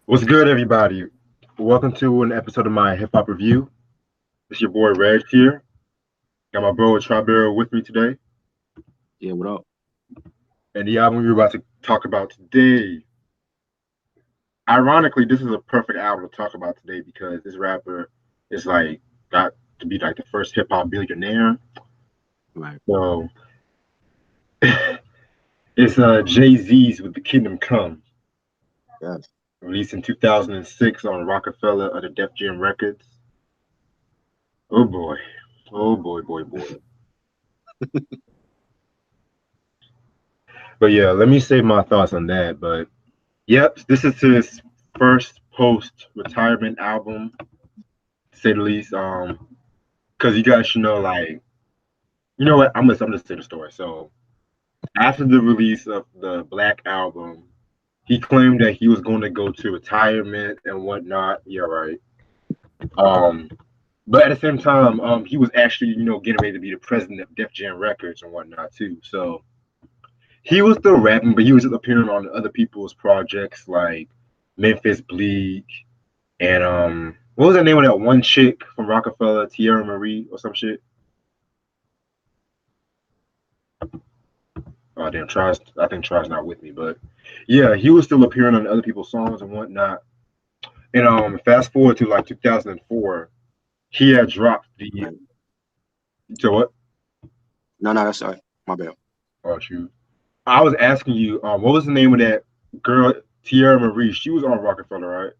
What's good, everybody? Welcome to an episode of my hip hop review. It's your boy Reg here. Got my bro Tribero with me today. Yeah, what up? And the album we're about to talk about today, ironically, this is a perfect album to talk about today because this rapper is like got to be like the first hip hop billionaire. Right. So it's Jay Z's with the Kingdom Come, Yes. released in 2006 on Rockefeller under Def Jam Records. Oh boy, boy. But yeah, let me save my thoughts on that. But yep, this is his first post-retirement album, to say the least. Because you guys should know, like, you know what? I'm gonna say the story. So after the release of the Black album, he claimed that he was going to go to retirement and whatnot. Yeah, right. Um, but at the same time, he was actually, getting ready to be the president of Def Jam Records and whatnot too. So he was still rapping, but he was just appearing on other people's projects like Memphis Bleak and what was the name of that one chick from Rockefeller, Tierra Marie or some shit? Oh damn, Try's I think Try's not with me, but yeah, he was still appearing on other people's songs and whatnot. And fast forward to like 2004, he had dropped the Right. so what? No, that's all right. My bad. Oh shoot, I was asking you, what was the name of that girl, Tierra Marie? She was on Rockefeller, right?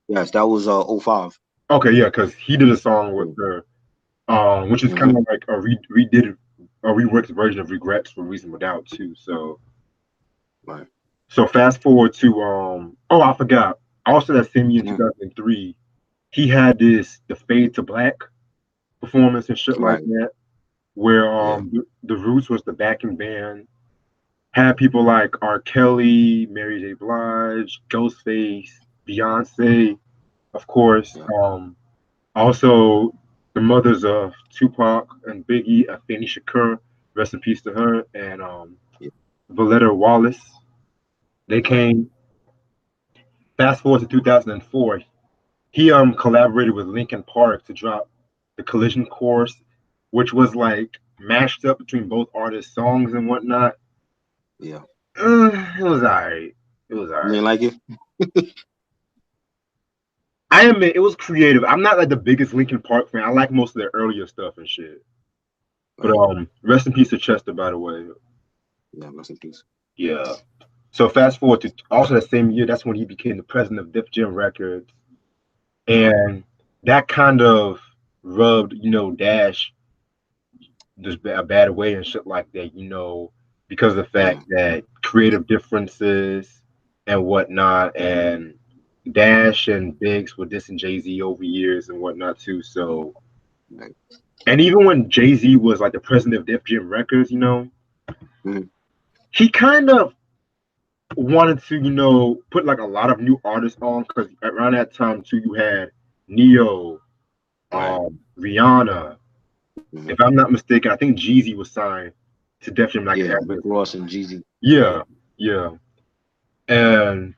Yes, that was '05. Okay, yeah, because he did a song with Yeah. her, which is kind Mm-hmm. of like a redid a reworked version of Regrets for Reasonable Doubt too. Right. So fast forward to oh I forgot. Also that same year in Mm. 2003, he had the Fade to Black performance and shit like Right. that, where Yeah. the Roots was the backing band, had people like R. Kelly, Mary J. Blige, Ghostface, Beyonce, of course. Yeah. Also, the mothers of Tupac and Biggie, Afeni Shakur, rest in peace to her, and Yeah. Valletta Wallace. They Right. came. Fast forward to 2004, he collaborated with Linkin Park to drop the Collision Course, which was like mashed up between both artists' songs and whatnot. Yeah. It was alright. It was You alright. didn't like it? I admit it was creative. I'm not like the biggest Linkin Park fan. I like most of their earlier stuff and shit. But Right. rest in peace to Chester, by the way. Yeah. Rest in peace. Yeah. So fast forward to also that same year, that's when he became the president of Def Jam Records, Yeah. and that kind of rubbed, Dash just a bad way and shit like that, because of the fact Yeah. that creative differences and whatnot, and Dash and Biggs were dissing Jay Z over years and whatnot too. So, Right. and even when Jay Z was like the president of Def Jam Records, Mm-hmm. he kind of wanted to, put like a lot of new artists on because around that time too, you had Neo, Right. Rihanna. Mm-hmm. If I'm not mistaken, I think Jeezy was signed to Def Jam like Yeah. as Rick Ross and Jeezy. yeah, yeah, and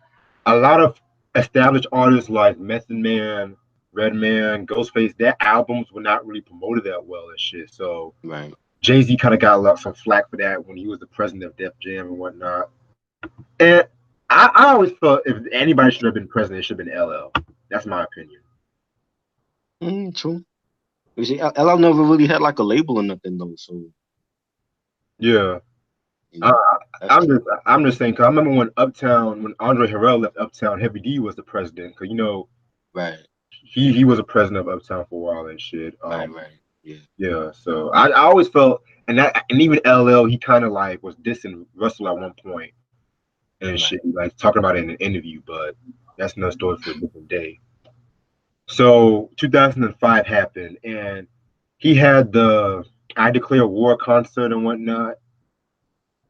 a lot of established artists like Method Man, Redman, Ghostface, their albums were not really promoted that well and shit. So Right. Jay Z kind of got some flack for that when he was the president of Def Jam and whatnot. And I always felt if anybody should have been president, it should have been LL. That's my opinion. True. You see, LL never really had like a label or nothing though. So Yeah, you I, know, that's true. I'm just saying. Cause I remember when Andre Harrell left Uptown, Heavy D was the president. Cause Right. he was a president of Uptown for a while and shit. Right. Right. Yeah. Yeah. So I always felt and even LL he kind of like was dissing Russell at one point and shit, Right. like talking about it in an interview, but that's another story for a different day. So 2005 happened, and he had the I Declare War concert and whatnot.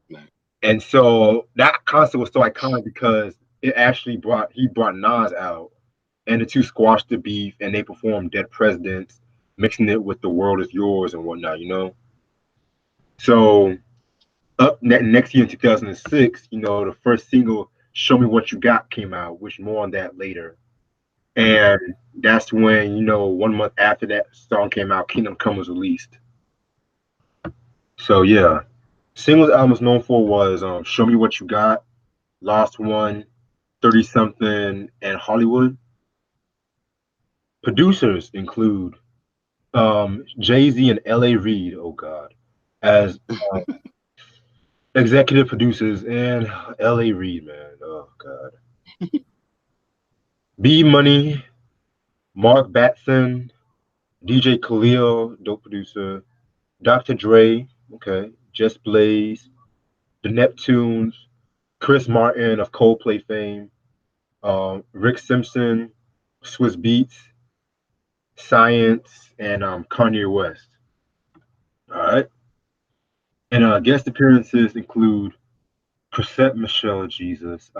Right. And so that concert was so iconic because it actually brought Nas out, and the two squashed the beef, and they performed Dead Presidents, mixing it with The World Is Yours and whatnot. So next year in 2006, the first single Show Me What You Got came out, which more on that later. And that's when, 1 month after that song came out, Kingdom Come was released. So yeah. Singles album was known for was Show Me What You Got, Lost One, 30 Something, and Hollywood. Producers include Jay-Z and L.A. Reid, oh God, as executive producers, and L.A. Reid, man, oh God. B Money, Mark Batson, DJ Khalil, dope producer, Dr. Dre, okay, Just Blaze, The Neptunes, Chris Martin of Coldplay fame, Rick Simpson, Swiss Beats, Science, and Kanye West. All right. And guest appearances include Chrisette Michelle Jesus,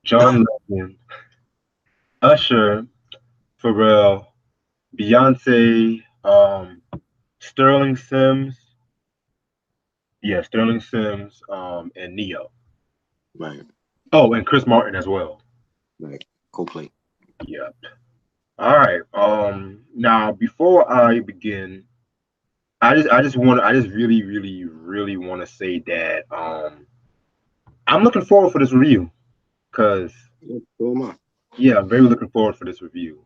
John Legend, Usher, Pharrell, Beyonce, Sterling Sims, yeah, Sterling Sims, and Neo. Right. Oh, and Chris Martin as well. Right. Coldplay. Yeah. All right. Now before I begin, I just really, really, really want to say that I'm looking forward for this review because Yeah, so am I. yeah, I'm very looking forward for this review.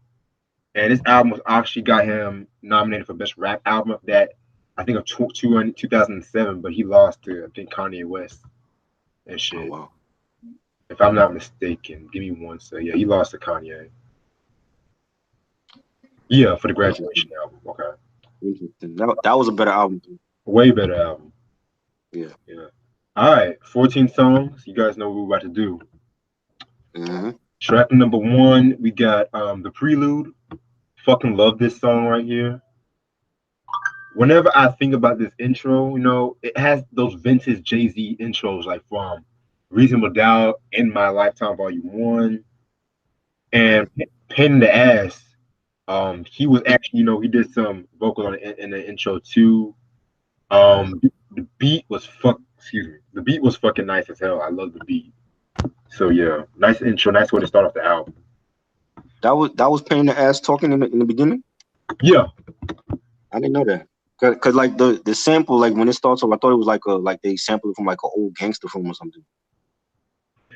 And this album was actually got him nominated for best rap album of that I think of 2007, but he lost to I think Kanye West and Oh shit. wow. If I'm not mistaken, give me one second. Yeah, he lost to Kanye. Yeah, for the Interesting. graduation album. Okay, Interesting. That was a better album too. way better album. Yeah. Yeah. All right, 14 songs. You guys know what we're about to do. Mm-hmm. Track number one, we got the Prelude. Fucking love this song right here. Whenever I think about this intro, it has those vintage Jay Z intros, like from Reasonable Doubt, In My Lifetime Volume One, and Right. Pain in the Ass. He was actually, he did some vocals on in the intro too. Right. The beat was excuse me, the beat was fucking nice as hell. I love the beat. So yeah, nice intro, nice way to start off the album. That was Pain in the Ass talking in the beginning. Yeah, I didn't know that. Cause like the sample, like when it starts off, I thought it was like they sampled it from like an old gangster film or something.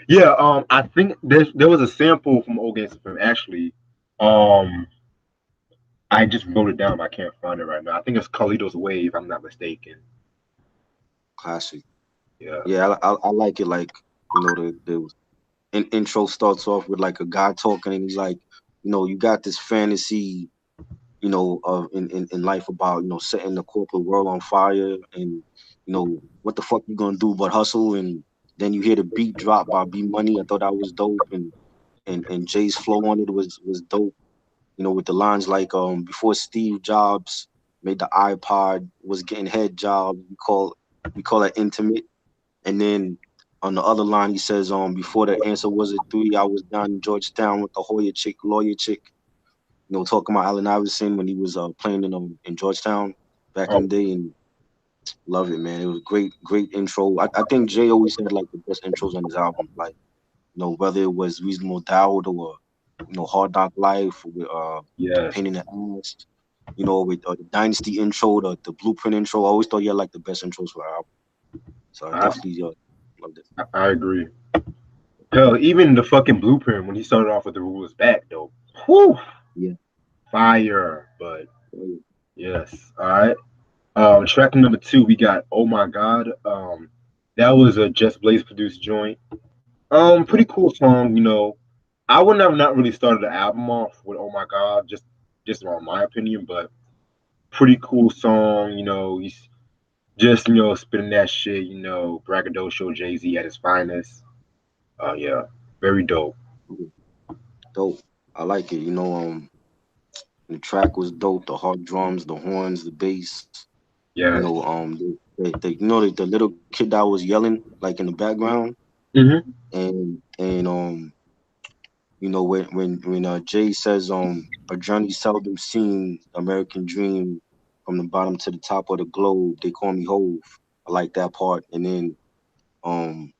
yeah. I think there was a sample from Old Gangster Film actually. Um, I just wrote it down, but I can't find it right now. I think it's Carlito's Way, if I'm not mistaken. Classic. Yeah. Yeah, I like it. Like the intro starts off with like a guy talking, and he's like, you got this fantasy, of in life about setting the corporate world on fire, and what the fuck you gonna do but hustle, and then you hear the beat drop by B Money. I thought that was dope, and Jay's flow on it was dope. With the lines like before Steve Jobs made the iPod was getting head jobs. We call it intimate. And then on the other line he says before the answer was a three, I was down in Georgetown with the Hoya chick, lawyer chick. Talking about Allen Iverson when he was playing in Georgetown back in Oh, the day, and love it, man. It was great intro. I think Jay always had like the best intros on his album, like whether it was Reasonable Doubt or Hard Knock Life with yes. Pain in the Ass, with the Dynasty intro, the Blueprint intro. I always thought he had like the best intros for our album. So I I, definitely loved it. I agree. Hell, even the fucking Blueprint when he started off with the rules back though. Whew, Yeah. fire. But Oh, yes. All right. Track number two, we got Oh My God. That was a Just Blaze produced joint. yeah. Pretty cool song. I would have not really started the album off with Oh My God, just on my opinion, but pretty cool song. He's just spitting that shit. Braggadocio Jay Z at his finest. Yeah, very dope. Yeah. Dope. I like it. The track was dope. The hard drums, the horns, the bass. Yes. The little kid that was yelling like in the background, Hmm. and when Jay says a journey seldom seen, American dream from the bottom to the top of the globe. They call me Hove. I like that part. And then um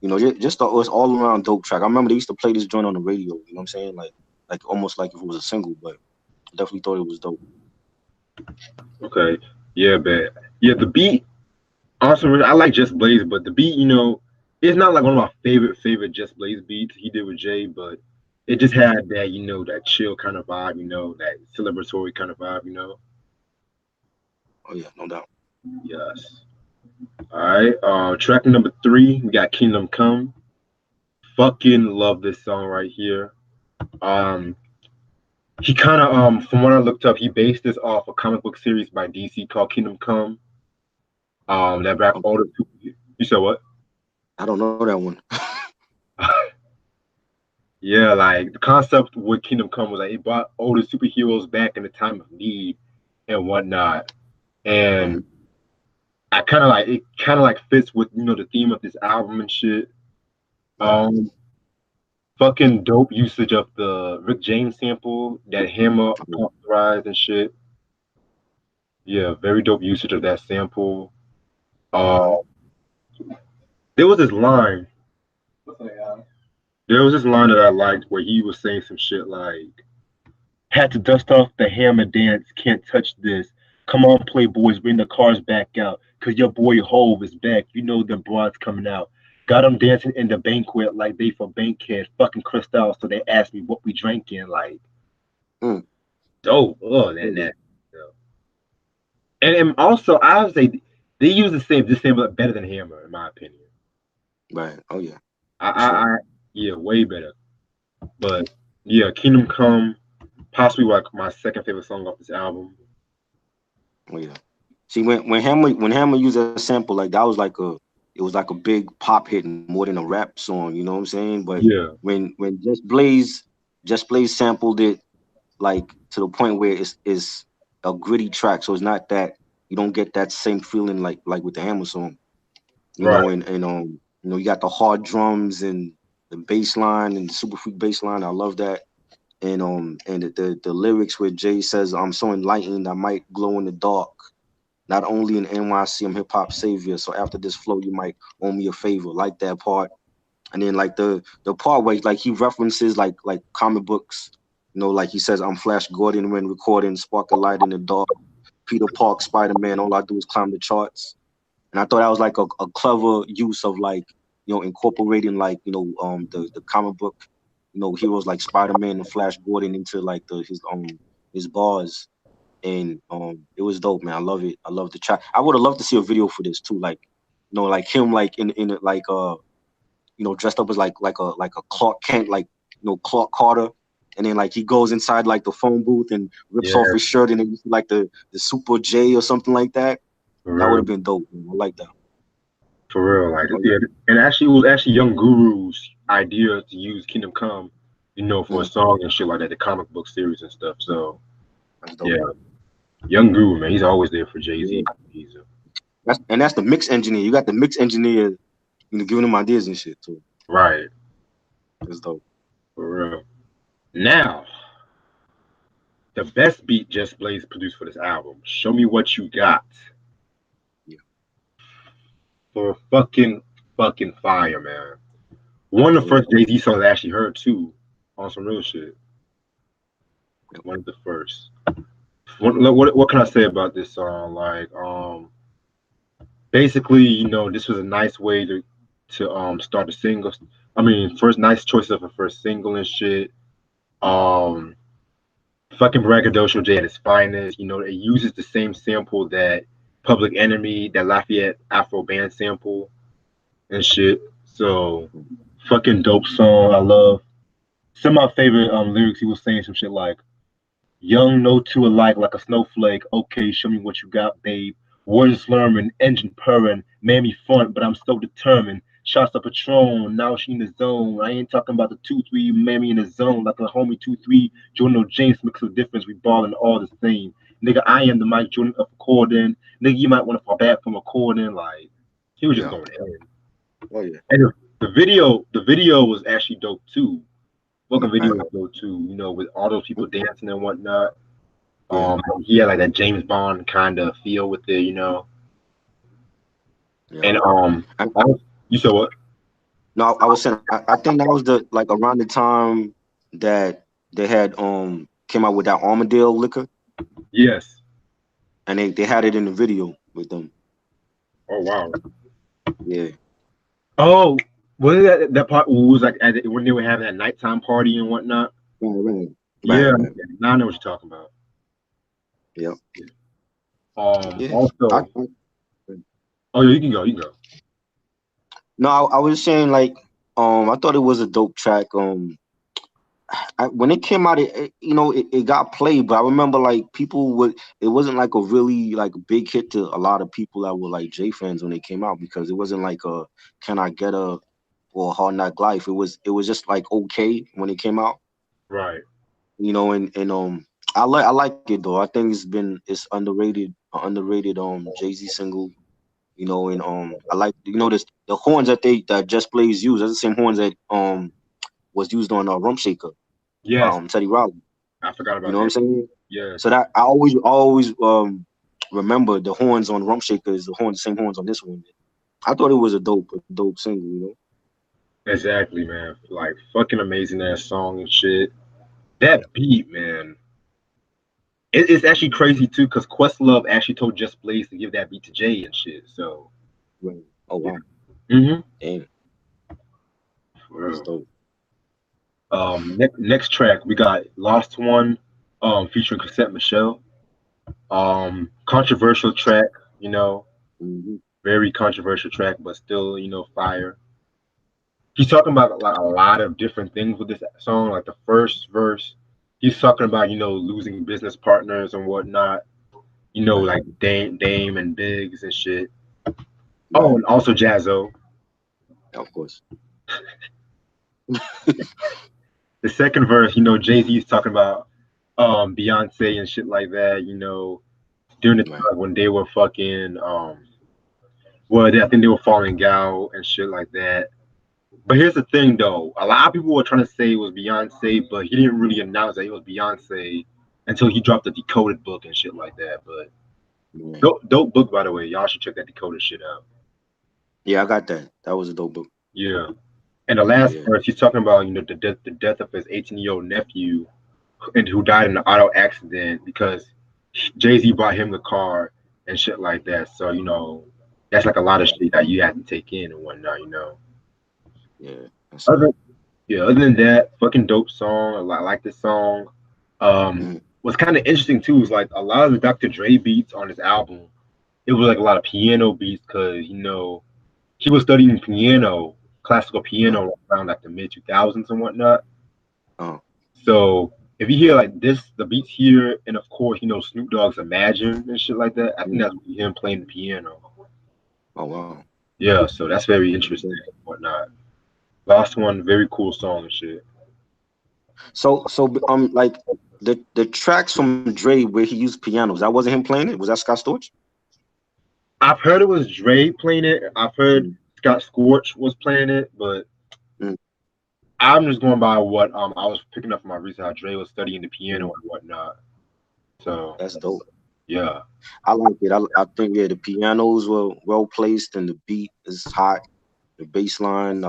You know, just it was all around dope track. I remember they used to play this joint on the radio. You know what I'm saying? Like almost like if it was a single, but I definitely thought it was dope. Okay. Yeah, but yeah, the beat. Also, I like Just Blaze, but the beat, it's not like one of my favorite Just Blaze beats he did with Jay, but it just had that, that chill kind of vibe, that celebratory kind of vibe. Oh yeah, no doubt. Yes. All right. Track number 3, we got Kingdom Come. Fucking love this song right here. Um, he kind of from what I looked up, he based this off a comic book series by DC called Kingdom Come. That back Okay. older. You said what? I don't know that one. Yeah, like the concept with Kingdom Come was like it brought older superheroes back in the time of need and whatnot. Right. And it kind of like fits with the theme of this album and shit. Right. Um, fucking dope usage of the Rick James sample that Hammer authorized and shit. Yeah, very dope usage of that sample. Uh, Mm-hmm. there was this line. There was this line that I liked where he was saying some shit like, "Had to dust off the hammer dance, can't touch this. Come on, playboys, bring the cars back out, 'cause your boy Hove is back. You know them broads coming out. Got 'em dancing in the banquet like they for Bankhead, fucking Cristal, so they asked me what we drank in, like, Mm. dope. Oh, Oh, yeah. that. And also, I would say they use the same, but better than Hammer, in my opinion. Right. Oh yeah, I, for I, sure. I yeah, way better. But yeah, Kingdom Come, possibly like my second favorite song off this album. Oh yeah. See, when Hammer used that sample, like that was like it was like a big pop hit more than a rap song. You know what I'm saying? But Yeah, when Just Blaze sampled it like to the point where it's a gritty track, so it's not that you don't get that same feeling like with the Hammer song. You right, know, and you got the hard drums and the bass line and the super freak bass line. I love that. And the lyrics where Jay says, "I'm so enlightened, I might glow in the dark. Not only in NYC, I'm hip hop savior. So after this flow, you might owe me a favor." Like that part. And then like the part where like he references like comic books. Like he says, "I'm Flash Gordon when recording, spark a light in the dark. Peter Park, Spider Man. All I do is climb the charts." And I thought that was like a clever use of like incorporating like the comic book heroes like Spider Man and Flash Gordon into like his bars. And it was dope, man. I love it. I love the track. I would have loved to see a video for this too, like like him like in like dressed up as like a Clark Kent, like Clark Carter. And then like he goes inside like the phone booth and rips off yeah, his shirt, and then you see like the Super J or something like that. for That would real, have been dope, man. I like that. for real. Like, Oh yeah, and actually, it was actually Young Guru's idea to use Kingdom Come, yeah. for a song and shit like that, the comic book series and stuff. So That's dope. yeah, Young Guru, man, he's always there for Jay Yeah. Z. He's That's the mix engineer. You got the mix engineer, giving them ideas and shit too. right, That's dope. for real. Now, the best beat Just Blaze produced for this album. Show me what you got. Yeah. For fucking fire, man. One of Oh the yeah. first Jay Z songs I actually heard too, on some real shit. Yeah. One of the first. What can I say about this song? Like, basically, this was a nice way to start the single. I mean, first nice choice of a first single and shit. Um, fucking braggadocio Jay at his finest. It uses the same sample that Public Enemy, that Lafayette Afro Band sample and shit. So fucking dope song. I love some of my favorite lyrics. He was saying some shit like, "Young, no two alike, like a snowflake. Okay, show me what you got, babe. Words slurring, engine purring, mammy front, but I'm so determined. Shots of Patron, now she in the zone. I ain't talking about the 2-3, mammy in the zone, like a homie 2-3. Jordan James makes a difference. We ballin' all the same. Nigga, I am the Mike Jordan of recording. Nigga, you might want to fall back from recording." Like, he was just Yeah. going in. Oh yeah. And the video was actually dope too. Fucking video Right. was dope too. With all those people dancing and whatnot. Yeah. He had like that James Bond kind of feel with it. Yeah. And And you said what? No, I was saying I think that was the like around the time that they had came out with that Armadale liquor, Yes. and they had it in the video with them. Oh wow. Yeah, Oh, was it that part was like when they were having that nighttime party and whatnot? right, right, Yeah, right, right. now I know what you're talking about. Yeah, yeah. Also, oh yeah, you can go, you can go. No, I was saying like I thought it was a dope track. When it came out, it got played, but I remember like people would. It wasn't like a really like big hit to a lot of people that were like J fans when they came out because it wasn't like a Can I Get a or Hard Knock Life. It was just like okay when it came out, Right. and I like it though. I think it's underrated Jay-Z single. And I like this the horns that Just Blaze used. That's the same horns that was used on Rump Shaker by Yes, Teddy Riley. I forgot You about know what I'm that. saying? Yes, So that I always remember the horns on Rump Shaker is the same horns on this one. I thought it was a dope single. exactly, man. Like fucking amazing ass song and shit. That beat, man. It's actually crazy too, cause Questlove actually told Just Blaze to give that beat to Jay and shit. So Right. Oh yeah. wow. Mm-hmm. Damn, For that's real. dope. Next track we got Lost One, featuring Cassette Michelle. Controversial track, you know, Hmm. very controversial track, but still, fire. He's talking about like a lot of different things with this song. Like the first verse, he's talking about losing business partners and whatnot. Right. Like Dame and Biggs and shit. Oh, Right. and also Jazzo. Of course. The second verse, Jay Z's talking about Beyonce and shit like that. During the Right. time when they were fucking I think they were falling out and shit like that. But here's the thing, though. A lot of people were trying to say it was Beyonce, but he didn't really announce that it was Beyonce until he dropped the decoded book and shit like that. But Right. dope book, by the way. Y'all should check that decoded shit out. Yeah, I got that. That was a dope book. Yeah. And the last Yeah. verse, he's talking about the death of his 18-year-old nephew, and who died in an auto accident because Jay Z bought him the car and shit like that. So that's like a lot of Right. shit that you have to take in and whatnot. Yeah. That's Other right. Yeah, other than that, fucking dope song. I like this song. Mhm. What's kind of interesting too is like a lot of the Dr. Dre beats on his album. It was like a lot of piano beats because he was studying piano, classical Right. piano around like the mid 2000s and whatnot. Oh. So if you hear like this, the beats here, and of course Snoop Dogg's Imagine and shit like that, I think Mhm. that's him playing the piano. Oh wow. Yeah, so that's very That's interesting dope. and whatnot. Last one, very cool song and shit. So like the tracks from Dre where he used pianos, that wasn't him playing it. Was that Scott Storch? I've heard it was Dre playing it. I've heard Mm. Scott Scorch was playing it, but Mm. I'm just going by what I was picking up from my research. How Dre was studying the piano Mm. and whatnot. So That's dope. yeah, I like it. I think the pianos were well placed and the beat is hot. The bass line,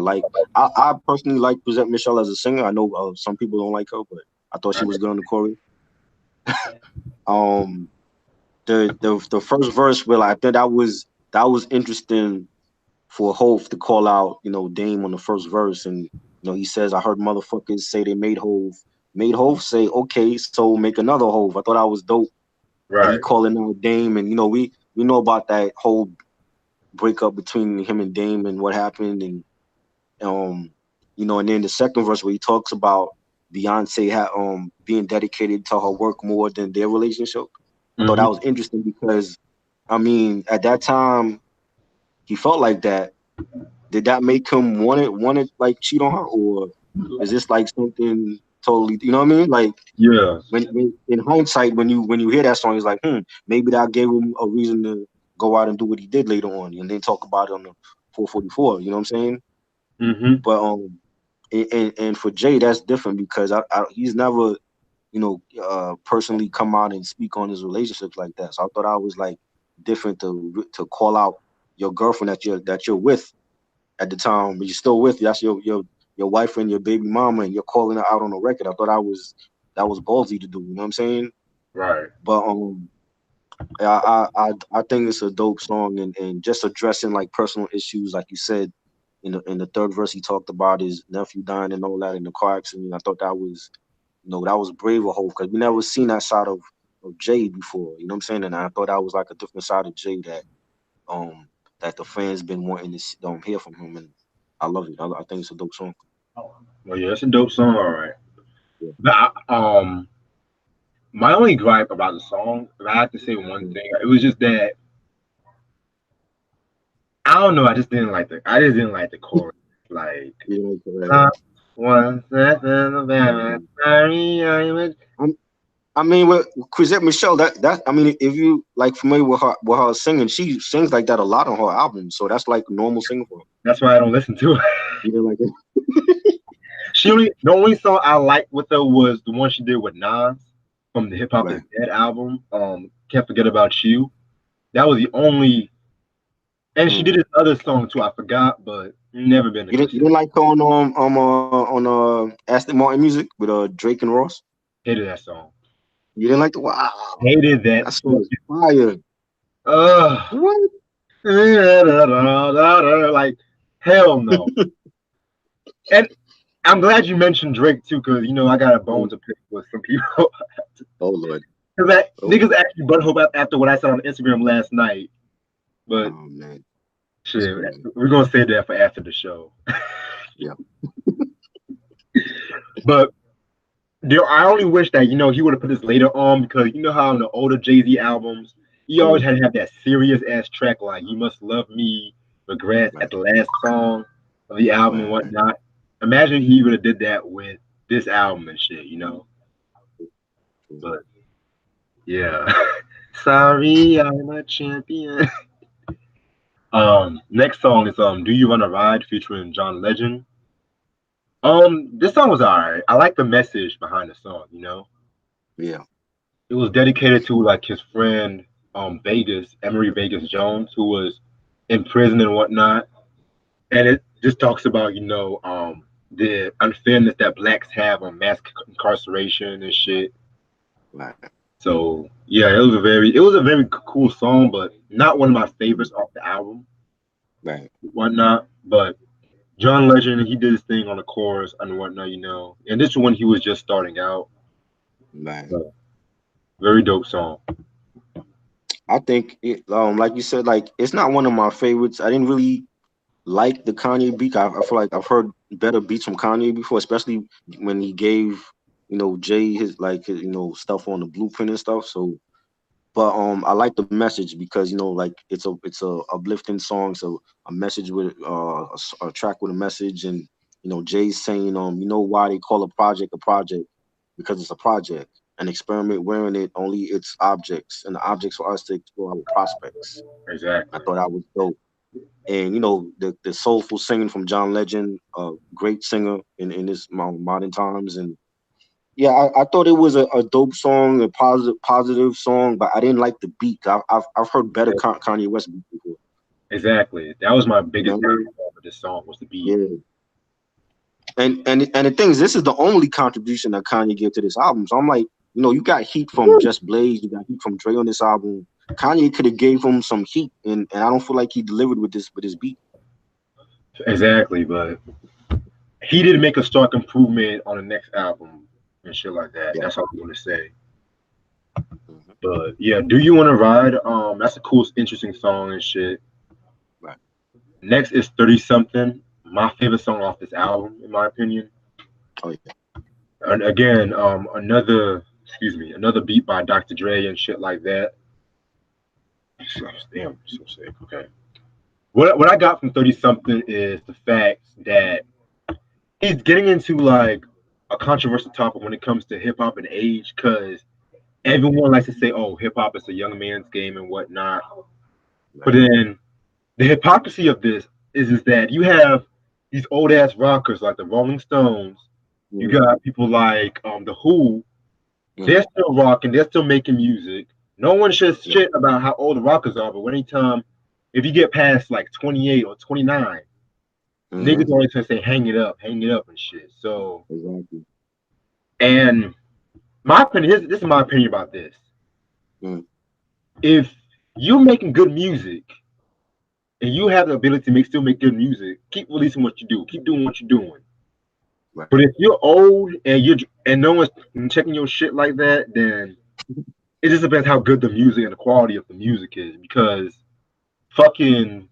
I personally like Suzette Michelle as a singer. I know some people don't like her, but I thought she was good on the chorus. Um, the first verse, well, I think that was interesting for Hove to call out, Dame on the first verse, and he says, "I heard motherfuckers say they made Hove say, okay, so make another Hove." I thought that was dope that he right. calling out Dame, and we know about that whole breakup between him and Dame and what happened, and um, and then the second verse where he talks about Beyonce being dedicated to her work more than their relationship. I thought that Hmm. was interesting because I mean at that time he felt like that. Did that make him want to like cheat on her, or is this like something totally? You know what I mean? Like Yeah. when in hindsight, when you hear that song, it's like, maybe that gave him a reason to go out and do what he did later on, and then talk about it on the 444. You know what I'm saying? Hmm. But and for Jay, that's different because he's never personally come out and speak on his relationships like that. So I thought I was like different to call out your girlfriend that you're with at the time, but you're still with you. That's your wife and your baby mama, and you're calling her out on the record. I thought that was ballsy to do. You know what I'm saying? Right. But I think it's a dope song, and just addressing like personal issues, like you said in the third verse, he talked about his nephew dying and all that in the car accident. I thought that was, that was brave of Hope, because we never seen that side of Jay before. You know what I'm saying? And I thought that was like a different side of Jay um that the fans been wanting to hear from him, and I love it. I think it's a dope song. Well, yeah, it's a dope song, all right. Yeah. But my only gripe about the song, if I had to say one Mm. thing, it was just that I don't know. I just didn't like the chorus. Like, You know, uh, one second of mm. sorry, I'm I mean, with Chrisette Michelle, that I mean, if you like familiar with her singing, she sings like that a lot on her albums, so that's like normal singing for her. That's why I don't listen to it. You know, like The only song I liked with her was the one she did with Nas from the Hip Hop Is right. Dead album. Can't Forget About You. That was the only, and she did Mm. this other song too. I forgot, but never been a You consistent. didn't like her on Aston Martin music with Drake and Ross. Hated that song. You didn't like the wow. Hated that. That song is fire. Ugh. What? Like hell no. And I'm glad you mentioned Drake too, because I got a bone Mm. to pick with some people. Oh Lord. Because Oh niggas Lord. actually butthole after what I said on Instagram last night. But Oh man, that's shit, crazy. we're gonna save that for after the show. Yeah. But I only wish that he would have put this later on, because you know how in the older Jay-Z albums he always Mm. had to have that serious ass track like "You Must Love Me," "Regrets" at Right. the last song of the album and Right. whatnot. Imagine he would have did that with this album and shit. Mm. But yeah, sorry, I'm a champion. Next song is "Do You Wanna Ride" featuring John Legend. This song was alright. I like the message behind the song. Yeah. It was dedicated to like his friend Vegas, Emery Vegas Jones, who was in prison and whatnot. And it just talks about, the unfairness that blacks have on mass incarceration and shit. Right. So yeah, it was a very cool song, but not one of my Mm. favorites off the album, Right. whatnot. But John Legend, he did his thing on the chorus and whatnot. And this one he was just starting out. Right. So, very dope song. I think like you said, like it's not one of my favorites. I didn't really like the Kanye beat. I feel like I've heard better beats from Kanye before, especially when he gave Jay his like stuff on the blueprint and stuff. So, but I like the message because like it's a uplifting song. So a message with a track with a message, and Jay's saying why they call a project because it's a project. An experiment wearing it only its objects, and the objects for us to explore our prospects. I Exactly. thought that was dope. And the soulful singing from John Legend, a great singer in this modern times. And yeah, I thought it was a dope song, a positive song, but I didn't like the beat. I've heard better Kanye West beats before. Exactly. That was my You know biggest what I mean? downfall with this song was the beat. Yeah. And the thing is, this is the only contribution that Kanye gave to this album. So I'm like, you got heat from Just Blaze, you got heat from Dre on this album. Kanye could have gave him some heat, and I don't feel like he delivered with this beat. Exactly, but he did make a stark improvement on the next album and shit like that. Yeah. That's all I'm gonna say. Mhm. But yeah, Do You Wanna Ride? That's a cool, interesting song and shit. Right. Next is 30 Something, my favorite song off this album, in my opinion. Oh yeah. And again, another beat by Dr. Dre and shit like that. Damn, I'm so sick. Okay. What I got from 30 something is the fact that he's getting into like a controversial topic when it comes to hip hop and age, because everyone likes to say, "Oh, hip hop is a young man's game" and whatnot. But Right. then the hypocrisy of this is that you have these old ass rockers like the Rolling Stones. You Mhm. got people like the Who. They're Mhm. still rocking. They're still making music. No one says Yeah. shit about how old the rockers are. But anytime, if you get past like 28 or 29, niggas Mm-hmm. always gonna say hang it up and shit. So, Exactly. and my opinion, this is my opinion about this. Mm. If you're making good music and you have the ability to still make good music, keep releasing what you do. Keep doing what you're doing. Right. But if you're old and no one's checking your shit like that, then it just depends how good the music and the quality of the music is. Because fucking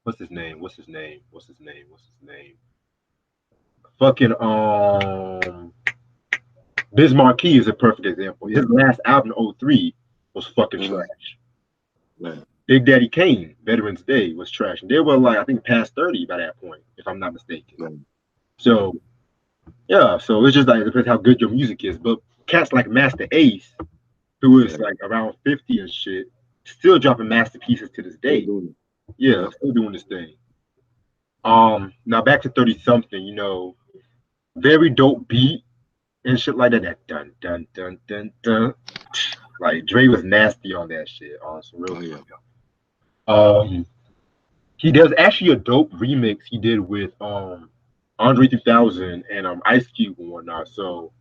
what's his name? What's his name? What's his name? What's his name? Fucking Biz Marquee is a perfect example. His Mm-hmm. last album, '03, was fucking Mm-hmm. trash. Right. Big Daddy Kane, Veterans Day, was trash. And they were like, I think, past 30 by that point, if I'm not mistaken. Right. So, yeah, so it's just like, it depends how good your music is. But cats like Master Ace, who is Right. like around 50 and shit, still dropping masterpieces to this Still day. doing it. Yeah, Yep. still doing this thing. Now back to 30 something, very dope beat and shit like that. That dun dun dun dun dun. Like Dre was nasty on that shit. On some real Oh yeah. talk. Um, he does actually a dope remix he did with Andre 3000 and Ice Cube and whatnot. So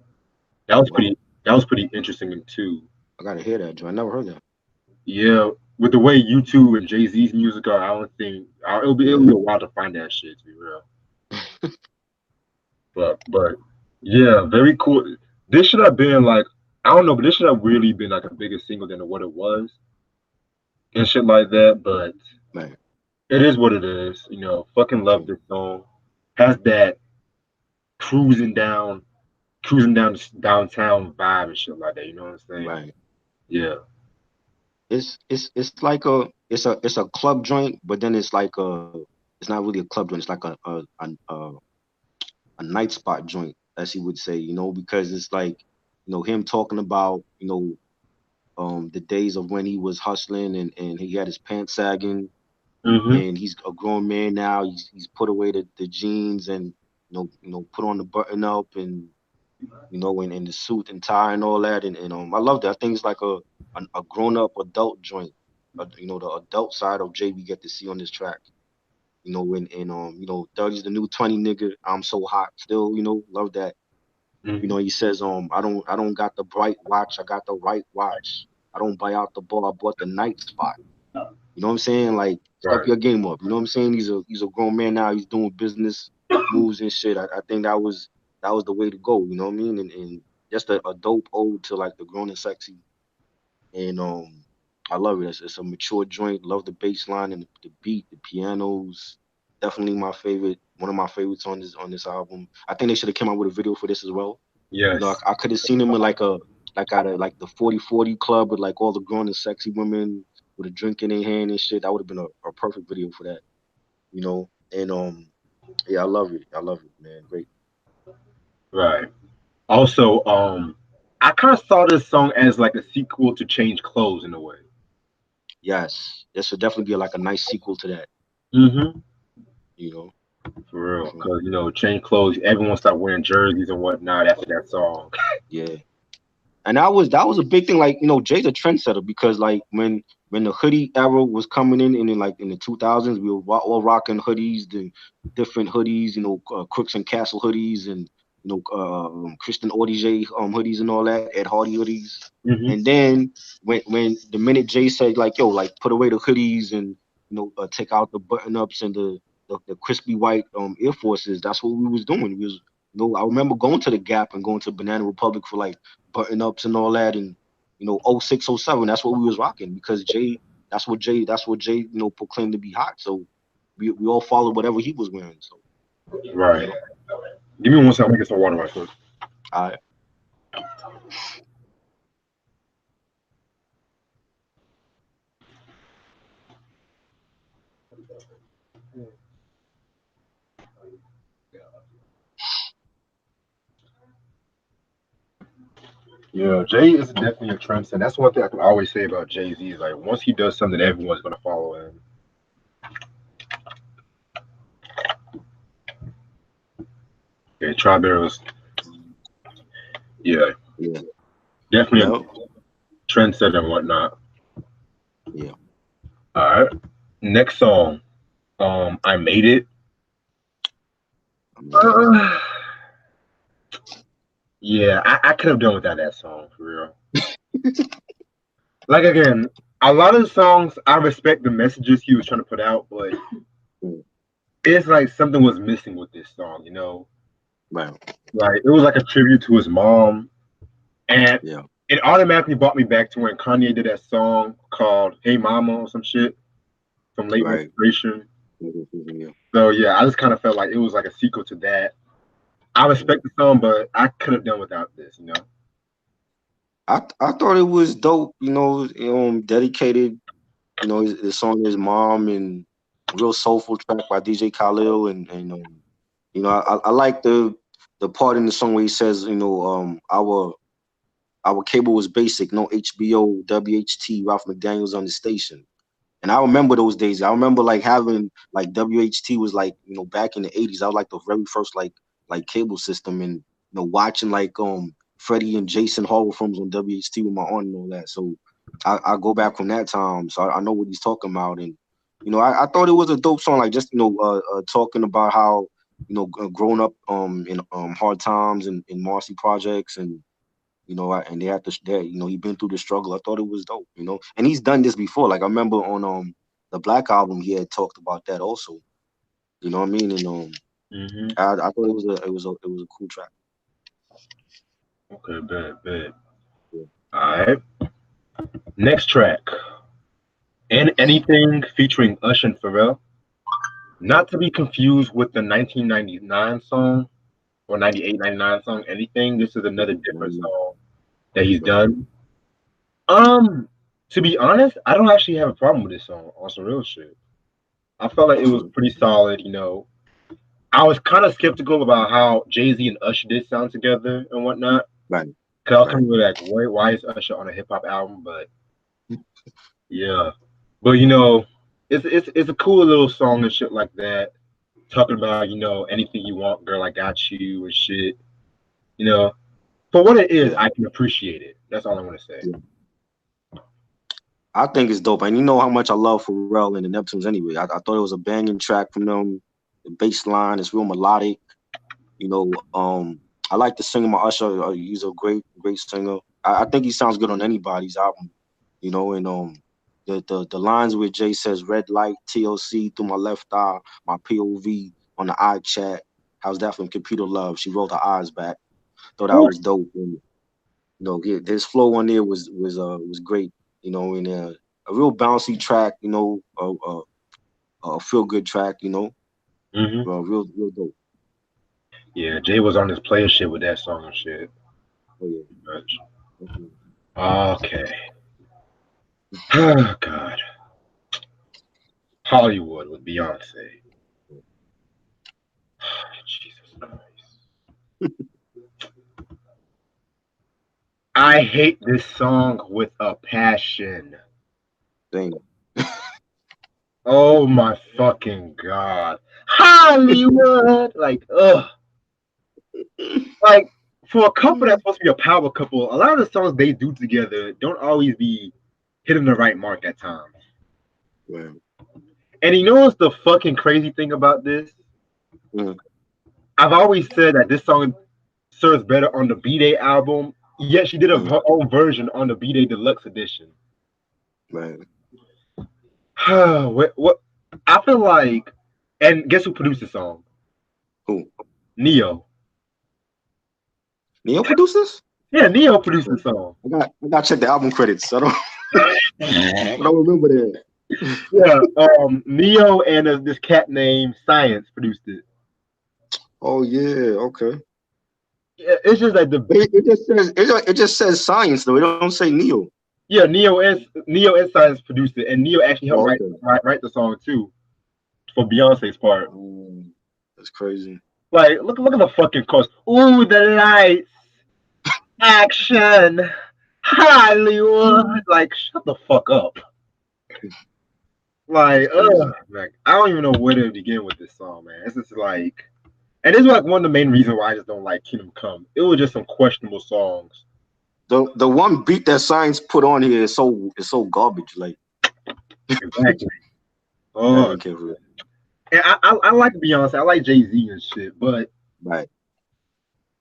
that Oh was wow. pretty interesting too. I gotta hear that, Joe. I never heard that. Yeah, with the way YouTube and Jay Z's music are, I don't think it'll Yeah. be a while to find that shit to be real. But yeah, very cool. This should have been like I don't know, but this should have really been like a bigger single than what it was and shit like that. But Man. it is what it is. Fucking love Mm. this song. Has that cruising down, downtown vibe and shit like that. You know what I'm saying? Right. Yeah. It's like a club joint, but then it's not really a club joint. It's like a night spot joint, as he would say, because it's like, him talking about, the days of when he was hustling and he had his pants sagging, Mhm. and he's a grown man now. He's put away the jeans and put on the button up and and the suit and tie and all that. And I love that. I think it's like a grown up adult joint. The adult side of Jay we get to see on this track. When 30's the new 20 nigga. I'm so hot still. Love that. Mhm. He says I don't got the bright watch. I got the right watch. I don't buy out the ball. I bought the night spot. You know what I'm saying? Like step Right. your game up. You know what I'm saying? He's a grown man now. He's doing business moves and shit. I think that was the way to go. You know what I mean? And just a dope ode to like the grown and sexy. And I love it. It's a mature joint. Love the bass line and the beat, the pianos. Definitely my favorite. One of my favorites on this album. I think they should have come out with a video for this as well. Yes. I could have seen him in like at a like the 40-40 club with like all the grown and sexy women with a drink in their hand and shit. That would have been a perfect video for that. And yeah, I love it. I love it, man. Great. Right. Also, I kind of saw this song as like a sequel to Change Clothes in a way. Yes. This should definitely be like a nice sequel to that, Mm-hmm. you know. For real, Definitely. because Change Clothes. Everyone started wearing jerseys and whatnot after that song. Yeah. And that was a big thing. Like, Jay's a trendsetter because like when the hoodie era was coming in like in the 2000s, we were all rocking hoodies, the different hoodies, Crooks and Castle hoodies, and Christian Audige hoodies and all that, Ed Hardy hoodies. Hmm. And then when the minute Jay said like, yo, like put away the hoodies and take out the button ups and the crispy white Air Forces, that's what we was doing. We was I remember going to the Gap and going to Banana Republic for like button ups and all that, and 06, '07. That's what we was rocking because Jay. That's what Jay proclaimed to be hot. So we all followed whatever he was wearing. So you Right. know, Give me one second. I'm gonna get some water right quick. I Yeah, Jay is definitely a trendsetter. That's one thing I can always say about Jay Z. Is like once he does something, everyone's gonna follow him. Okay, Strawberry was yeah, yeah definitely yeah a trendsetter and whatnot. yeah All right, next song. I made it. I mean, Uh, yeah, I could have done without that song for real. Like again, a lot of the songs I respect the messages he was trying to put out, but mm, it's like something was missing with this song, you know? right. Like it was like a tribute to his mom, and Yeah. it automatically brought me back to when Kanye did that song called "Hey Mama" or some shit from Late Right. Registration. Yeah. So yeah, I just kind of felt like it was like a sequel to that. I Mm. respect the song, but I could have done without this, you know? I thought it was dope. Dedicated. The song to his mom and real soulful track by DJ Khalil I like the part in the song where he says our cable was basic, no HBO, WHT, Ralph McDaniels on the station. And I remember those days. I remember like having like WHT was like, back in the 80s. I was like the very first like cable system and watching like Freddie and Jason horror films on WHT with my aunt and all that. So I go back from that time. So I know what he's talking about. And I thought it was a dope song, like just talking about how growing up in hard times and in Marcy projects and and they had to, he been through the struggle. I thought it was dope, and he's done this before. Like I remember on the Black album, he had talked about that also. You know what I mean? And Hmm. I thought it was a cool track. Okay, bad. Yeah. All right. Next track. And anything featuring Usher and Pharrell. Not to be confused with the 1999 song or 98, 99 song. Anything. This is another different Mm, song that he's right. done. Um, to be honest, I don't actually have a problem with this song on some real shit. I felt like it was pretty solid, you know. I was kind of skeptical about how Jay Z and Usher did sound together and whatnot. Right. Cause I was Right. kind of like, why is Usher on a hip hop album? But yeah, but you know, it's a cool little song and shit like that, talking about anything you want, girl, I got you and shit. You know, for what it is, Yeah. I can appreciate it. That's all I want to say. Yeah. I think it's dope, and you know how much I love Pharrell and the Neptunes anyway. I thought it was a banging track from them. The bass line is real melodic. You know, I like the singer, my Usher. He's a great singer. I think he sounds good on anybody's album. And the lines where Jay says "red light TLC through my left eye, my POV on the eye chat." How's that from Computer Love? She rolled her eyes back. Thought that What? was dope. And his flow on there was great. And a real bouncy track. A feel good track. Hmm. Real dope. Yeah, Jay was on his player shit with that song and shit. Oh yeah. Much. Definitely. Okay. Oh God. Hollywood with Beyonce. Jesus Christ. I hate this song with a passion. Dang. Oh my fucking God. Hollywood! Like, ugh. Like, for a couple that's supposed to be a power couple, a lot of the songs they do together don't always be hitting the right mark at times. Well, And you know what's the fucking crazy thing about this? mm, I've always said that this song serves better on the B Day album, yet she did mm, her own version on the B Day Deluxe edition. right. what? I feel like, and guess who produced the song? Who? Neo. Neo producers? Yeah, Neo produced the Okay. song. I gotta check the album credits. I don't Yeah, I don't remember that. Neo and this cat named Science produced it. Oh yeah, okay. Yeah, it's just like But it just says science though. It don't say Neo. Neo and Science produced it, and Neo actually helped Oh, write okay. write the song too for Beyonce's part. That's crazy. Like, look at the fucking chorus. Ooh, the lights, action, Hollywood. Like, shut the fuck up. That's Like, crazy. like I don't even know where to begin with this song, man. It's just like, and this is like one of the main reasons why I just don't like Kingdom Come. It was just some questionable songs. The one beat that science put on here is so garbage. Like Exactly. I Oh, didn't care for it. And I like Beyonce, I like Jay-Z and shit, but Right,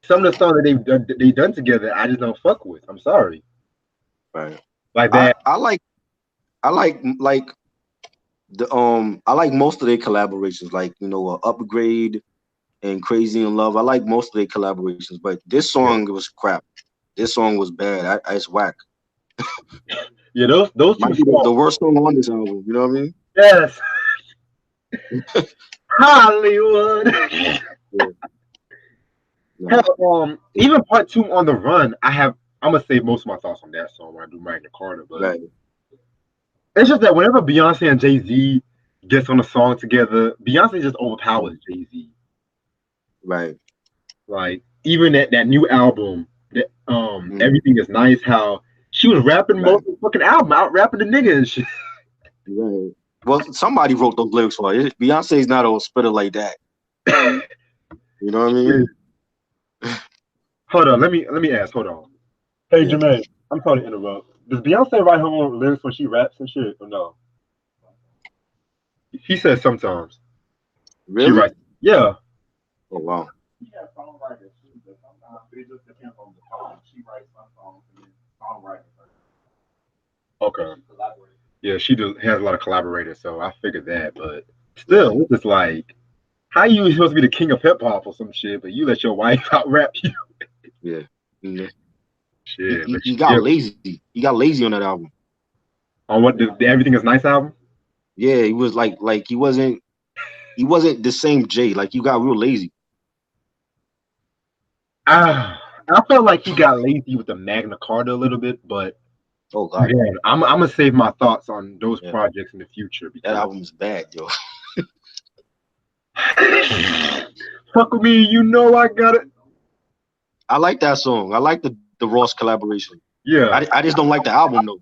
some of the songs that they done together, I just don't fuck with. I'm sorry, right. like I that. I like I like the I like most of their collaborations, like Upgrade and Crazy in Love. I like most of their collaborations, but this Yeah, song was crap. This song was bad. It's whack. yeah, those two Might be the songs. worst song on this album. You know what I mean? Yes, Hollywood. Yeah. Nah. Hell, even part two on the run, I'm gonna save most of my thoughts on that song when I do Magna Carta, but Right. it's just that whenever Beyonce and Jay Z gets on a song together, Beyonce just overpowers Mm, Jay Z. right. Like even that new album, that Mm, everything is nice. How she was rapping right. most of the fucking album, out rapping the nigga and shit. Right. Well, somebody wrote those lyrics for her. Beyonce's not a spitter like that. You know what I mean? Hold on, let me ask. Hold on. Hey Yeah. Jermaine, I'm sorry to interrupt. Does Beyonce write her own lyrics when she raps and shit, or no? He says sometimes she Really? writes. Yeah. Oh wow. She has songwriters too, but sometimes it just depends on the song. She writes some songs and then songwriters. Okay. Yeah, she has a lot of collaborators, so I figured that. But still, Right. it's just like, how you supposed to be the king of hip hop or some shit, but you let your wife out rap you? Yeah. Mhm. He, Shit, he but he got yeah, lazy. He got lazy on that album. on what the Everything Is Nice album? Yeah, he was like he wasn't the same Jay. Like you got real lazy. Ah, I felt like he got lazy with the Magna Carta a little bit, but Oh God. again, I'm gonna save my thoughts on those Yeah. projects in the future That because album is bad, yo. fuck with me, you know I got it. I like that song. I like the Ross collaboration. I Yeah, I just don't like the album though.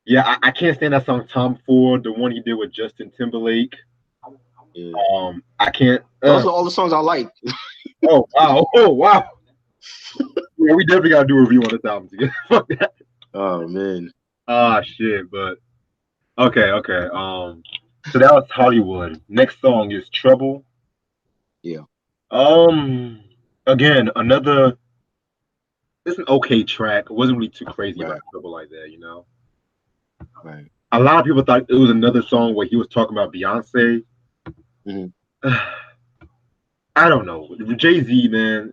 yeah, I can't stand that song Tom Ford, the one he did with Justin Timberlake. Yeah. I can't. Those are all the songs I like. Oh wow, oh wow. Yeah, we definitely gotta do a review on this album together. Fuck that. Oh man. Ah shit, but okay, okay. So that was Hollywood. Next song is Trouble. Yeah. Um, again, another. It's an okay track. It wasn't really too crazy about Right. Trouble like that, you know. Right. A lot of people thought it was another song where he was talking about Beyonce. Hmm. I don't know. Jay Z, man.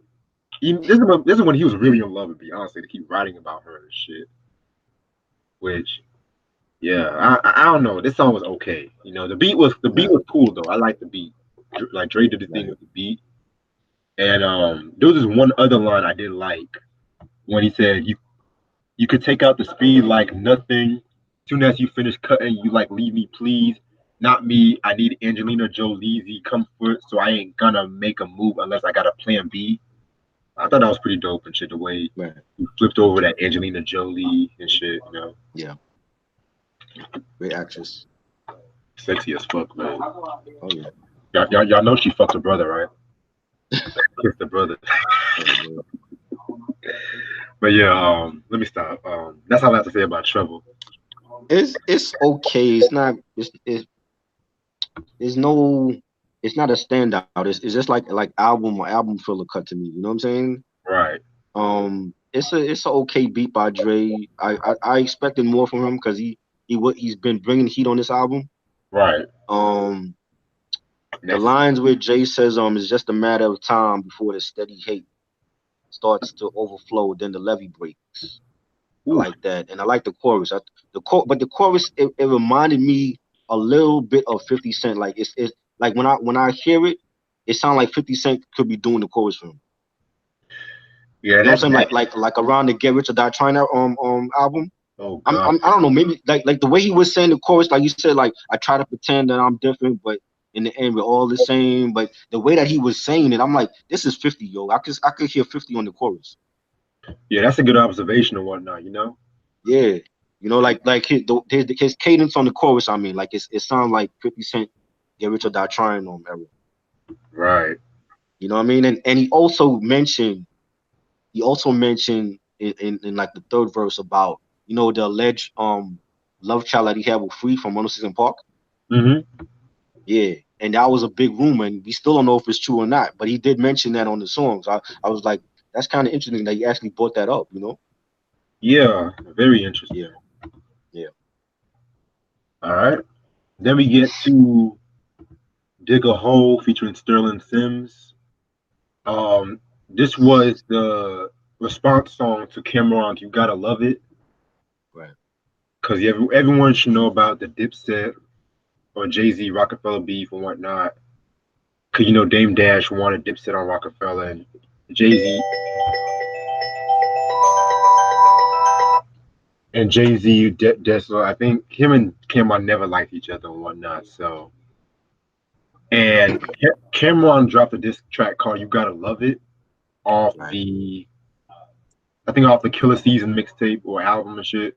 This is when he was really in love with Beyonce to keep writing about her and shit. Which, yeah, I don't know. This song was okay. You know, the beat Right. was cool though. I like the beat. Like Dre did the thing Right. with the beat. And there was this one other line I did like when he said, you could take out the speed like nothing. Soon as you finish cutting, you like leave me please. Not me. I need Angelina Jolie comfort, so I ain't gonna make a move unless I got a plan B. I thought that was pretty dope and shit. The way Right. he flipped over that Angelina Jolie and shit, you know, Yeah. Great actress. sexy as fuck, man. Oh yeah. Y'all know she fucked her brother, right? Kissed her brother. Oh man. But yeah, let me stop. That's all I have to say about Trouble. It's okay. It's no. It's not a standout. It's just like album filler cut to me. You know what I'm saying? Right, It's a okay beat by Dre. I expected more from him because he's been bringing heat on this album. right. Um, the That's lines where Jay says it's just a matter of time before the steady hate starts to overflow, then the levee breaks. I oof. like that, and I like the chorus. But the chorus it reminded me a little bit of 50 Cent. Like it's like when I hear it, it sounds like 50 Cent could be doing the chorus for him. Yeah, You know what that I'm saying? that. Like around the Get Rich or Die Trying album. Oh God. I don't know, maybe like the way he was saying the chorus, like you said, like I try to pretend that I'm different, but in the end we're all the same. But the way that he was saying it, I'm like, this is 50, yo. I could hear 50 on the chorus. Yeah, that's a good observation and whatnot. You know. Yeah. Like his cadence on the chorus, I mean, like it sounds like 50 Cent Get Rich or Die Trying on era. Right. You know what I mean? And he also mentioned in like the third verse about, the alleged love child that he had with Free from 106 in Park. Mm-hmm. Yeah. and that was a big rumor, and we still don't know if it's true or not. But he did mention that on the songs. I was like, that's kind of interesting that he actually brought that up. Yeah, very Yeah, interesting. yeah, All right. Then we get to Dig a Hole featuring Sterling Sims. Um, this was the response song to Cameron's "You Gotta Love It," right. because everyone should know about the Dipset or Jay-Z Rockefeller beef and whatnot. Because Dame Dash wanted Dipset on Rockefeller, and Jay-Z and Jay-Z, I think him and Cameron never liked each other and whatnot. So, and Cameron dropped a diss track called "You Gotta Love It" off Right. the, I think off the Killer Season mixtape or album and shit.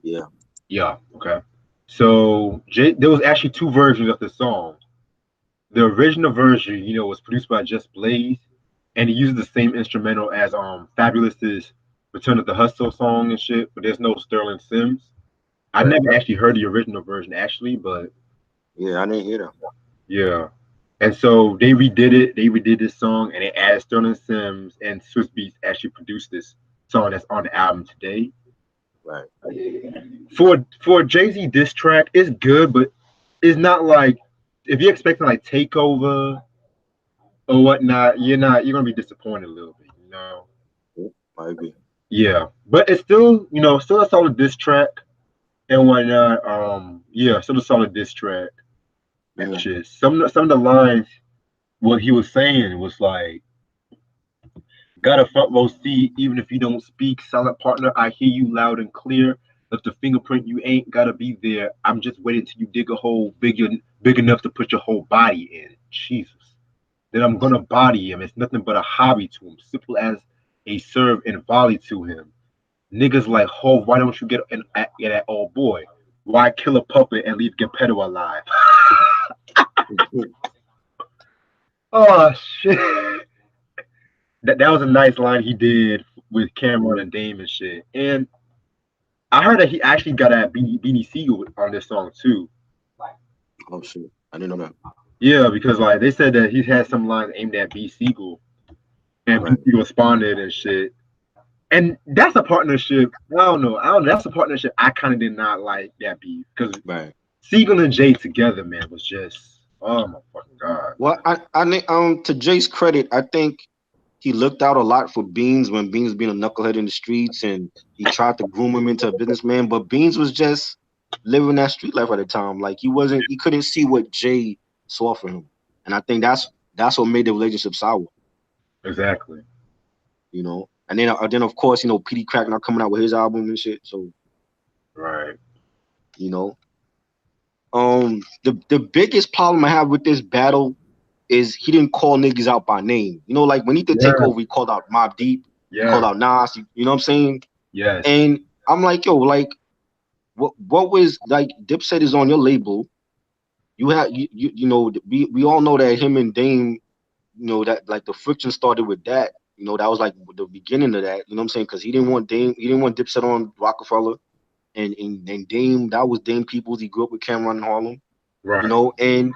Yeah. Yeah, okay. So there was actually two versions of the song. The original version, was produced by Just Blaze, and he used the same instrumental as Fabulous's "Return of the Hustle" song and shit, but there's no Sterling Sims. I Right. never actually heard the original version actually, but Yeah, I didn't hear that. yeah. And so they redid it. They redid this song, and they added Sterling Sims, and Swiss Beats actually produced this song that's on the album today. Right. For Jay Z diss track, it's good, but it's not like if you're expecting like Takeover or whatnot, you're gonna be disappointed a little bit. Yeah, I agree. Yeah, but it's still still a solid diss track and whatnot. Yeah, still a solid diss track and Mm-hmm. shit. Some of the lines, what he was saying was like, got a front row seat even if you don't speak. Silent partner, I hear you loud and clear. Left a fingerprint, you ain't gotta be there. I'm just waiting till you dig a hole big enough to put your whole body in. Jesus. Then I'm gonna body him. It's nothing but a hobby to him. Simple as a serve and volley to him. Niggas like Hov, why don't you get at that old boy? Why kill a puppet and leave Geppetto alive? Oh shit. That was a nice line he did with Cameron Mm-hmm. and Dame and shit. And I heard that he actually got at Beanie Siegel on this song too. Oh shit, I didn't know that. Yeah, because like they said that he had some lines aimed at B Siegel, and B Right. Siegel responded and shit. And that's a partnership. I don't know. That's a partnership I kind of did not like that beef because Right. Siegel and Jay together, man, was just oh my fucking god. Well, to Jay's credit, I think he looked out a lot for Beans when Beans being a knucklehead in the streets, and he tried to groom him into a businessman. But Beans was just living that street life at the time. Like he couldn't see what Jay saw for him, and I think that's what made the relationship sour. Exactly. And then of course Petey Crack not coming out with his album and shit. So Right. you know, the biggest problem I have with this battle is he didn't call niggas out by name. Like when he did Yeah. Takeover, he called out Mobb Deep, he Yeah. called out Nas. You know what I'm saying? Yes. And I'm like, yo, like, what was like? Dipset is on your label. We all know that him and Dame, that like the friction started with that. That was like the beginning of that. You know what I'm saying? Because he didn't want Dipset on Rockefeller, and Dame, that was Dame Peoples. He grew up with Cameron in Harlem. Right. And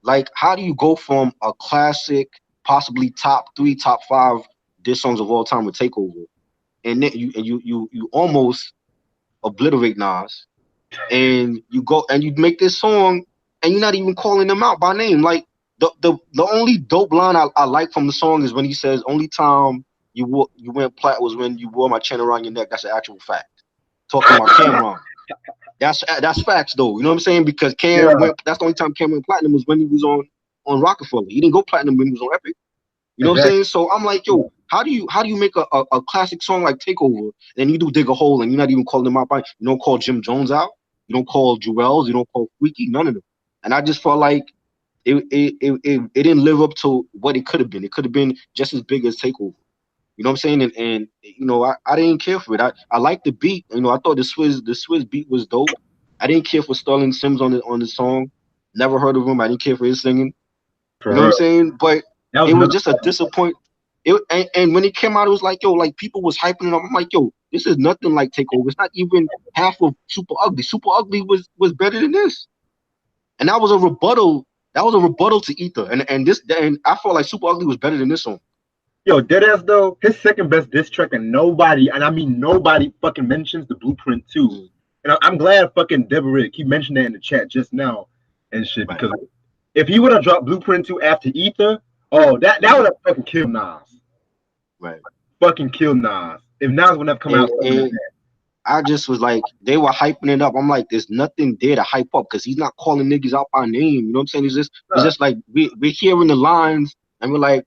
like, how do you go from a classic, possibly top 3, top 5 diss songs of all time with Takeover, and then you almost obliterate Nas, and you go and you make this song, and you're not even calling them out by name. Like the only dope line I like from the song is when he says, "Only time you went plat was when you wore my chain around your neck." That's an actual fact. Talking about Cameron. That's facts though. You know what I'm saying? Because Cam Yeah. went. That's the only time Cam went platinum was when he was on Rockefeller. He didn't go platinum when he was on Epic. You know what I'm Exactly. saying? So I'm like, yo, how do you make a classic song like Takeover and you do Dig a Hole and you're not even calling them out by, you don't call Jim Jones out, you don't call Jewels, you don't call Freaky, none of them. And I just felt like it didn't live up to what it could have been. It could have been just as big as Takeover. You know what I'm saying? And I didn't care for it. I liked the beat. I thought the Swiss beat was dope. I didn't care for Sterling Sims on the song. Never heard of him. I didn't care for his singing. You know For what I'm real. saying? But That was it was another. just a disappoint. And when it came out, it was like, yo, like people was hyping it up. I'm like, yo, this is nothing like Takeover. It's not even half of Super Ugly. Super Ugly was better than this. And that was a rebuttal. That was a rebuttal to Ether, and I felt like Super Ugly was better than this song. Yo, deadass though, his second best diss track, and nobody, and I mean nobody, fucking mentions the Blueprint 2. Mm, And I'm glad fucking Deborah he mentioned that in the chat just now and shit, right. because if he would have dropped Blueprint 2 after Ether, oh, that would Mm, have fucking killed Nas. right. Fucking killed Nas. If Nas wouldn't have come out something like And that. I just was like, they were hyping it up. I'm like, there's nothing there to hype up because he's not calling niggas out by name. You know what I'm saying? It's Nah, just like we're hearing the lines and we're like,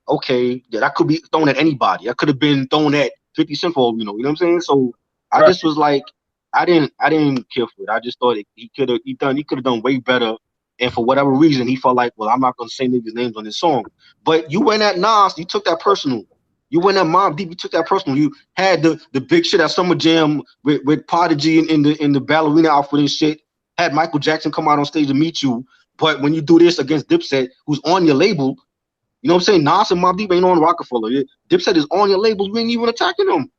okay, yeah, that could be thrown at anybody. That could have been thrown at 50 Cent for, you know what I'm saying? So I right. just was like, I didn't care for it. I just thought he could have done way better. And for whatever reason, he felt like, well, I'm not gonna say niggas' names on this song. But you went at Nas, you took that personal. You went at Mobb Deep, you took that personal. You had the big shit at Summer Jam with Prodigy in the ballerina outfit and shit. Had Michael Jackson come out on stage to meet you. But when you do this against Dipset, who's on your label, you know what I'm saying? Nas and Mobb Deep ain't on Rockefeller. Dipset is on your label. You ain't even attacking them.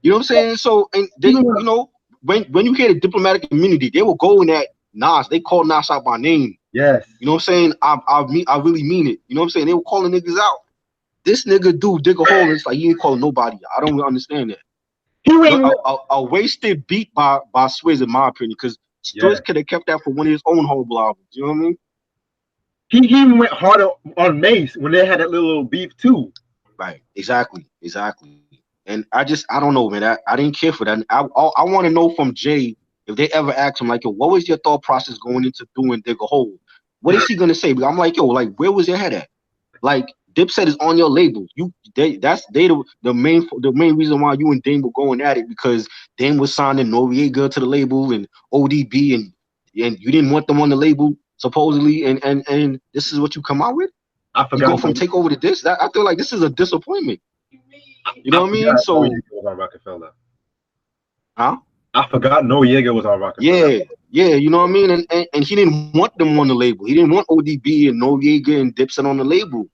You know what I'm saying? So and they, Even when, when you hear the diplomatic community, they were going at Nas. They called Nas out by name. yes. You know what I'm saying? I really mean it. You know what I'm saying? They were calling niggas out. This nigga do dig a hole and it's like he ain't calling nobody. I don't understand that. He ain't The, even, a wasted beat by Swizz in my opinion, because yeah. Swizz could have kept that for one of his own horrible albums. You know what I mean? He even went harder on Mace when they had that little beef too. Right. Exactly. And I don't know, man. I didn't care for that. I want to know from Jay if they ever asked him like, yo, what was your thought process going into doing Dig a Hole? What is he gonna say? I'm like, yo, like, where was your head at? Like, Dipset is on your label. The main reason why you and Dame were going at it, because Dame was signing Noriega to the label and ODB, and you didn't want them on the label supposedly, and this is what you come out with. I You go forgot. from takeover to this. I feel like this is a disappointment. You I know what I mean? forgot So, Noriega was on Rockefeller. huh? I forgot Noriega was on Rockefeller. Yeah, you know what I mean? And he didn't want them on the label. He didn't want ODB and Noriega and Dipset on the label.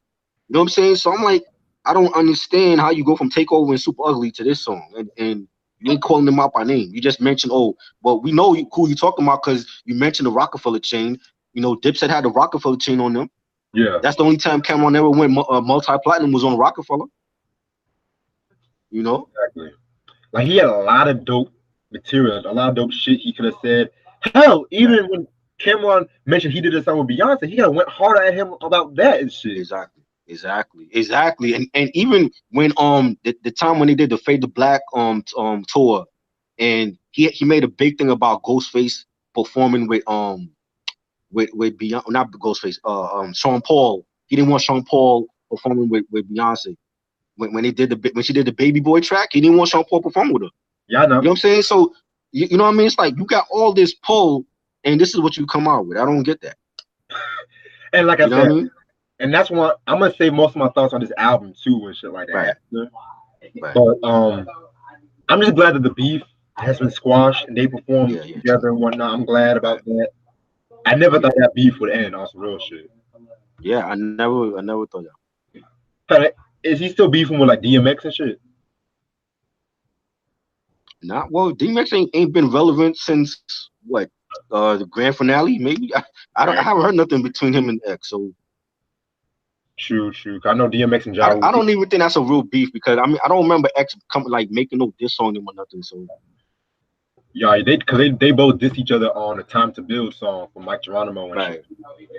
You know what I'm saying? So I'm like, I don't understand how you go from Takeover and Super Ugly to this song, and you ain't calling them out by name. You just mentioned, oh, well, we know who you talking about because you mentioned the Rockefeller chain. You know, Dipset had the Rockefeller chain on them. Yeah, That's the only time Cameron ever went multi-platinum was on Rockefeller. You know? exactly. Like he had a lot of dope material, a lot of dope shit he could have said. Hell, Right. even when Cameron mentioned he did a song with Beyonce, he could have went harder at him about that and shit. Exactly. And even when the time when they did the Fade to Black tour, and he made a big thing about Ghostface performing with Beyonce, not Ghostface, Sean Paul. He didn't want Sean Paul performing with Beyonce. When she did the Baby Boy track, he didn't want Sean Paul performing with her. Yeah, I You know know. what I'm saying? So you know what I mean? It's like you got all this pull, and this is what you come out with. I don't get that. And like I You know what said, I mean? and that's what I'm gonna say most of my thoughts on this album too and shit like that Right, after. right. But I'm just glad that the beef has been squashed and they performed Yeah, together and whatnot. I'm glad right. about that. I never thought Yeah, that beef would end on some real shit. yeah. I never thought that. But is he still beefing with like DMX and shit? Not well. DMX ain't been relevant since what? The grand finale, maybe. I Right. haven't heard nothing between him and X, so True. I know DMX and I, Ja I Rule. don't even think that's a real beef because I mean I don't remember X coming like making no diss on him or nothing. So Yeah, they both diss each other on the Time to Build song from Mike Geronimo and right,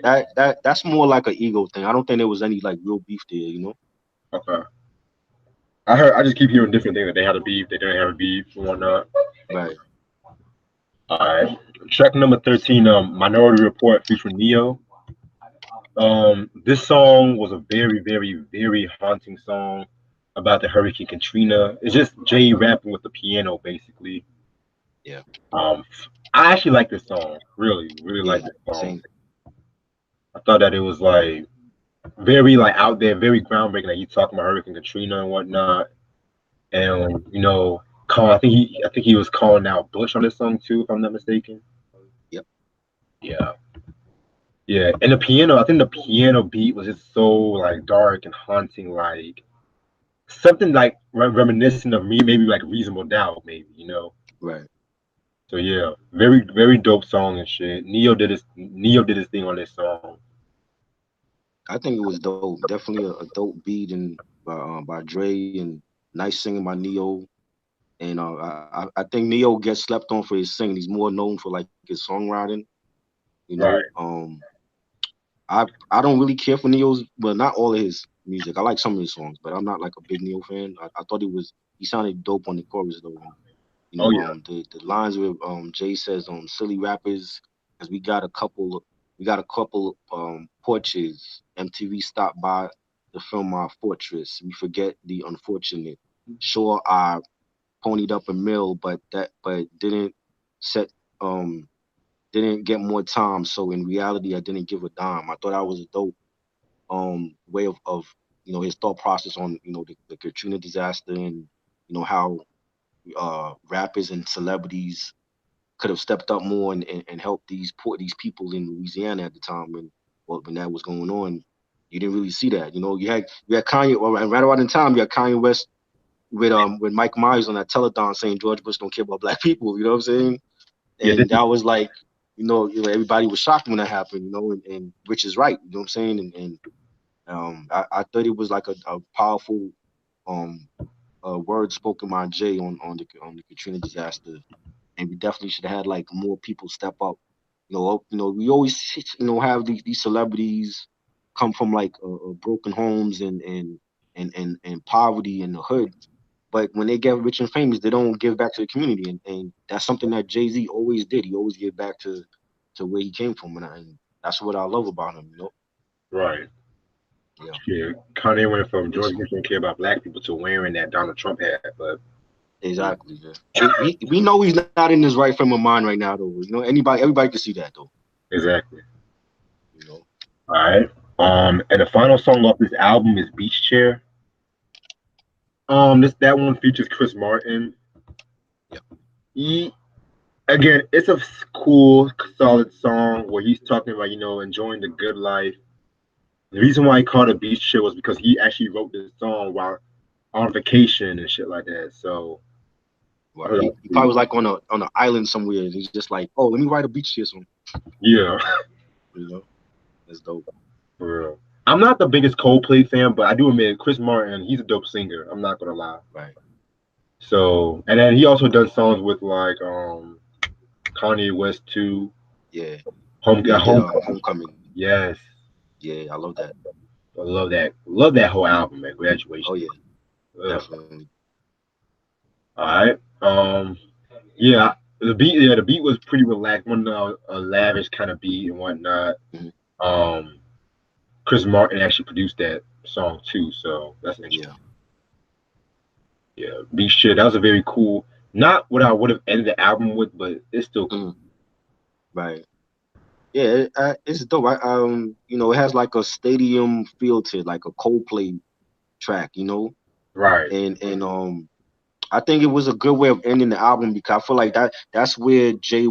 shit. that's more like an ego thing. I don't think there was any like real beef there, you know. Okay. I just keep hearing different things that they had a beef, they didn't have a beef and whatnot. Right. Alright. Track number 13, Minority Report featuring Neo. This song was a very haunting song about the Hurricane Katrina. It's just Jay rapping with the piano basically. Yeah. Um I actually like this song. Really like Yeah. this song. Same. I thought that it was like very like out there, very groundbreaking. Like you talking about Hurricane Katrina and whatnot. And I think he was calling out Bush on this song too, if I'm not mistaken. Yep. Yeah. Yeah. And the piano, I think the piano beat was just so like dark and haunting, like something like reminiscent of me, maybe like Reasonable Doubt, maybe. Right. So yeah, very dope song and shit. Neo did his thing on this song. I think it was dope. Definitely a dope beat and by Dre and nice singing by Neo. And I think Neo gets slept on for his singing. He's more known for like his songwriting. You know, Right. I don't really care for Neo's, well, not all of his music. I like some of his songs, but I'm not like a big Neo fan. I thought he sounded dope on the chorus though. And, Oh yeah. the lines where Jay says silly rappers, because we got a couple porches. MTV stopped by to film our fortress. We forget the unfortunate. Sure, I ponied up a mill, but set um didn't get more time. So in reality, I didn't give a dime. I thought that was a dope way of his thought process on the Katrina disaster, and how rappers and celebrities could have stepped up more and helped these people in Louisiana at the time when that was going on. You didn't really see that. You had Kanye, well, right around the time you had Kanye West with Mike Myers on that telethon saying George Bush don't care about black people. You know what I'm saying? Yeah. This And that was like, everybody was shocked when that happened. And which is right. You know what I'm saying? And I thought it was like a powerful um word spoken by Jay on the Katrina disaster, and we definitely should have had like more people step up. We always have these celebrities come from like broken homes and poverty in the hood, but when they get rich and famous, they don't give back to the community, and that's something that Jay-Z always did. He always gave back to where he came from, and that's what I love about him. right. Yeah, Yeah. Kanye went from it's George Bush don't care about black people to wearing that Donald Trump hat, but yeah, exactly. Yeah. We know he's not in his right frame of mind right now, though. Everybody can see that, though. exactly. You know. All right. And the final song off this album is Beach Chair. This that one features Chris Martin. Yeah. He again, it's a cool, solid song where he's talking about enjoying the good life. The reason why he called it Beach Chair was because he actually wrote this song while on vacation and shit like that. So I Right. don't He know. probably was like on an island somewhere, and he's just like, oh, let me write a beach here song. Yeah, You know, that's dope. for real. I'm not the biggest Coldplay fan, but I do admit Chris Martin, he's a dope singer. I'm not gonna lie. Right. So, and then he also done songs with like Kanye West too. Yeah. Home He did Homecoming. Homecoming. Yes. Yeah, I love that. I love that. Love that whole album, man. Oh Graduation. yeah, Ugh. definitely. All right. Yeah, the beat was pretty relaxed, one a lavish kind of beat and whatnot. Hmm. Um, Chris Martin actually produced that song too, so that's interesting. Yeah. Yeah, beat shit. That was a very cool. Not what I would have ended the album with, but it's still cool. Mm, right. Yeah, it's dope. It has like a stadium feel to it, like a Coldplay track. Right. And I think it was a good way of ending the album because I feel like that's where Jay,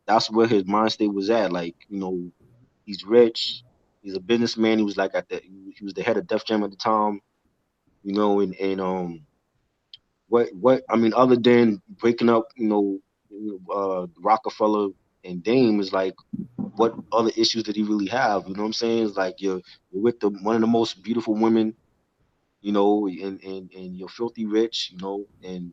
that's where his mind state was at. Like, he's rich, he's a businessman. He was like he was the head of Def Jam at the time, and what I mean, other than breaking up, Rockefeller and Dame is like, what other issues did he really have? You know what I'm saying? It's like you're with one of the most beautiful women, and you're filthy rich, and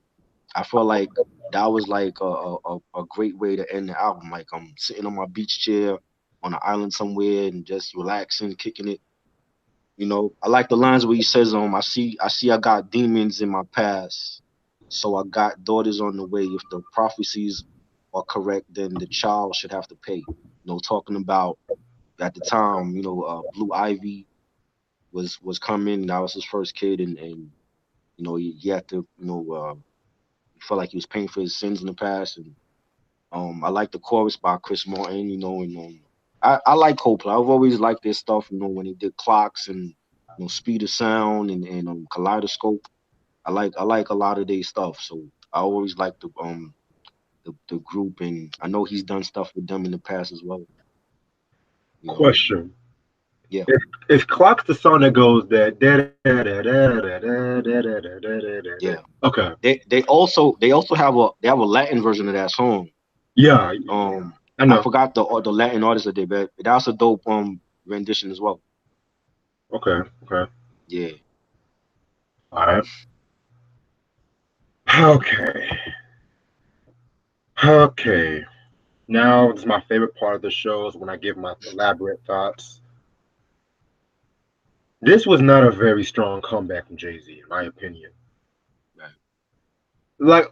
I felt like that was like a great way to end the album. Like I'm sitting on my beach chair on an island somewhere and just relaxing, kicking it. I like the lines where he says, I got demons in my past, so I got daughters on the way. If the prophecies are correct, then the child should have to pay. Talking about at the time, Blue Ivy was coming. That was his first kid, and he had to, he felt like he was paying for his sins in the past. And I like the chorus by Chris Martin, and I like Coldplay. I've always liked their stuff, when they did Clocks and Speed of Sound and Kaleidoscope. I like a lot of their stuff, so I always like the group, and I know he's done stuff with them in the past as well. You know, Question: yeah, Is Clocks the song that goes that da da da da da da da da da da da da? yeah. Okay. They also have a Latin version of that song. Yeah, Um, I I know. forgot the Latin artist that they but that's a dope rendition as well. Okay. Okay. Yeah. All right. Okay. Okay. Now, this is my favorite part of the show is when I give my elaborate thoughts. This was not a very strong comeback from Jay Z, in my opinion. Right. Like,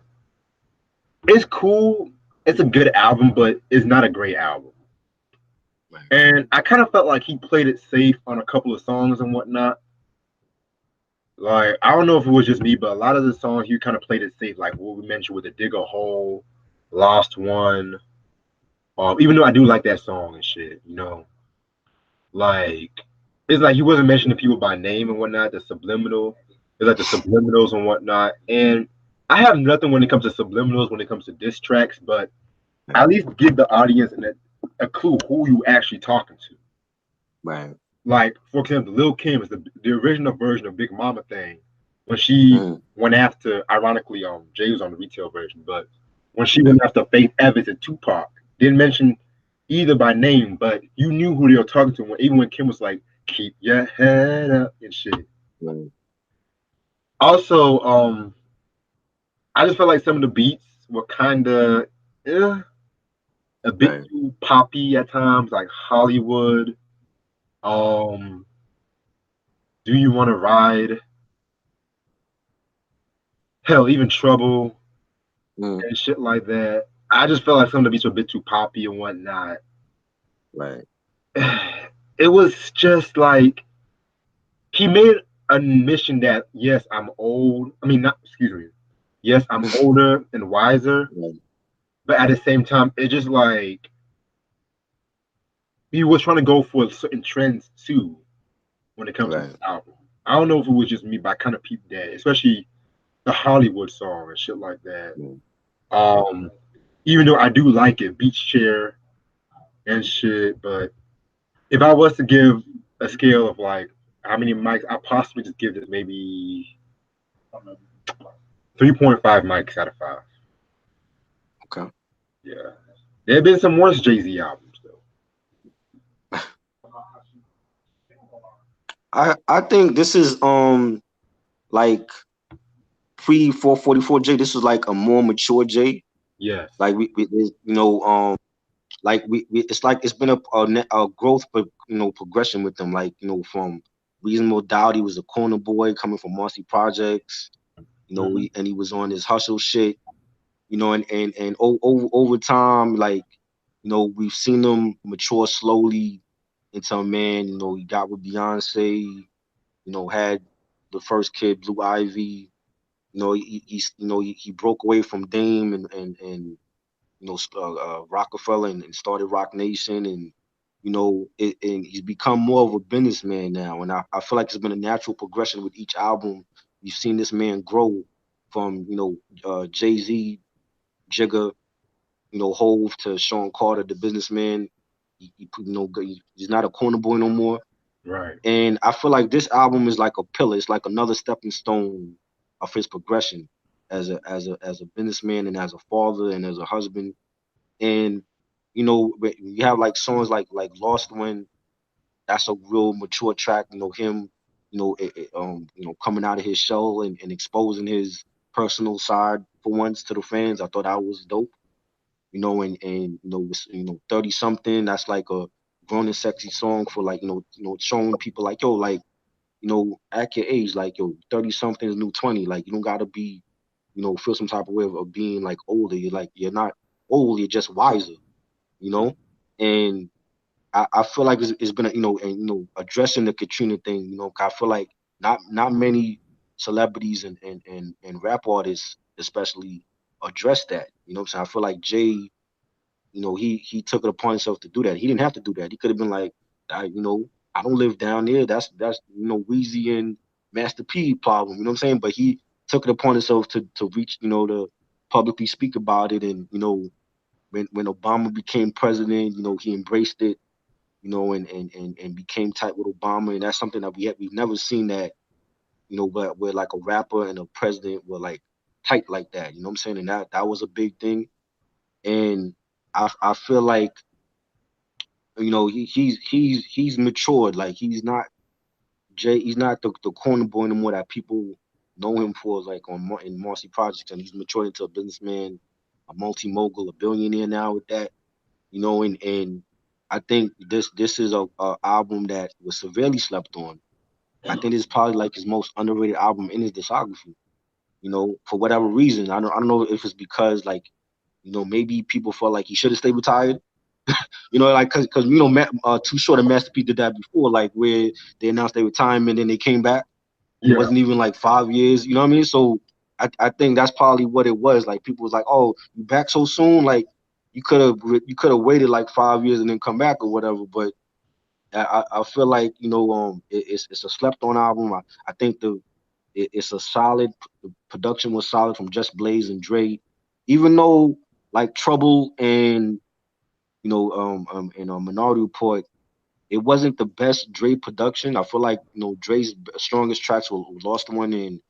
it's cool. It's a good album, but it's not a great album. Right. And I kind of felt like he played it safe on a couple of songs and whatnot. Like, I don't know if it was just me, but a lot of the songs he kind of played it safe, like what we mentioned with the Dig a Hole, Lost One. Even though I do like that song and shit, like it's like he wasn't mentioning people by name and whatnot. The subliminal, it's like the subliminals and whatnot. And I have nothing when it comes to subliminals, when it comes to diss tracks, but Right. at least give the audience a clue who you actually talking to. Right. Like, for example, Lil Kim is the original version of Big Mama thing. When she Mm. went after, ironically, Jay was on the retail version, but when she Okay. went after Faith Evans and Tupac, didn't mention either by name, but you knew who they were talking to. Even when Kim was like, "Keep your head up" and shit. Right. Also, I just felt like some of the beats were kind of a bit Right. too poppy at times, like Hollywood. Um, Do You Want to Ride? Hell, even Trouble Mm. and shit like that. I just felt like some of the beats were a bit too poppy and whatnot. Right. It was just like he made a admission that yes, I'm old. I mean, not excuse me. Yes, I'm older and wiser, Right. but at the same time, it just like he was trying to go for certain trends too when it comes to this Right. album. I don't know if it was just me, but I kind of peeped that, especially the Hollywood song and shit like that. Mm. Um, Even though I do like it, Beach Chair and shit, but if I was to give a scale of like how many mics, I possibly just give this maybe 3.5 mics out of 5. Okay. Yeah, there have been some worse Jay Z albums though. I think this is like pre 444 J. This was like a more mature J. Yes. Like like it's like it's been a growth progression with them. Like from Reasonable Doubt, he was a corner boy coming from Marcy Projects. Mm-hmm. And he was on his hustle shit. Over time, like we've seen him mature slowly into a man. He got with Beyonce. Had the first kid, Blue Ivy. He broke away from Dame and Rockefeller and started Rock Nation, and and he's become more of a businessman now. And I feel like it's been a natural progression with each album. You've seen this man grow from Jay-Z, Jigga, Hove to Sean Carter, the businessman. He's not a corner boy no more. Right. And I feel like this album is like a pillar. It's like another stepping stone of his progression as a businessman and as a father and as a husband. And but you have like songs like Lost One. That's a real mature track. Him, coming out of his shell and exposing his personal side for once to the fans. I thought that was dope. And 30 something. That's like a grown and sexy song for like showing people like yo like at your age like yo 30 something is new 20. Like you don't gotta be feel some type of way of being like older. You're not old. You're just wiser. you know, and I feel like it's been addressing the Katrina thing. I feel like not many celebrities and rap artists especially address that. What I'm saying? I feel like Jay, he took it upon himself to do that. He didn't have to do that. He could have been like, I don't live down there. That's Weezy and Master P problem. You know what I'm saying? But he took it upon himself to reach, to publicly speak about it. And when Obama became president, he embraced it, and became tight with Obama. And that's something that we've never seen that, where like a rapper and a president were like tight like that. You know what I'm saying? And that was a big thing. And I feel like he's matured. Like he's not Jay. He's not the corner boy anymore that people know him for, like in Marcy Projects, and he's matured into a businessman, a multi mogul, a billionaire now with that. And I think this is a album that was severely slept on. I think it's probably like his most underrated album in his discography. For whatever reason, I don't know if it's because like maybe people felt like he should have stayed retired. Like because Too Short and Master P did that before, like where they announced their retirement and then they came back. And it Yeah. wasn't even like 5 years. You know what I mean? So I think that's probably what it was. Like people was like, "Oh, you back so soon? Like you could have waited like 5 years and then come back or whatever." But I feel like it's a slept on album. I think it's a solid. The production was solid from Just Blaze and Dre, even though like Trouble and Minority Report, it wasn't the best Dre production. I feel like Dre's strongest tracks were Lost One and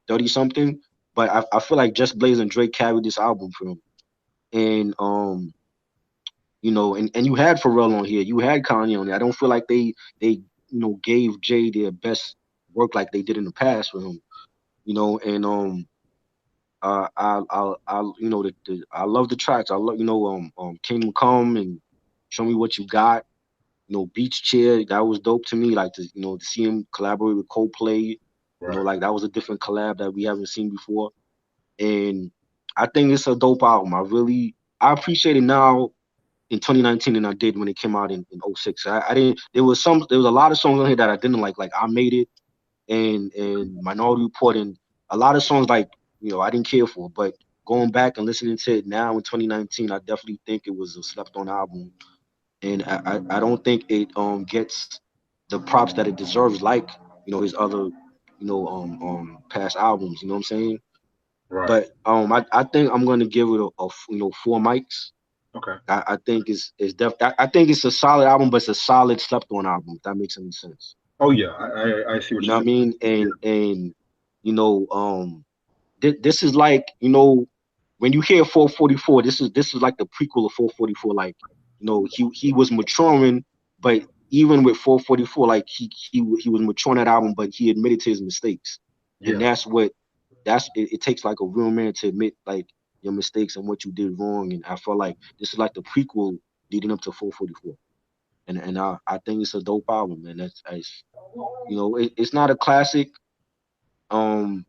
30 something. But I feel like Just Blaze and Dre carried this album for him. And and you had Pharrell on here, you had Kanye on there. I don't feel like they gave Jay their best work like they did in the past for him. And I love the tracks. I love Kingdom Come and Show Me What You Got. Beach Chair, that was dope to me. Like to see him collaborate with Coldplay. Right. Like that was a different collab that we haven't seen before. And I think it's a dope album. I appreciate it now in 2019 than I did when it came out in '06. I didn't. There was a lot of songs on here that I didn't like I Made It and Minority Report, and a lot of songs like I didn't care for. But going back and listening to it now in 2019, I definitely think it was a slept on album, and I don't think it gets the props that it deserves, like his other past albums. You know what I'm saying? Right. But I think I'm gonna give it a 4 mics. Okay. I think I think it's a solid album, but it's a solid slept on album. If that makes any sense. Oh yeah, I see what You you're know what I saying. mean? Yeah. And you know this is like when you hear 444, this is like the prequel of 444. Like he was maturing, but even with 444, like he was maturing that album, but he admitted to his mistakes, and Yeah. it takes like a real man to admit like your mistakes and what you did wrong. And I feel like this is like the prequel leading up to 444, and I think it's a dope album, man. It's not a classic.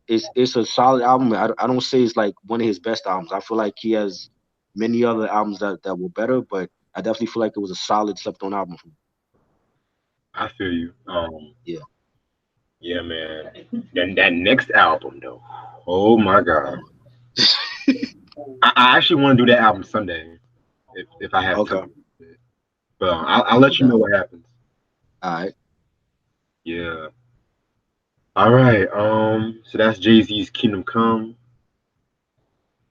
It's a solid album. I don't say it's like one of his best albums. I feel like he has many other albums that were better, but I definitely feel like it was a solid slept on album for me. I feel you. Yeah. Yeah, man. Then that next album though. Oh my god. Um, I actually want to do that album Sunday if I have okay. time. But I'll No let you know doubt. what happens. All right. Yeah. All right. So that's Jay Z's Kingdom Come.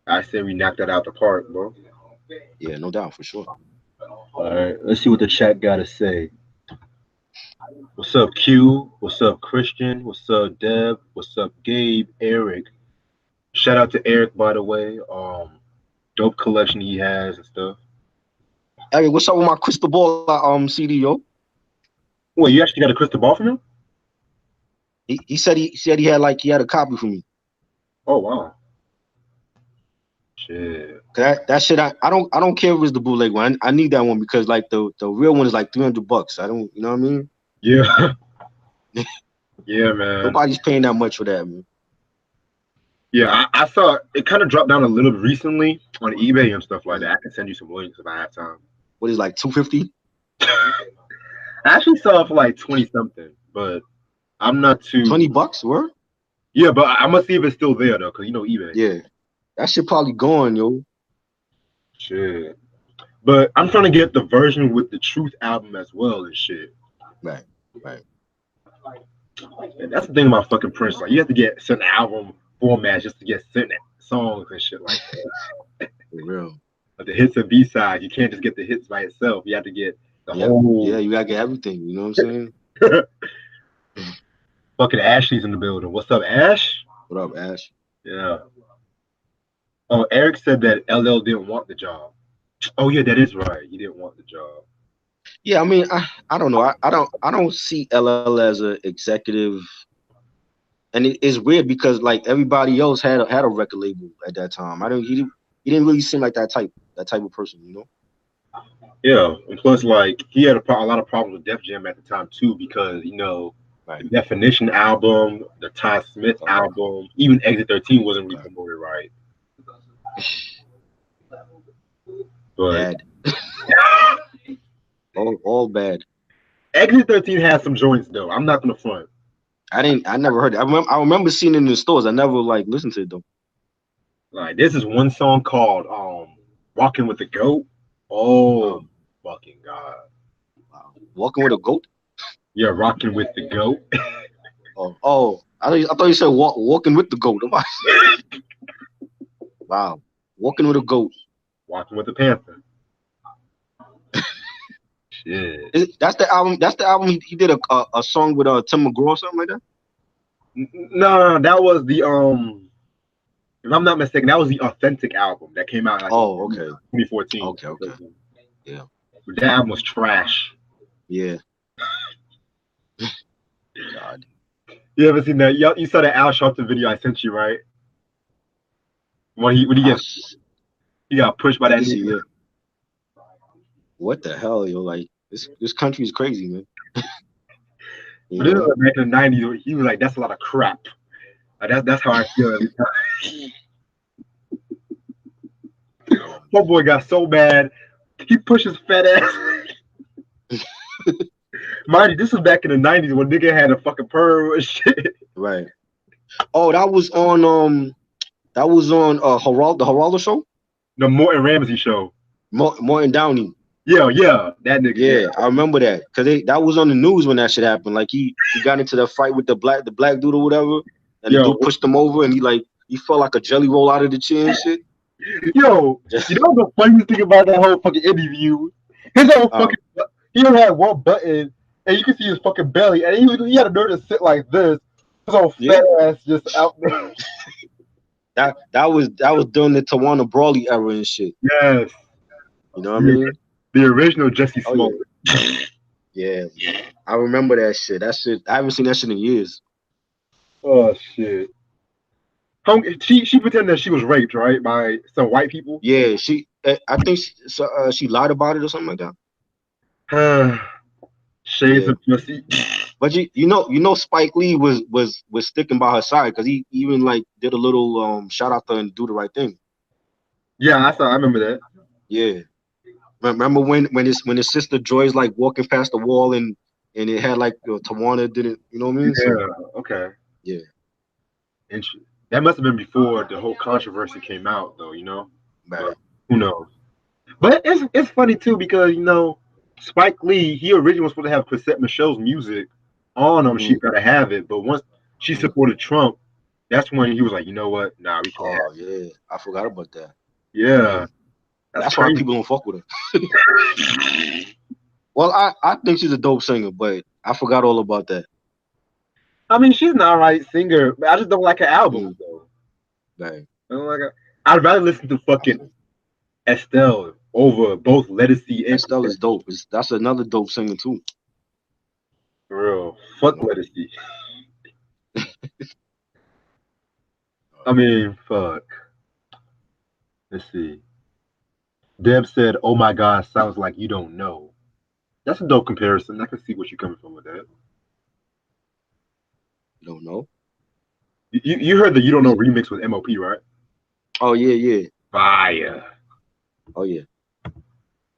I say we knocked that out the park, bro. Yeah, no doubt for sure. All right. Let's see what the chat got to say. What's up, Q? What's up, Christian? What's up, Deb? What's up, Gabe? Eric? Shout out to Eric, by the way. Dope collection he has and stuff. Hey, what's up with my crystal ball CD, yo? Well, you actually got a crystal ball from him? He said he had a copy for me. Oh wow. Shit. That shit I don't care if it's the bootleg one. I need that one because like the real one is like $300. I don't, you know what I mean? Yeah. Yeah, man. Nobody's paying that much for that, man. Yeah, I saw it kind of dropped down a little bit recently on eBay and stuff like Mm. that. I can send you some links if I have time. What is like 250? I actually saw it for like 20 something, but I'm not too. $20, word? Yeah, but I'm gonna see if it's still there though, cause eBay. Yeah. That shit probably gone, yo. Shit. But I'm trying to get the version with the Truth album as well and shit. Right, right. And that's the thing about fucking Prince. Like you have to get certain album formats just to get certain songs and shit like that. For real. But the hits and B sides, you can't just get the hits by itself. You have to get the Yep. Yeah, whole. you gotta get everything, you know what I'm saying? Fucking Ashley's in the building. What's up, Ash? What up, Ash? Yeah. Oh, Eric said that LL didn't want the job. Oh yeah, that is right. He didn't want the job. Yeah, I mean, I don't know. I don't see LL as a executive, and it's weird because like everybody else had a record label at that time. I don't he didn't really seem like that type of person, you know? Yeah, and plus, like, he had a lot of problems with Def Jam at the time too, because the Right. Definition album, the Todd Smith Uh-huh. album, even Exit 13 wasn't Okay. re-promoted right. But Bad. All bad. Exit 13 has some joints though. I'm not gonna front. I never heard it. I remember seeing it in the stores. I never like listened to it though. Like, this is one song called "Walking with the Goat." Oh, Um, fucking god! wow. Walking with a goat. Yeah, rocking with the goat. Oh. I thought you said walking with the goat. Wow. Walking with a goat. Walking with the Panther. Shit. That's the album. That's the album he did a song with Tim McGraw or something like that. No, that was the if I'm not mistaken, that was the Authentic album that came out like in Oh, okay. 2014. Okay. Yeah. That album was trash. Yeah. God. You ever seen that? You saw that Al Sharpton video I sent you, right? When I, s- he got pushed by I that didn't see. nigga. Yeah. What the hell, yo? Like this country is crazy, man. You But this is know. like back in the '90s. He was like, "That's a lot of crap." Like, that's how I feel every time. Oh My boy got so bad. He pushed his fat ass. Mind you, this was back in the '90s when nigga had a fucking perm and shit. right. Oh, that was on the Geraldo show. The Morton Ramsey show. Morton Downey. Yeah, that nigga. Yeah, Yeah, I remember that because that was on the news when that shit happened. Like he got into the fight with the black dude or whatever, and the yo, dude pushed him over, and he felt like a jelly roll out of the chair and shit. yo. You know the funniest thing about that whole fucking interview? His whole um, fucking he only had one button, and you can see his fucking belly, and he had a nerve to sit like this. His whole yeah, fat ass just out there. that was during the Tawana Brawley era and shit. Yes, You know what I the, mean? the original Jesse Oh yeah, Smollett. yeah. I remember that shit. That shit. I haven't seen that shit in years. Oh shit. She pretended that she was raped, right, by some white people. Yeah, I think she lied about it or something like that. Shades Yeah, of pussy. but you know Spike Lee was sticking by her side because he even like did a little shout out to her and do the right thing. Yeah, I remember that. Yeah, remember when his sister Joy's like walking past the wall and it had like Tawana didn't, you know what I mean? So Yeah, okay. yeah, That must have been before the whole controversy came out, though. But right. who knows? But it's funny too because Spike Lee, he originally was supposed to have Cassette Michelle's music on him. She Mm-hmm. gotta have it, but once she Mm-hmm. supported Trump, that's when he was like, you know what? Nah, we can't Oh have it. yeah, I forgot about that. Yeah, Damn, that's that's why crazy. people don't fuck with her. Well, I think she's a dope singer, but I forgot all about that. I mean, she's an alright singer, but I just don't like her albums Mm, though. right. I don't like her. I'd rather listen to I fucking feel Estelle over both Lettucey and Estelle Cassette. is dope. That's another dope singer too. For real. You Fuck know. Lettucey. I mean, fuck. Let's see. Deb said, "Oh my God, sounds like you don't know." That's a dope comparison. I can see what you're coming from with that. You don't know. You heard the "You Don't Know" Yeah. remix with MOP, right? Oh yeah, yeah. Fire. Oh yeah,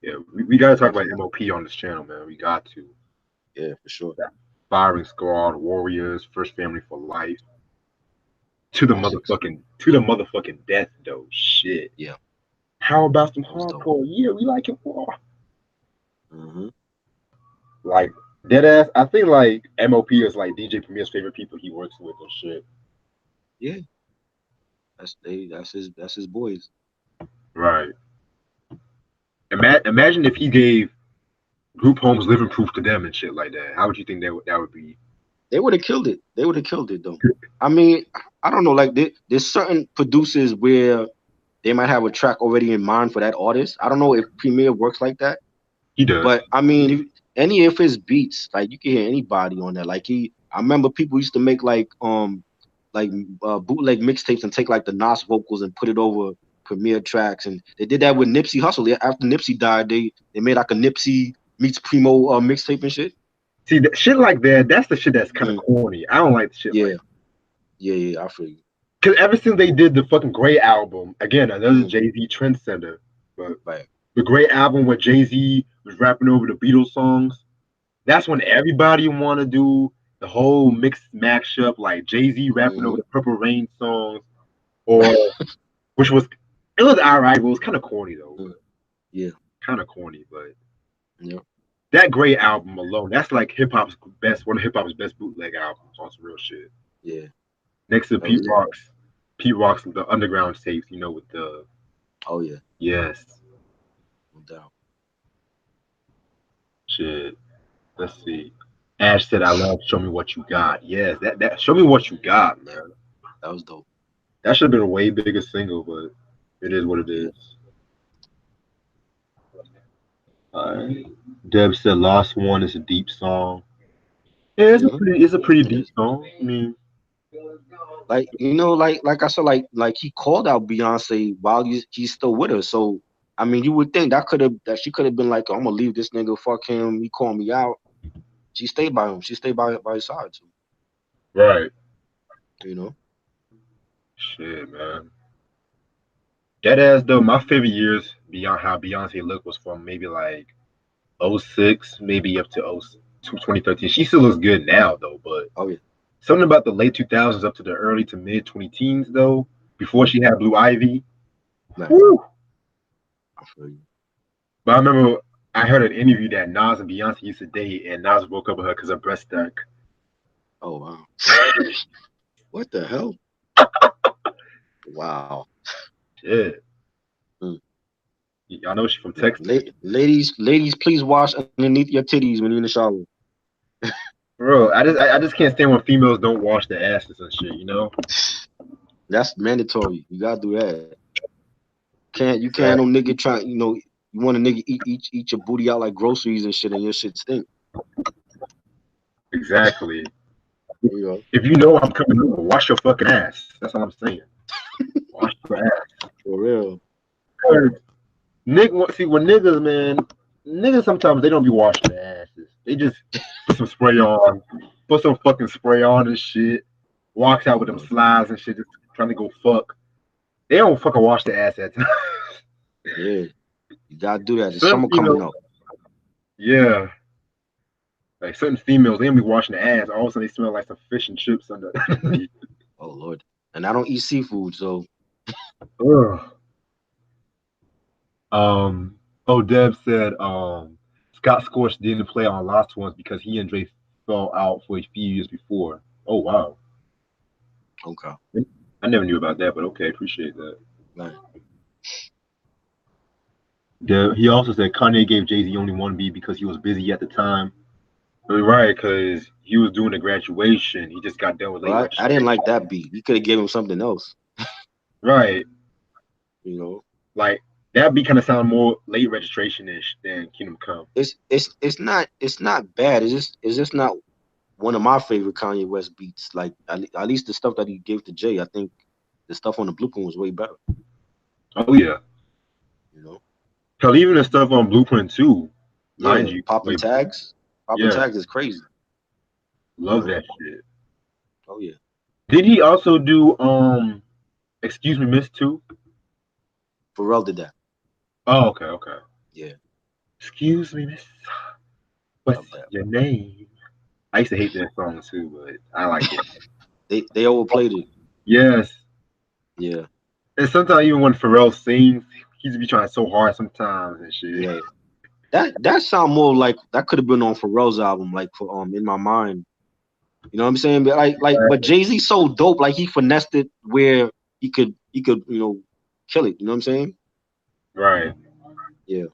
Yeah, we gotta talk about definitely. MOP on this channel, man. We got to. Yeah, for sure. That Firing Squad, Warriors, First Family for Life, to the Classics. motherfucking death, though. Shit. Yeah, How about some that was dope. hardcore? Yeah, we like it more. Hmm. Like dead ass. I think like MOP is like DJ Premier's favorite people he works with and shit. Yeah, that's his boys. Right. Imagine if he gave group homes living proof to them and shit like that. How would you think that would be? They would have killed it. They would have killed it though. I mean, I don't know. Like there's certain producers where they might have a track already in mind for that artist. I don't know if Premier works like that. He does. But I mean, any of his beats, like you can hear anybody on that. Like I remember people used to make like bootleg mixtapes and take like the Nas vocals and put it over Premier tracks, and they did that with Nipsey Hussle. After Nipsey died, they made like a Nipsey meets Primo mixtape and shit. See, that shit like that, that's the shit that's kind of Mm, corny. I don't like the shit like yeah, yeah, I feel you. because ever since they did the fucking Gray album, again, another Mm, Jay Z trend center, but right. the Gray album where Jay Z was rapping over the Beatles songs, that's when everybody want to do the whole mixed mashup, like Jay Z rapping over Hmm. the Purple Rain songs, or which was it was alright, but it was kind of corny though, Mm, but yeah, kind of corny. But yeah, that Gray album alone, that's like hip hop's best, one of hip hop's best bootleg albums on some real shit. yeah. Next to Hell yeah. Pete Rock's the Underground tapes, with the Oh yeah, yes no doubt. shit. Let's see. Ash said, "I love Show Me What You Got." Yes, that Show Me What You Got, Yeah, man. that was dope. That should have been a way bigger single, but it is what it Yeah. is. All right. Deb said, "Lost One" is a deep song. Yeah, Hmm. it's a pretty It deep is. song. I mean, Like like I said, like he called out Beyonce while he's still with her. So I mean, you would think that she could have been like, I'm gonna leave this nigga, fuck him, he called me out. She stayed by him. She stayed by his side too. right? You know. Shit, man. That ass though. My favorite years beyond how Beyonce looked was from maybe like '06, maybe up to 2013. She still looks good now though, but Oh yeah. something about the late 2000s up to the early to mid 20 teens though, before Mm, she had Blue Ivy. right. Woo! I feel you. But I remember I heard an interview that Nas and Beyonce used to date, and Nas broke up with her because her breast stank. Oh wow. What the hell? Wow. Shit. Mm. I know she's from Texas. Ladies, please wash underneath your titties when you're in the shower. Bro, I just can't stand when females don't wash their asses and shit. That's mandatory. You gotta do that. You can't no Exactly. nigga try. You want a nigga eat your booty out like groceries and shit, and your shit stink. Exactly. You know. If you know I'm coming over, wash your fucking ass. That's all I'm saying. Wash your ass. For real. 'Cause see when niggas, man, niggas sometimes they don't be washing their asses. They just put some spray on, put some fucking spray on and shit. Walks out with them Uh, slides and shit, just trying to go fuck. They don't fucking wash their ass at times. yeah, you gotta do that. The Some summer coming females, up. yeah, like certain females, they don't be washing their ass. All of a sudden, they smell like some fish and chips under. Oh Lord. And I don't eat seafood, so Ugh. Oh, Deb said Scott Scorch didn't play on Lost Ones because he and Dre fell out for a few years before. Oh wow, okay. I never knew about that, but okay, appreciate that. Right. He also said Kanye gave Jay Z only one B because he was busy at the time. Right, because he was doing a graduation. He just got done with late Well, I didn't registration. like that beat. You could have gave him something else. Right, You know. like that be kind of sound more late registration ish than Kingdom Come. It's not bad. It's just not one of my favorite Kanye West beats. Like at least the stuff that he gave to Jay, I think the stuff on the Blueprint was way better. Oh yeah, You know. hell, even the stuff on Blueprint too, mind Yeah, you, popping way tags. Popping yeah, tags is crazy. You love know. that shit. Oh yeah. Did he also do Excuse Me, Miss Two? Pharrell did that. Oh, okay, okay. Yeah, Excuse me, Miss. What's love that. your name? I used to hate that song too, but I liked it. They overplayed it. Yes, Yeah, and sometimes even when Pharrell sings, he just be trying so hard sometimes and shit. yeah. That sound more like that could have been on Pharrell's album, like for In My Mind. You know what I'm saying? But but Jay-Z so dope, like he finessed it where he could kill it. You know what I'm saying? Right, Yeah,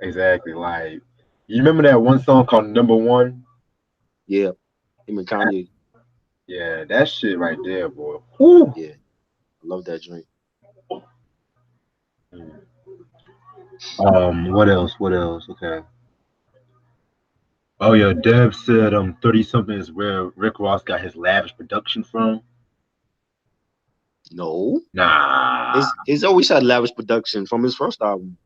exactly. Like, you remember that one song called Number One? yeah. Him and Kanye. Yeah, that shit right there, boy. Whew. Yeah, I love that joint. What else? What else? Okay. Oh yeah, Dev said 30 something is where Rick Ross got his lavish production from. No, Nah, it's always had lavish production from his first album.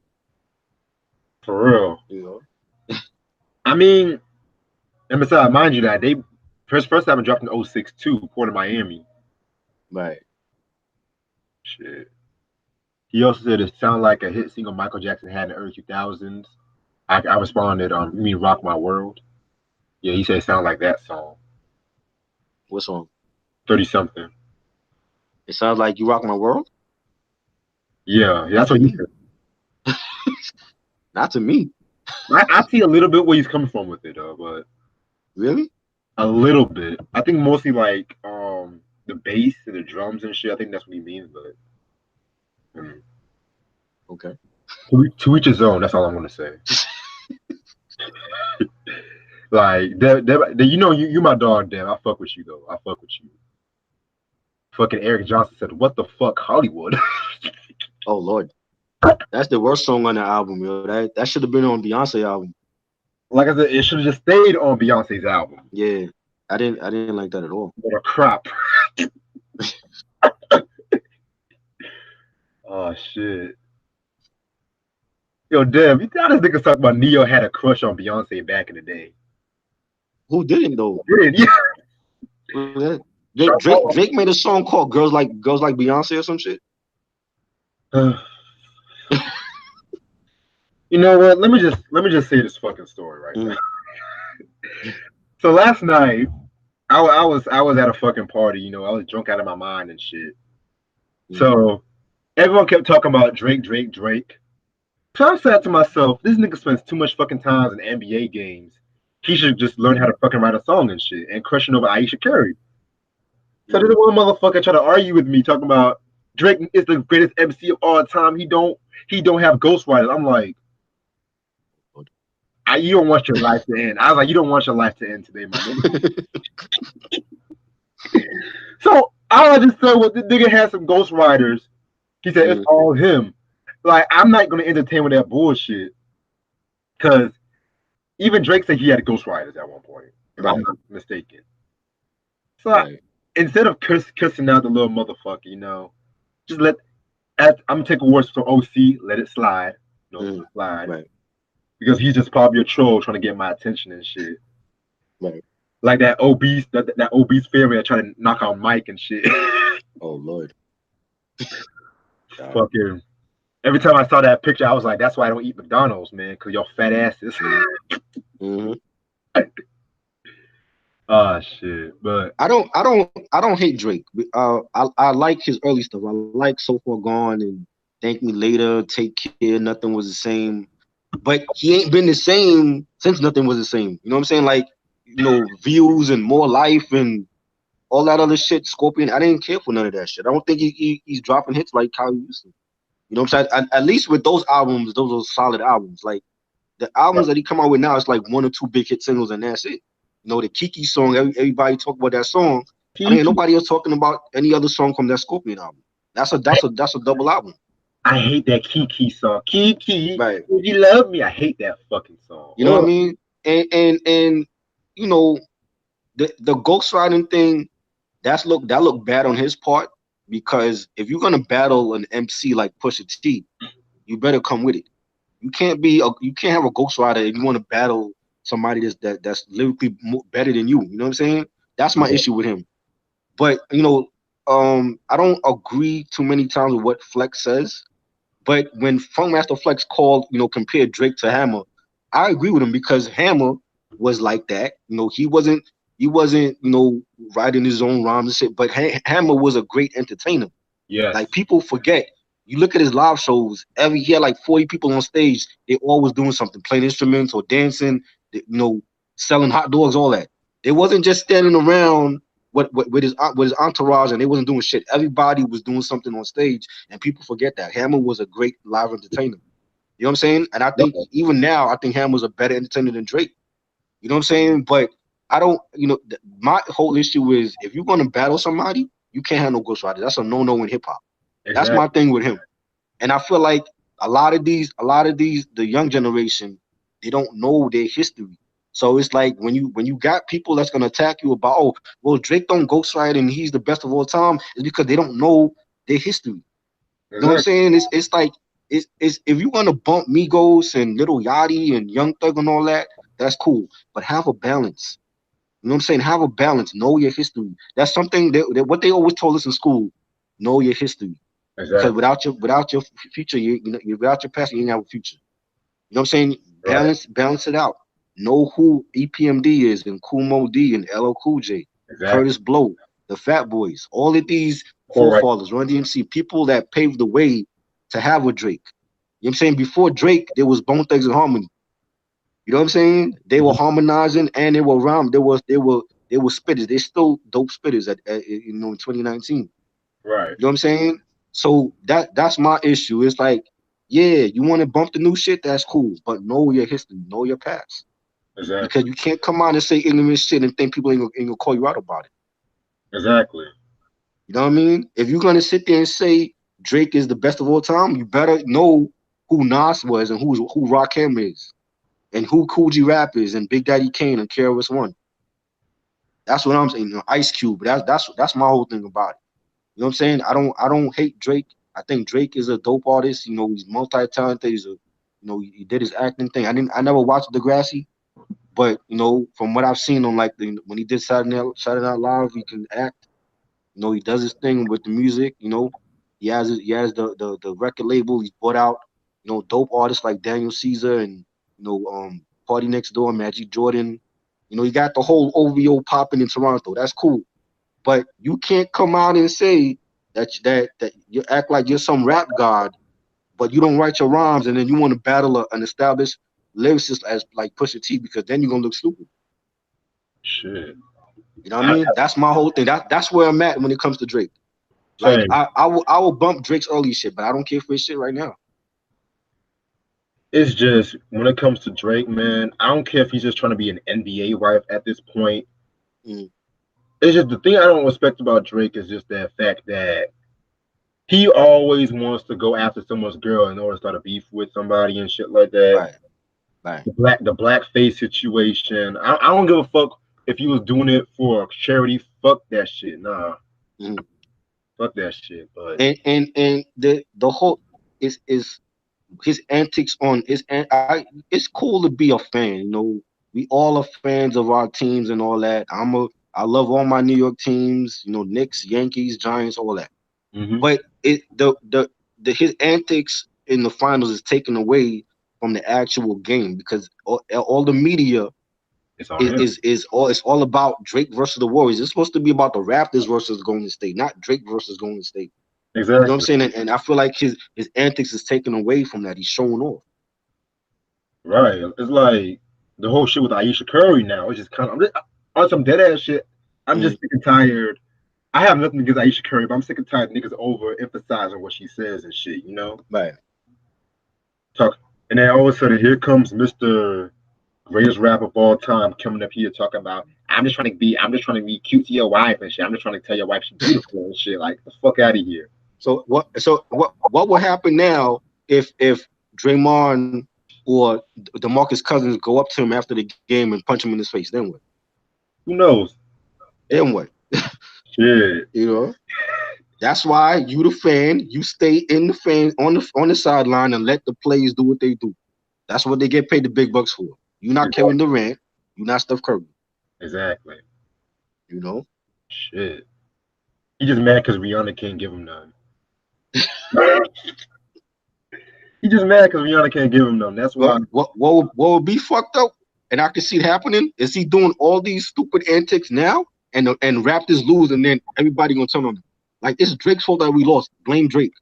for real. You know, I mean, and besides, mind you that they first album dropped in '06 too, Port of Miami. right? Shit. He also said it sounded like a hit single Michael Jackson had in the early 2000s. I responded, you mean Rock My World? Yeah, he said it sounded like that song. What song? 30 something. It sounds like "You Rock My World." Yeah, Not that's to what he me. said. Not to me. I see a little bit where he's coming from with it, though, but Really? a little bit. I think mostly like the bass and the drums and shit. I think that's what he means, but mm, Okay. to each his own. That's all I'm gonna say. Like, you know, you my dog, Dev. I fuck with you though. I fuck with you. Fucking Eric Johnson said, "What the fuck, Hollywood?" Oh Lord, that's the worst song on the album, yo. That should have been on Beyonce album. Like I said, it should have just stayed on Beyonce's album. Yeah, I didn't like that at all. What a crap. Oh shit. Yo, Dev, you thought this nigga talking about Neo had a crush on Beyonce back in the day? Who didn't though? Yeah, Drake made a song called Girls Like Beyonce" or some shit. yeah. You know what? Let me just say this fucking story right now. Mm, So last night, I was at a fucking party. You know, I was drunk out of my mind and shit. mm, So everyone kept talking about Drake, Drake, Drake. So I said to myself, this nigga spends too much fucking time in NBA games. He should just learn how mm, to fucking write a song and shit and crushing over Aisha Curry. So this mm. one motherfucker try to argue with me talking about Drake is the greatest MC of all time. He don't have ghostwriters. I'm like, you don't want your life to end. I was like, you don't want your life to end today, my nigga. So all I just said was the nigga had some ghostwriters. He said it's Mm, all him. Like I'm not gonna entertain with that bullshit because even Drake said he had ghostwriters at one point, if I'm right, not mistaken. So right. instead of cussing out the little motherfucker, just I'm gonna take a word from OC, let it slide, let Mm, it slide, right, because he's just probably a troll trying to get my attention and shit. right. Like that obese family that trying to knock out Mike and shit. Oh Lord. God. Fucking every time I saw that picture, I was like, that's why I don't eat McDonald's, man, because your fat asses. Mm, hmm. Oh shit. But I don't hate Drake. I like his early stuff. I like "So Far Gone" and "Thank Me Later," "Take Care," "Nothing Was the Same." But he ain't been the same since "Nothing Was the Same." You know what I'm saying? Like, "Views" and "More Life" and all that other shit. "Scorpion." I didn't care for none of that shit. I don't think he's dropping hits like how he used to. You know what I'm saying? At least with those albums, those are solid albums. Like the albums that he come out with now, it's like one or two big hit singles and that's it. The Kiki song, everybody talk about that song. I mean, Kiki, nobody else talking about any other song from that Scorpion album. That's a double album. I hate that Kiki song. Kiki, Right. would you love me? I hate that fucking song. You know what I Oh, mean? And you know, the ghostwriting thing, that looked bad on his part because if you're gonna battle an MC like Pusha T, you better come with it. You can't have a ghostwriter if you want to battle somebody that's lyrically better than you. You know what I'm saying? That's my yeah. issue with him. But I don't agree too many times with what Flex says. But when Funkmaster Flex compared Drake to Hammer, I agree with him because Hammer was like that. He wasn't writing his own rhymes and shit. But Hammer was a great entertainer. Yes. Like people forget. You look at his live shows. He had like 40 people on stage. They always doing something, playing instruments or dancing. Selling hot dogs, all that. They wasn't just standing around with his entourage and they wasn't doing shit. Everybody was doing something on stage, and people forget that Hammer was a great live entertainer. You know what I'm saying? And I think even now, I think Hammer's a better entertainer than Drake. You know what I'm saying? But I don't. My whole issue is if you're gonna battle somebody, you can't have no ghostwriter. That's a no-no in hip hop. That's my Exactly. thing with him. And I feel like a lot of these, the young generation, they don't know their history. So it's like when you got people that's gonna attack you about, oh, well, Drake don't ghostwrite and he's the best of all time, it's because they don't know their history. You know what I'm Exactly. saying? It's like it's if you want to bump Migos and Little Yachty and Young Thug and all that, that's cool. But have a balance. You know what I'm saying? Have a balance. Know your history. That's something that what they always told us in school. Know your history. Because Exactly. without your future, without your past, you ain't have a future. You know what I'm saying? Right. Balance it out. Know who EPMD is and Kool Moe Dee and LL Cool J, Exactly. Curtis Blow, the Fat Boys, all of these All right. forefathers, Run DMC, people that paved the way to have a Drake. You know what I'm saying? Before Drake, there was Bone Thugs and Harmony. You know what I'm saying? They were Mhm. harmonizing and they were rhyme. They were spitters. They still dope spitters at in 2019. Right. You know what I'm saying? So that's my issue. It's like, yeah, you want to bump the new shit, that's cool, but know your history, know your past, because Exactly. you can't come out and say ignorant shit and think people ain't gonna call you out about it. Exactly. You know what I mean? If you're gonna sit there and say Drake is the best of all time, you better know who Nas was and who Rakim is and who Cool G Rap is and Big Daddy Kane and KRS One. That's what I'm saying. Ice Cube. That's my whole thing about it. You know what I'm saying? I don't hate Drake. I think Drake is a dope artist. He's multi-talented. He did his acting thing. I never watched Degrassi, but from what I've seen on like when he did Saturday Night Live, he can act. He does his thing with the music. He has the record label. He's brought out dope artists like Daniel Caesar and Party Next Door, Magic Jordan. He got the whole OVO popping in Toronto. That's cool. But you can't come out and say that you act like you're some rap god, but you don't write your rhymes, and then you want to battle an established lyricist as like Pusha T, because then you're gonna look stupid. Shit. You know what I I, mean? That's my whole thing. That's where I'm at when it comes to Drake. Like same. I will bump Drake's early shit, but I don't care for his shit right now. It's just when it comes to Drake, man, I don't care if he's just trying to be an NBA wife at this point. Mm, It's just the thing I don't respect about Drake is just that fact that he always wants to go after someone's girl in order to start a beef with somebody and shit like that. right, right. The blackface situation. I don't give a fuck if he was doing it for charity. Fuck that shit. Nah, Mm. fuck that shit. But And the whole is his antics on it's cool to be a fan. We all are fans of our teams and all that. I love all my New York teams. Knicks, Yankees, Giants, all that. mm-hmm. But the his antics in the finals is taken away from the actual game, because all the media It's on is him. is is all it's all about Drake versus the Warriors. It's supposed to be about the Raptors versus Golden State, not Drake versus Golden State. You know what I'm Exactly. saying? And I feel like his antics is taken away from that. He's showing off. Right. It's like the whole shit with Aisha Curry now. It's just kind of on some dead ass shit. I'm Mm, just sick and tired. I have nothing against Aisha Curry, but I'm sick and tired of niggas over emphasizing what she says and shit. right. Talk, and then all of a sudden here comes Mr. Greatest rapper of all time coming up here talking about I'm just trying to be cute to your wife and shit. I'm just trying to tell your wife she's beautiful and shit. Like the fuck out of here. So what will happen now if Draymond or DeMarcus Cousins go up to him after the game and punch him in his face? Then what? Who knows? Then what? Shit. You know. That's why you the fan, you stay in the fan on the sideline and let the players do what they do. That's what they get paid the big bucks for. You're not Kevin Exactly. Durant. You're not Steph Curry. Exactly. You know. Shit. He just mad because Rihanna can't give him none. He just mad because Rihanna can't give him none. That's But why. what would be fucked up, and I can see it happening, is he doing all these stupid antics now, and Raptors lose, and then everybody gonna turn on him. Like, it's Drake's fault that we lost. Blame Drake.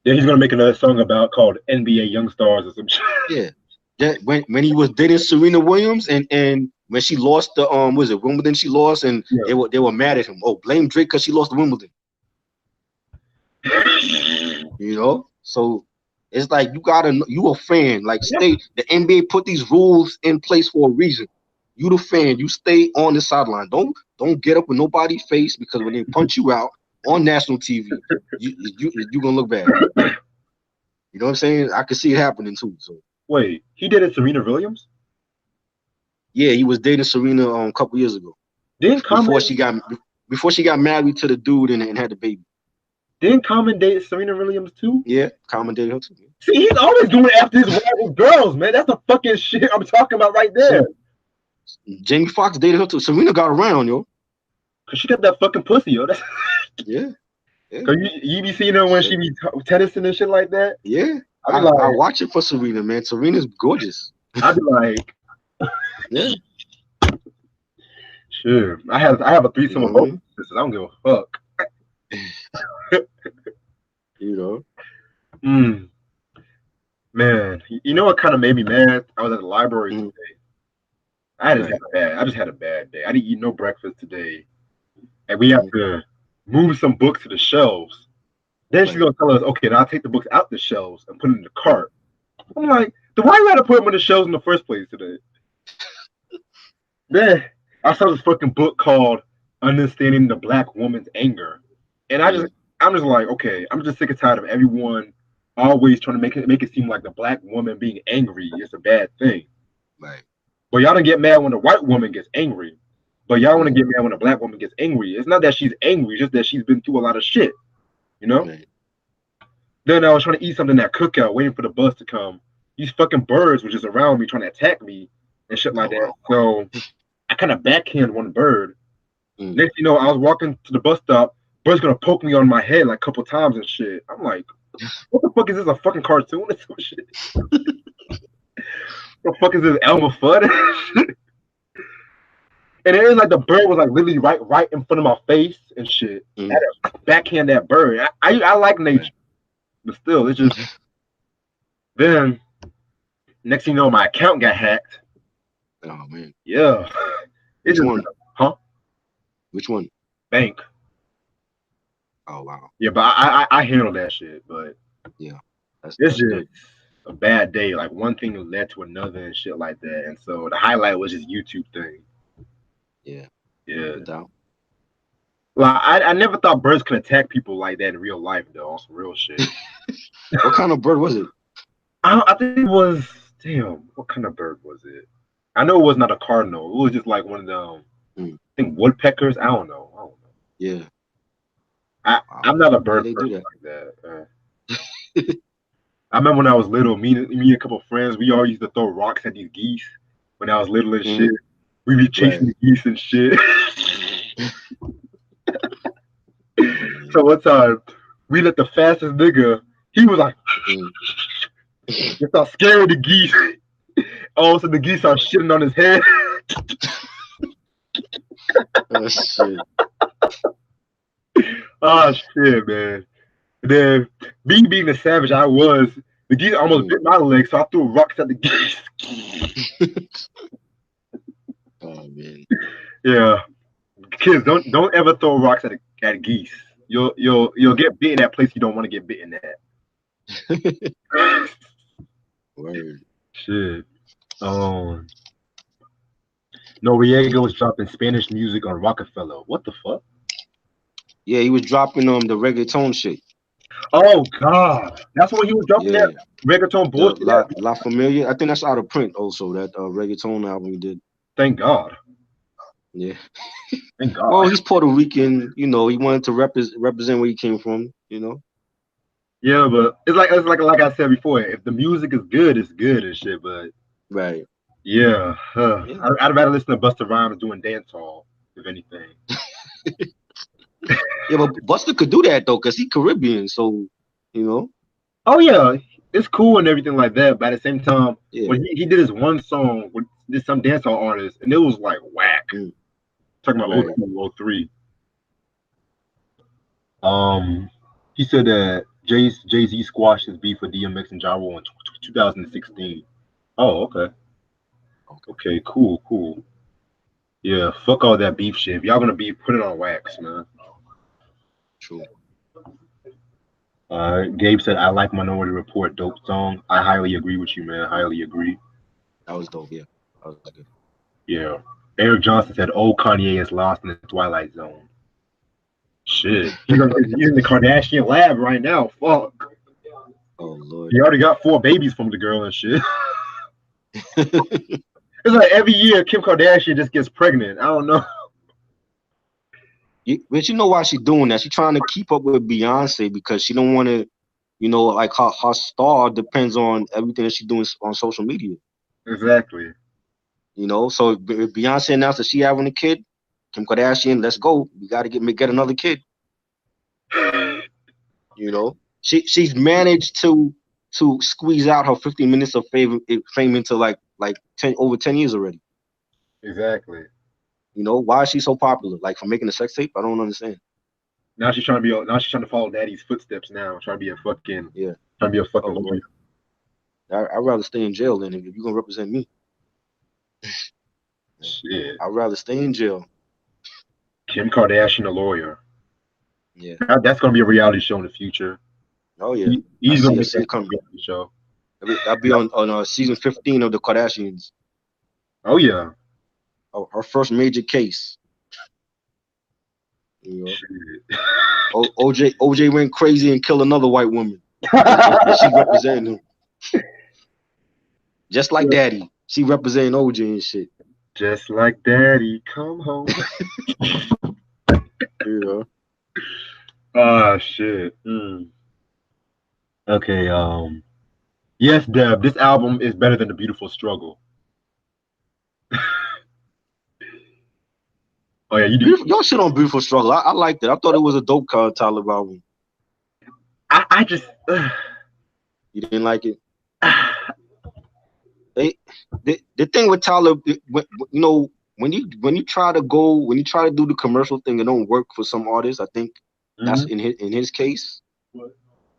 Then he's gonna make another song about called NBA Young Stars or some shit. Yeah. Yeah, when he was dating Serena Williams, and when she lost the was it Wimbledon, she lost, and Yeah. they were mad at him. Oh, blame Drake because she lost the Wimbledon. So it's like you a fan. Like, stay. The NBA put these rules in place for a reason. You the fan. You stay on the sideline. Don't get up in nobody's face, because when they punch you out on national TV, you gonna look bad. You know what I'm saying? I can see it happening too. So Wait, he did it Serena Williams? Yeah, he was dating Serena a couple years ago Didn't Common before she got married to the dude and had the baby. didn't Common date Serena Williams too? Yeah, Common dated her too. See, he's always doing it after his wife and girls, man. That's the fucking shit I'm talking about right there. Jamie Foxx dated her too. Serena got around, yo. Cause she got that fucking pussy, yo. That's Yeah. cause you be seeing her when she be tennising and shit like that. Yeah. I watch it for Serena, man. Serena's gorgeous. I be like, yeah. Sure. I have a threesome with both sisters. I don't give a fuck. You know. Man, you know what kind of made me mad? I was at the library today. I just had a bad day. I didn't eat no breakfast today, and we have to move some books to the shelves. Then she's gonna tell us, okay, now I'll take the books out the shelves and put it in the cart. I'm like, then why you gotta put them in the shelves in the first place today? Then I saw this fucking book called Understanding the Black Woman's Anger, and I'm just like, okay, I'm just sick and tired of everyone always trying to make it seem like the black woman being angry is a bad thing. Right. But y'all don't get mad when the white woman gets angry. But y'all want to get mad when a black woman gets angry. It's not that she's angry, it's just that she's been through a lot of shit. You know? Right. Then I was trying to eat something at Cookout, waiting for the bus to come. These fucking birds were just around me trying to attack me and shit like that. So I kind of backhand one bird. Next you know, I was walking to the bus stop. Bird's gonna poke me on my head like a couple times and shit. I'm like, what the fuck is this? A fucking cartoon or some shit? What the fuck is this, Elmer Fudd? And it was like the bird was like literally right in front of my face and shit. I had to backhand that bird. I like nature, but still, it's just. Then, next thing you know, my account got hacked. Oh man. Yeah. Which one? Huh? Which one? Bank. Oh wow. Yeah, but I handled that shit, but yeah, it's just good. A bad day. Like one thing led to another and shit like that, and so the highlight was this YouTube thing. Yeah. Yeah. Without. Well, I never thought birds could attack people like that in real life, though. On some real shit. What kind of bird was it? I think it was. Damn, what kind of bird was it? I know it was not a cardinal. It was just like one of them. I think woodpeckers. I don't know. Yeah. I'm not a bird person like that. I remember when I was little, me and a couple of friends, we all used to throw rocks at these geese when I was little and shit. We be chasing the geese and shit. So one time, we let the fastest nigga, he was like, he started scaring the geese. All of a sudden, the geese started shitting on his head. Oh, shit. Oh, shit, man. And then, me being the savage I was, the geese almost bit my leg, so I threw rocks at the geese. Oh, man. Yeah. Kids, don't ever throw rocks at geese. You'll get bitten at a place you don't want to get bitten at. Word. Shit. Noriega was dropping Spanish music on Rockefeller. What the fuck? Yeah, he was dropping the reggaeton shit. Oh God, that's what he was dropping that reggaeton bullshit. La Familia. I think that's out of print also. That reggaeton album he did. Thank God. Yeah. Thank God. Well, he's Puerto Rican. You know, he wanted to represent where he came from. You know. Yeah, but it's like I said before. If the music is good, it's good and shit. But right. Yeah. I'd rather listen to Busta Rhymes doing dancehall, if anything. Yeah, but Busta could do that though, cause he Caribbean, so you know. Oh yeah, it's cool and everything like that. But at the same time, when he did his one song with some dancehall artist, and it was like whack. Talking about 02, 03. He said that Jay-Z squashed his beef with DMX and Ja Rule in 2016. Oh, okay. Okay, cool. Yeah, fuck all that beef shit. If y'all gonna beef, put it on wax, man. True. Gabe said, I like Minority Report, dope song. I highly agree with you, man. Highly agree. That was dope, yeah. That was good. Yeah. Eric Johnson said, oh, Kanye is lost in the Twilight Zone. Shit. He's in the Kardashian lab right now. Fuck. Oh, Lord. He already got 4 babies from the girl and shit. It's like every year Kim Kardashian just gets pregnant. I don't know. But you know why she doing that? She trying to keep up with Beyonce because she don't want to, like her star depends on everything that she doing on social media. Exactly. So if Beyonce announced that she having a kid, Kim Kardashian, let's go. We got to get another kid. She's managed to squeeze out her 15 minutes of fame into like 10 years already. Exactly. Why is she so popular? Like for making a sex tape? I don't understand. Now she's trying to be. Now she's trying to follow daddy's footsteps. Now trying to be a fucking. Yeah. Trying to be a fucking Oh lawyer. Lord. I'd rather stay in jail than if you're gonna represent me. Shit. I'd rather stay in jail. Kim Kardashian, a lawyer. Yeah. That's gonna be a reality show in the future. Oh yeah. He's gonna I make see that it coming. reality show. That'll be on season 15 of the Kardashians. Oh yeah. Her first major case. Shit. OJ went crazy and killed another white woman. And she representing him. Just like Daddy. She representing OJ and shit. Just like daddy, come home. Ah, shit. Okay, yes, Deb, this album is better than The Beautiful Struggle. Oh yeah, you do. Y'all shit on Beautiful Struggle. I liked it. I thought it was a dope Tyler album. I just You didn't like it? The thing with Tyler, when you try to do the commercial thing, it don't work for some artists. I think that's in his case.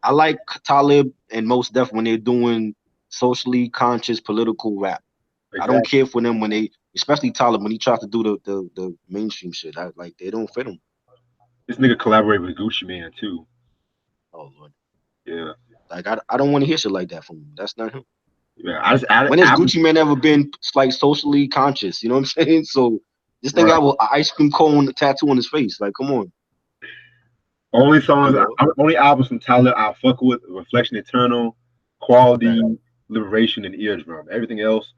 I like Talib and Mos Def when they're doing socially conscious political rap. Exactly. I don't care for them when they, especially Talib, when he tries to do the mainstream shit. They don't fit him. This nigga collaborated with Gucci Mane too. Oh Lord. Yeah. Like I don't want to hear shit like that from him. That's not him. Yeah. When has Gucci Mane ever been like socially conscious? You know what I'm saying? So this nigga have an ice cream cone tattoo on his face. Like, come on. Only songs, only albums from Tyler I fuck with: Reflection Eternal, Quality, right. Liberation, and Eardrum. Everything else,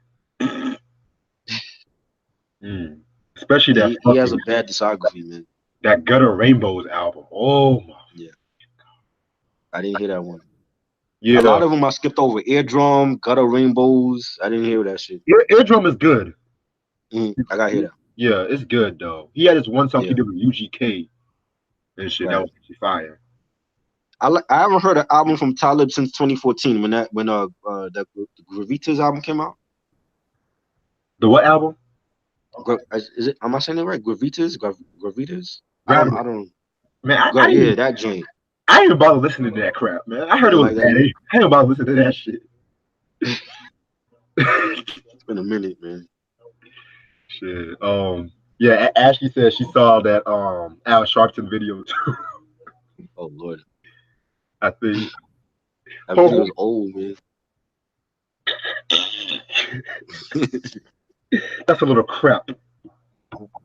especially that. He has a bad discography, man. That Gutter Rainbows album. Oh my. Yeah. I didn't hear that one. Yeah. A lot of them I skipped over. Eardrum, Gutter Rainbows. I didn't hear that shit. Eardrum is good. I gotta hear that. Yeah, it's good though. He had this one song he did with UGK and shit. Right. That was actually fire. I haven't heard an album from Talib since 2014 when the Gravitas album came out. The what album? Is it? Am I saying it right? Gravitas? Gravitas? I don't. Man, yeah, that joint. I ain't even bother listening to that crap, man. I heard it was bad. I ain't even bother listening to that shit. It's been a minute, man. Shit. Yeah, Ashley said she saw that Al Sharpton video too. Oh Lord. I think that video was old, man. That's a little crap.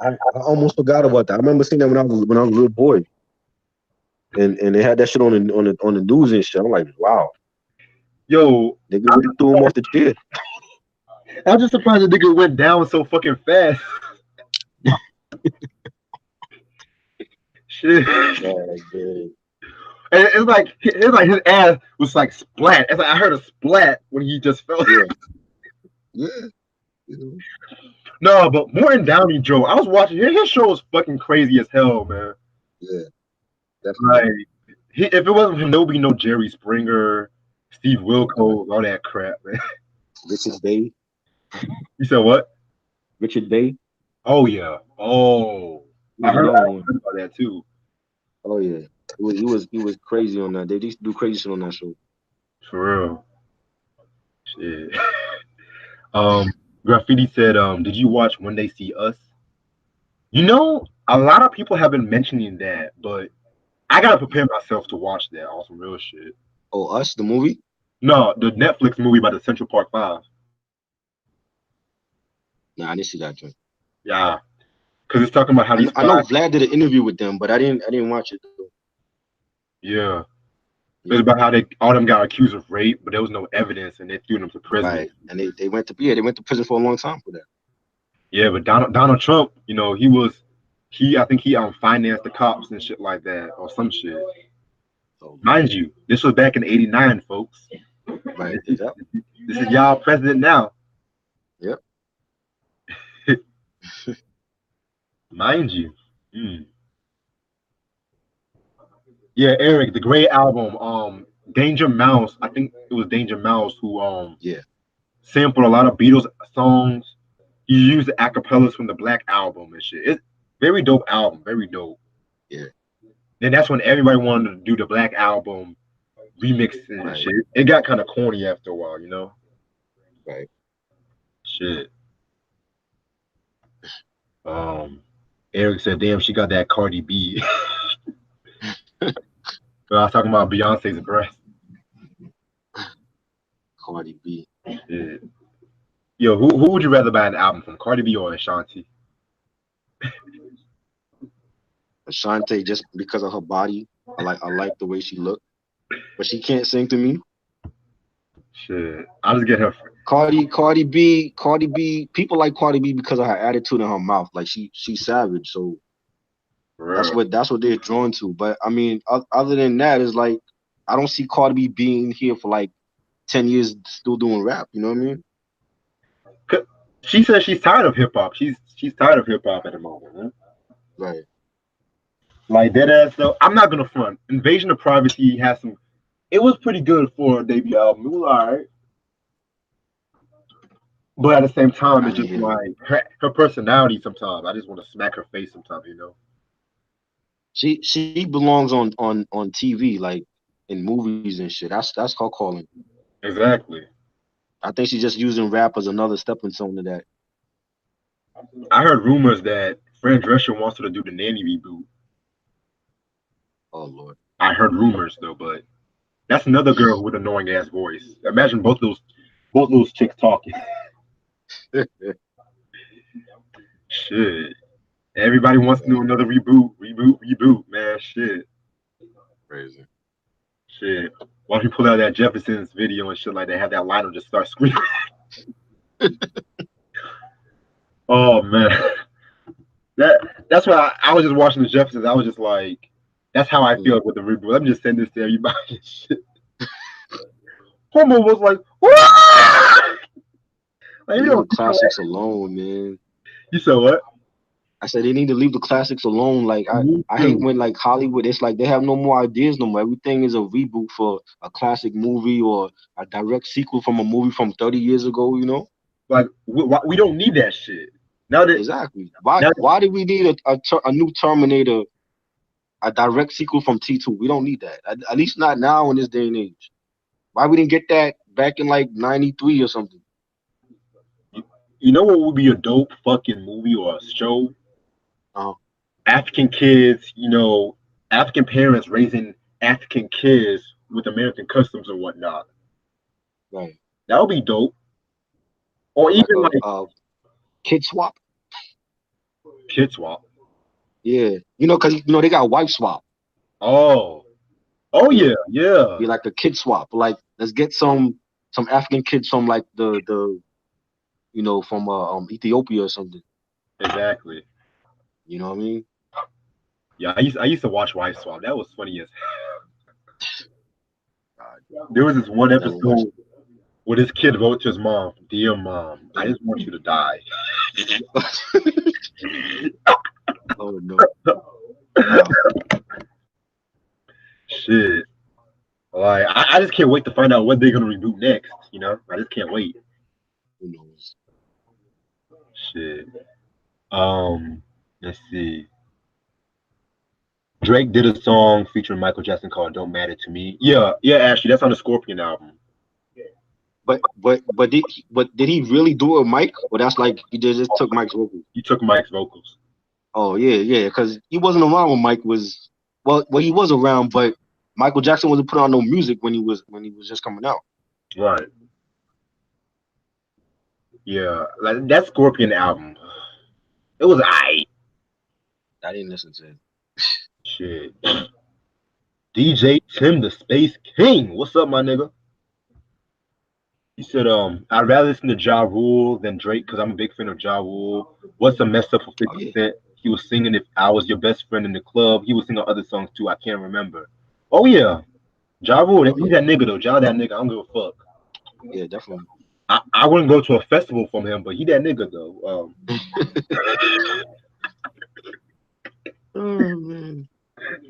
I almost forgot about that. I remember seeing that when I was a little boy, and they had that shit on the news and shit. I'm like, wow. Yo, nigga really threw him off the chair. I'm just surprised the nigga went down so fucking fast. Shit. And it's like his ass was like splat. It's like I heard a splat when he just fell. Yeah. No, but Morton Downey Joe, I was watching his show was fucking crazy as hell, man. Yeah. Definitely. Like if it wasn't him, there would be no Jerry Springer, Steve Wilkos, all that crap, man. Richard Bay. You said what? Richard Bay. Oh yeah. Oh. I heard about that too. Oh yeah. He was crazy on that. They used to do crazy shit on that show. For real. Shit. Graffiti said, did you watch When They See Us? You know, a lot of people have been mentioning that, but I gotta prepare myself to watch that on some real shit. Oh, Us, the movie? No, the Netflix movie about the Central Park 5. Nah, I didn't see that joint. Yeah. Because it's talking about how these I know Vlad did an interview with them, but I didn't watch it though. Yeah. It was Yeah, about how they all them got accused of rape, but there was no evidence, and they threw them to prison. right. And they went to they went to prison for a long time for that. Yeah, but Donald Trump, I think he financed the cops and shit like that or some shit. Oh Lord. Mind you, this was back in '89, folks. Right. This is Yep. this is y'all president now. Yep. Mind you. Mm. Yeah, Eric, the great album, Danger Mouse. I think it was Danger Mouse who Yeah. sampled a lot of Beatles songs. He used the acapellas from the Black Album and shit. It's very dope album, very dope. Yeah. Then that's when everybody wanted to do the Black Album remixes and Right. shit. It got kind of corny after a while, you know. Right. Shit. Um, Eric said, "Damn, she got that Cardi B." But I was talking about Beyonce's breast. Cardi B. Shit. Yo, who would you rather buy an album from, Cardi B or Ashanti? Ashante, just because of her body. I like the way she looked, but she can't sing to me. Shit, I'll just get her. Cardi B. People like Cardi B because of her attitude in her mouth. Like she's savage. So For real. that's what they're drawn to. But I mean, other than that, is like I don't see Cardi B being here for like 10 years still doing rap. You know what I mean? 'Cause she says she's tired of hip hop. She's tired of hip hop at the moment. Huh? Right. Like that ass though. I'm not gonna front. Invasion of Privacy has some. It was pretty good for a debut album. It was alright, but at the same time, I it's didn't just hear it. like her personality. Sometimes I just want to smack her face. Sometimes, you know. She belongs on TV like in movies and shit. That's her calling. Exactly. I think she's just using rap as another stepping stone to that. I heard rumors that Fran Drescher wants her to do the Nanny reboot. Oh Lord. I heard rumors though, but that's another girl with an annoying ass voice. Imagine both those chicks talking. Shit. Everybody wants to do another reboot, man. Shit. Crazy. Shit. Why don't you pull out that Jefferson's video and shit like that? Have that line and just start screaming. Oh man. That's why I was just watching the Jeffersons. I was just like, that's how I feel Mm. with the reboot. Let me just send this to everybody. Shit. Homo was like, "Wah!" Like, you Leave know, the classics alone, man. you said what? I said they need to leave the classics alone. Like Me I hate too. when like Hollywood, it's like they have no more ideas no more. Everything is a reboot for a classic movie or a direct sequel from a movie from 30 years ago, you know? Like we don't need that shit. Now that Exactly. Why now why did we need a new Terminator, a direct sequel from T2? We don't need that. At least not now in this day and age. Why we didn't get that back in like 93 or something? you know what would be a dope fucking movie or a show? Uh, African kids, African parents raising African kids with American customs or whatnot. right. That would be dope. Or Like even like a kid swap. Kid Swap. Yeah. Cause they got wife swap. Oh, oh Yeah. yeah, yeah, Be like a kid swap. Like let's get some African kids from like the from Ethiopia or something. exactly. You know what I mean? Yeah, I used to watch Wife Swap. That was funny as God, there was this one never watched episode where this kid wrote to his mom, "Dear mom, I it. just want you to die." Oh no. Wow. Shit. Like I just can't wait to find out what they're gonna reboot next. I just can't wait. Who knows? Shit. Let's see. Drake did a song featuring Michael Jackson called "Don't Matter to Me." Yeah, yeah, Ashley, that's on the Scorpion album. But did he really do it with Mike? Or that's like he just took Mike's vocals? He took Mike's vocals. Oh yeah, because he wasn't around when Mike was well he was around, but Michael Jackson wasn't put on no music when he was just coming out. Right. Yeah, like that Scorpion album. It was aight. I didn't listen to it. Shit. DJ Tim, the Space King. What's up, my nigga? He said, I'd rather listen to Ja Rule than Drake because I'm a big fan of Ja Rule. What's a mess up for Oh 50 yeah, Cent? He was singing If I Was Your Best Friend in the Club. He was singing other songs too. I can't remember. Oh, yeah. Ja Rule, oh he's yeah, that nigga, though. Ja, that nigga. I don't give a fuck. yeah, definitely. I wouldn't go to a festival from him, but he that nigga, though. Oh man.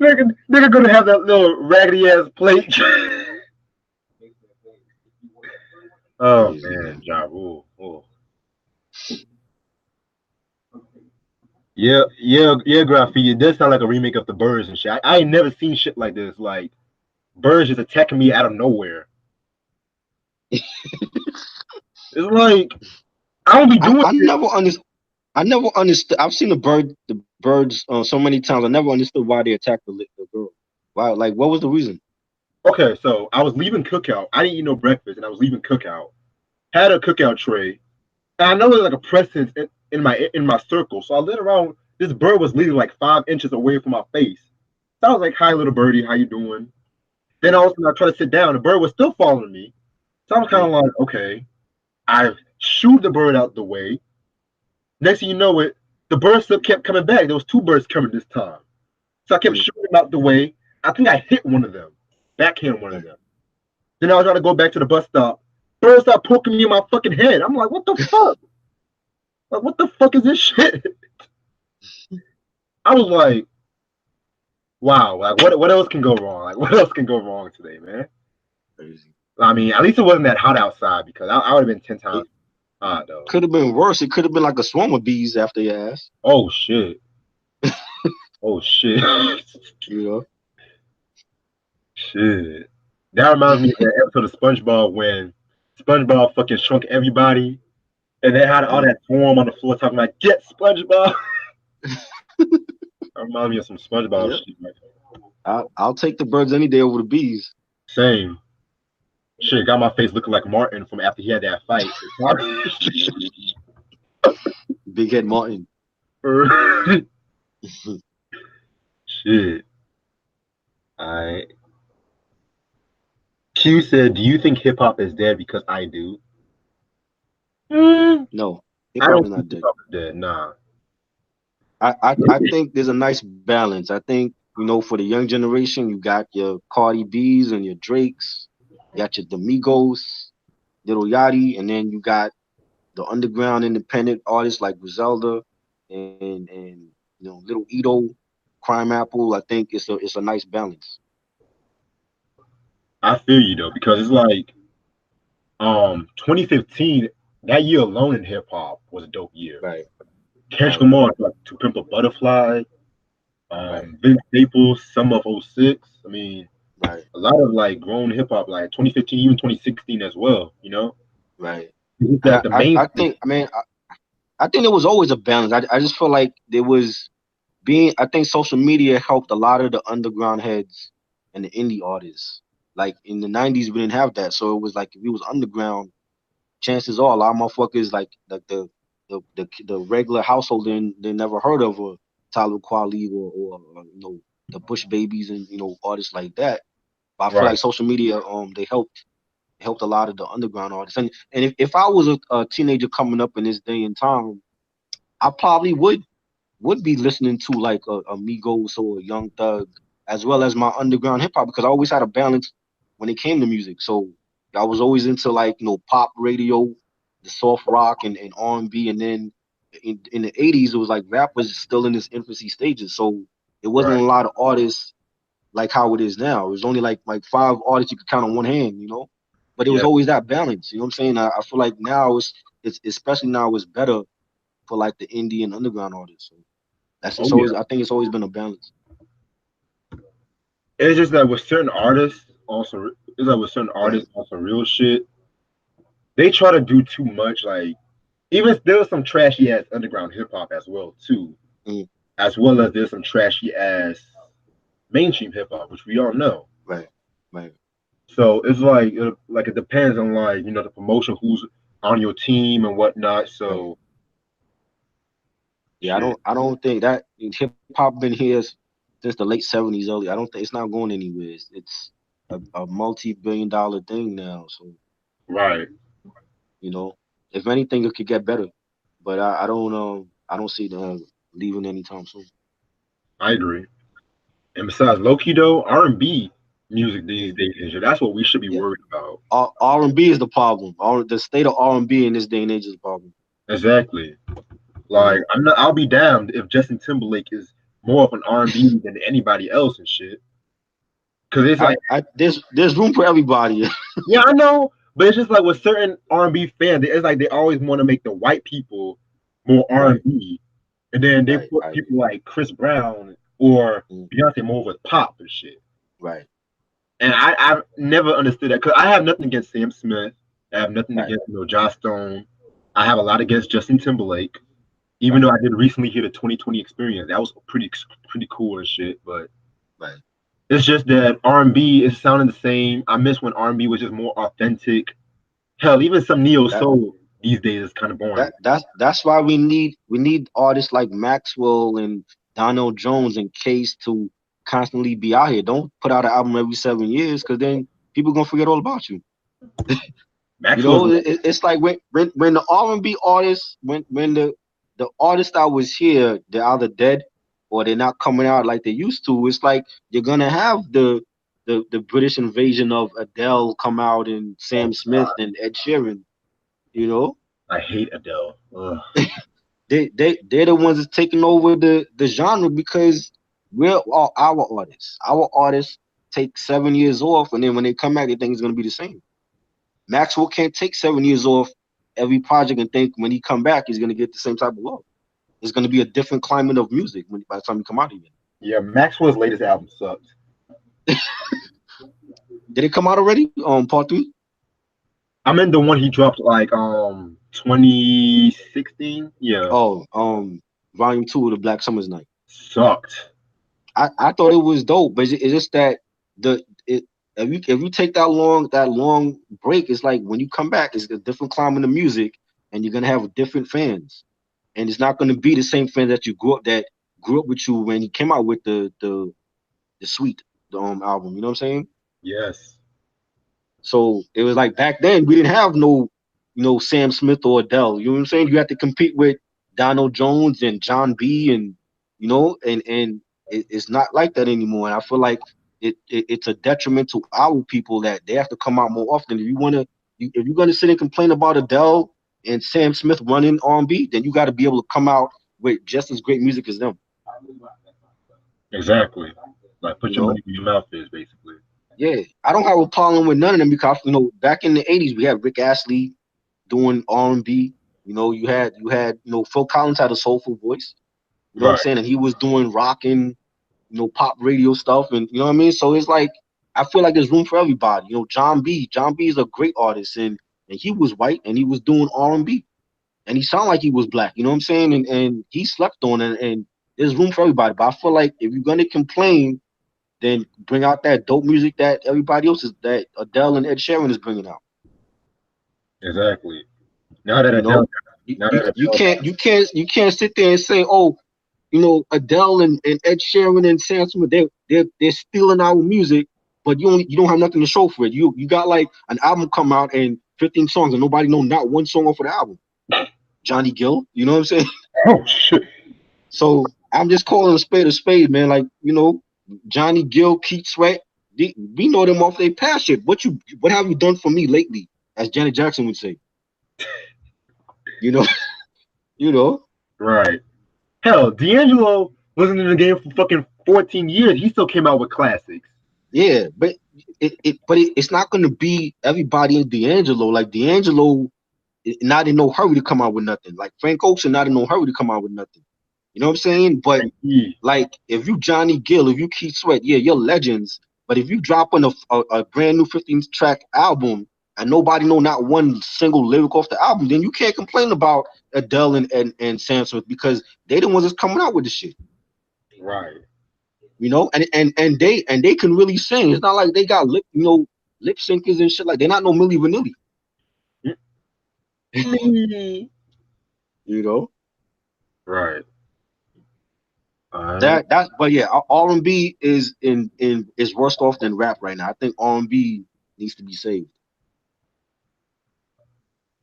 Nigga gonna have that little raggedy ass plate. Oh, Crazy man. man. Ja Rule. Oh. Yeah, yeah, yeah, graffiti. It does sound like a remake of the Birds and shit. I ain't never seen shit like this. Like Birds just attacking me out of nowhere. It's like I don't be I, doing I shit. never understood. I never understood. I've seen the birds so many times. I never understood why they attacked the girl. Why? Like, what was the reason? Okay, so I was leaving cookout. I didn't eat no breakfast, and I was leaving cookout. Had a cookout tray, and I know there's like a presence in my circle. So I lit around. This bird was literally like 5 inches away from my face. So I was like, "Hi, little birdie, how you doing?" Then all of a sudden I try to sit down. The bird was still following me. So I was kind Yeah, of like, "Okay." I shoot the bird out the way. Next thing you know it, the bird still kept coming back. There was two birds coming this time. So I kept yeah, shooting them out the way. I think I hit one of them, backhand one of yeah. them. Then I was trying to go back to the bus stop. Bird started poking me in my fucking head. I'm like, what the fuck? Like, what the fuck is this shit? I was like, wow, like what else can go wrong? Like what else can go wrong today, man? Crazy. I mean, at least it wasn't that hot outside because I would have been 10 times It hot though. could have been worse. It could have been like a swarm of bees after your ass. Oh shit. Oh shit. You Shit. That reminds me of that episode of SpongeBob when SpongeBob fucking shrunk everybody and they had all know. that form on the floor talking like, get SpongeBob. That reminds me of some SpongeBob Yeah. shit. Like, I'll take the birds any day over the bees. same. Shit, got my face looking like Martin from after he had that fight. Big Head Martin. Shit. I Q said, "Do you think hip hop is dead?" Because I do. Mm, No, hip I hop don't is think not hip dead. hop is dead. Nah. I think there's a nice balance. I think, for the young generation, you got your Cardi B's and your Drakes, you got your Domingos, Little Yachty, and then you got the underground independent artists like Griselda and Little Ito, Crime Apple. I think it's a nice balance. I feel you though because it's like 2015, that year alone in hip hop was a dope year. Right, Kendrick right, Lamar, like To Pimp a Butterfly, right, Vince Staples, Summer of '06. I mean, right, a lot of like grown hip hop, like 2015, even 2016 as well. right. It's like I, the I, main. I think I mean I think there was always a balance. I just feel like there was being I think social media helped a lot of the underground heads and the indie artists. Like in the '90s, we didn't have that, so it was like if you was underground, chances are a lot of motherfuckers like the regular household they never heard of a Tyler Quali or the Bush Babies and artists like that. But I feel Right. like social media they helped a lot of the underground artists. And if I was a teenager coming up in this day and time, I probably would be listening to like a Migos or a Young Thug, as well as my underground hip hop because I always had a balance when it came to music. So I was always into like pop radio, the soft rock and R&B, and then in the '80s it was like rap was still in its infancy stages. So it wasn't Right. a lot of artists like how it is now. It was only like five artists you could count on one hand. But it was Yeah. always that balance. You know what I'm saying? I feel like now it's especially now it's better for like the indie and underground artists. So that's Oh it's yeah. always I think it's always been a balance. It's just that with certain artists, also, it's like with certain Right. artists, also real shit. They try to do too much. Like even there's some trashy ass underground hip hop as well too, Mm, as well as there's some trashy ass mainstream hip hop, which we all know. right. Right. So it's like it depends on like the promotion, who's on your team and whatnot. Right. So Yeah, I shit. don't I don't think that hip hop been here. since the late '70s, early. I don't think it's not going anywhere. It's a multi-billion-dollar thing now. So Right. you know, if anything, it could get better. But I don't see them leaving anytime soon. I agree. And besides Loki though, R&B music these Yeah, days, that's what we should be yeah. worried about. R&B is the problem. The state of R&B in this day and age is the problem. Exactly. You Like know, I'll be damned if Justin Timberlake is more of an R&B than anybody else and shit. Cause it's like, I there's room for everybody. yeah, I know, but it's just like with certain R&B fans, it's like they always want to make the white people more Right, R&B, and then they right. put I agree. people like Chris Brown or Mm, Beyonce more with pop and shit. right, And I've never understood that because I have nothing against Sam Smith. I have nothing right, against Joss Stone. I have a lot against Justin Timberlake. Even right, though I did recently hear the 2020 experience, that was pretty cool and shit. But right. it's just that R&B is sounding the same. I miss when R&B was just more authentic. Hell, even some neo That soul these days is kind of boring. that's why we need artists like Maxwell and Donald Jones and Case to constantly be out here. Don't put out an album every 7 years because then people gonna forget all about you. You Maxwell's know, it's like when the R&B artists when the artists that was here they're either dead or they're not coming out like they used to. It's like you're gonna have the British invasion of Adele come out and oh Sam Smith god, and Ed Sheeran. You know, I hate Adele. Ugh. they're the ones that's taking over the genre because we're all our artists. Our artists take 7 years off, and then when they come back, they think it's gonna be the same. Maxwell can't take 7 years off every project and think when he come back he's gonna get the same type of love. It's gonna be a different climate of music when by the time he come out again. Yeah, Maxwell's latest album sucked. Did it come out already? Part three. I meant the one he dropped like 2016. Yeah, Oh, volume two of the Black Summer's Night. sucked. I thought it was dope, but it's just that the it if you take that long break, it's like when you come back, it's a different climate of music, and you're gonna have different fans, and it's not gonna be the same fans that grew up with you when he came out with the Sweet the album. You know what I'm saying? Yes, So it was like back then we didn't have no, Sam Smith or Adele. You know what I'm saying? You had to compete with Donald Jones and John B. and it's not like that anymore. And I feel like it's a detriment to our people that they have to come out more often. If you're gonna sit and complain about Adele and Sam Smith running R&B, then you got to be able to come out with just as great music as them. exactly. Like put You your money know? where your mouth is, basically. Yeah, I don't have a problem with none of them because back in the '80s we had Rick Astley doing R&B. You had Phil Collins had a soulful voice. You know what I'm Right. saying, and he was doing rock and pop radio stuff, and you know what I mean. So it's like I feel like there's room for everybody. John B is a great artist, and he was white and he was doing R&B, and he sounded like he was black. You know what I'm saying, and he slept on it, and there's room for everybody. But I feel like if you're gonna complain, then bring out that dope music that everybody else is that Adele and Ed Sheeran is bringing out. Exactly. Now that You Adele, know, you, now you, that you Adele, can't you can't you can't sit there and say, oh, Adele and Ed Sheeran and Sam Smith, they're stealing our music, but you don't have nothing to show for it. You got like an album come out and 15 songs and nobody know not one song off of the album. Johnny Gill, you know what I'm saying? oh shit, So I'm just calling a spade, man. Like, Johnny Gill, Keith Sweat, we know them off their past shit. What have you done for me lately? As Janet Jackson would say. You know, you know. right. Hell, D'Angelo wasn't in the game for fucking 14 years. He still came out with classics. Yeah, but it's not gonna be everybody in D'Angelo. Like D'Angelo, not in no hurry to come out with nothing. Like Frank Ocean, not in no hurry to come out with nothing. You know what I'm saying? But And he, like, if you Johnny Gill, if you Keith Sweat, yeah, you're legends. But if you dropping a brand new 15 track album and nobody know not one single lyric off the album, then you can't complain about Adele and Sam Smith because they the ones that's coming out with the shit. right. And they can really sing. It's not like they got lip syncers and shit. Like they're not no Milli Vanilli. Me. You know. Right. All right. That's but yeah, R&B is worse off than rap right now. I think R&B needs to be saved.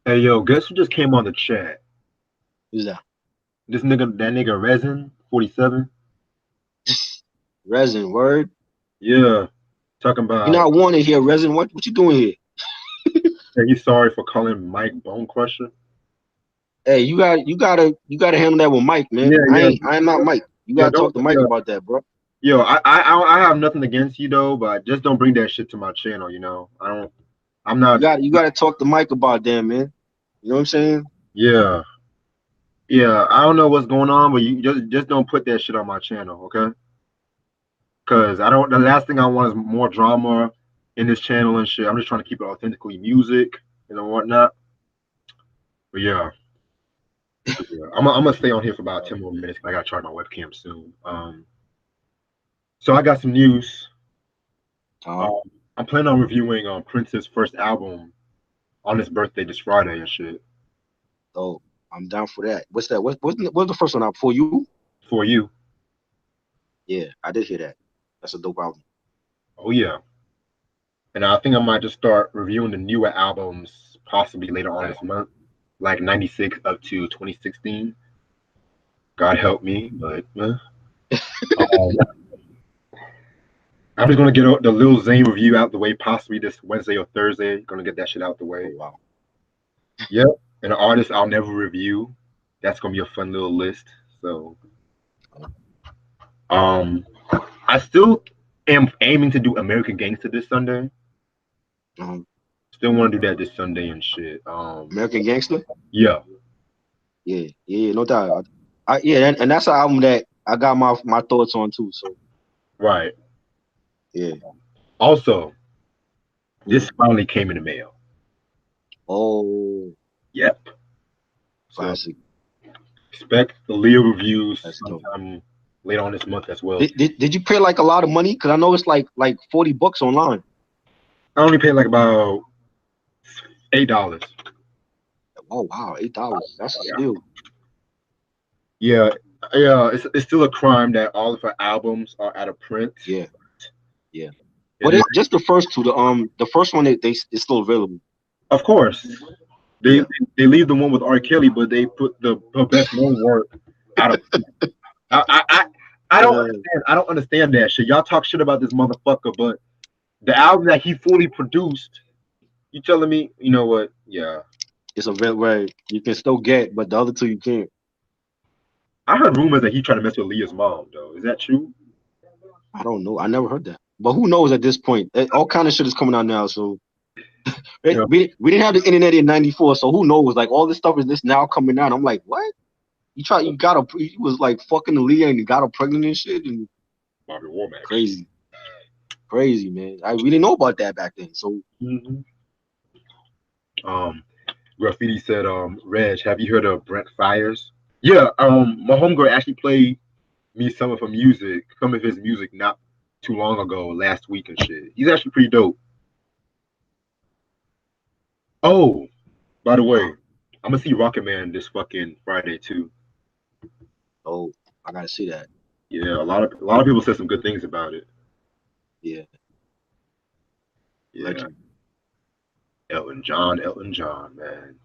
Hey yo, guess who just came on the chat? Who's that? That nigga Resin 47. Resin, word. Yeah, talking You about not wanted here, Resin. What you doing here? hey, he's sorry for calling Mike Bone Crusher. Hey, you gotta handle that with Mike, man. Yeah, yeah, I am not Mike. You yo, gotta talk don't, to Mike yo, about that, bro. yo, I have nothing against you though, but just don't bring that shit to my channel. I don't. I'm You not. got you gotta talk to Mike about that, man. You know what I'm saying? Yeah, yeah. I don't know what's going on, but you just don't put that shit on my channel, okay? Because I don't. The last thing I want is more drama in this channel and shit. I'm just trying to keep it authentically music, whatnot. But yeah, I'm gonna stay on here for about 10 more minutes. I gotta charge my webcam soon. So I got some news. Uh, Um, I'm planning on reviewing Prince's first album on his birthday this Friday and shit so I'm down for that. What's that? What's the first one out for you? for you. Yeah, I did hear that. That's a dope album. Oh yeah, and I think I might just start reviewing the newer albums possibly later on Right. this month, like '96 up to 2016. God help me, but um, I'm just gonna get the Lil Zane review out the way possibly this Wednesday or Thursday. Gonna get that shit out the Oh way. wow. Yep, and an artist I'll never review. That's gonna be a fun little list. So um, I still am aiming to do American Gangster this Sunday. Um, Still want to do that this Sunday and shit. American Gangster. Yeah, Yeah, yeah, no doubt. Yeah, and that's an album that I got my thoughts on too. So right. yeah. Also, Mhm. this finally came in the mail. Oh, Yep. So classic. expect the Leo reviews That's dope. sometime later on this month as well. Did you pay like a lot of money? Because I know it's like $40 online. I only paid like about $8. Oh wow, $8. That's a Yeah. steal. Yeah, yeah. It's still a crime that all of her albums are out of print. Yeah, yeah. It But might, just the first two. The first one they is still available. of course, they Yeah. they leave the one with R. Kelly, but they put the her best known work out of. I, I I I don't Uh, understand. I don't understand that shit. Y'all talk shit about this motherfucker, but the album that he fully produced, you telling me, you know what? Yeah, it's a where you can still get, but the other two you can't. I heard rumors that he tried to mess with Leah's mom. Though, is that true? I don't know. I never heard that. But who knows at this point? All kind of shit is coming out now. So Yeah. we didn't have the internet in '94. So who knows? Like all this stuff is this now coming out. I'm like, what? You got a he was like fucking Leah and you got her pregnant and shit and Bobby Womack shit. crazy, crazy man. I we didn't know about that back then. So Mm-hmm. Um, Graffiti said, Reg, have you heard of Brent Fires? Yeah, my homegirl actually played me some of his music not too long ago, last week and shit. He's actually pretty dope. Oh, by the way, uh, I'm gonna see Rocket Man this fucking Friday too. oh, I gotta see that. Yeah, a lot of people said some good things about it. Yeah, Yeah, legend. Elton John, man.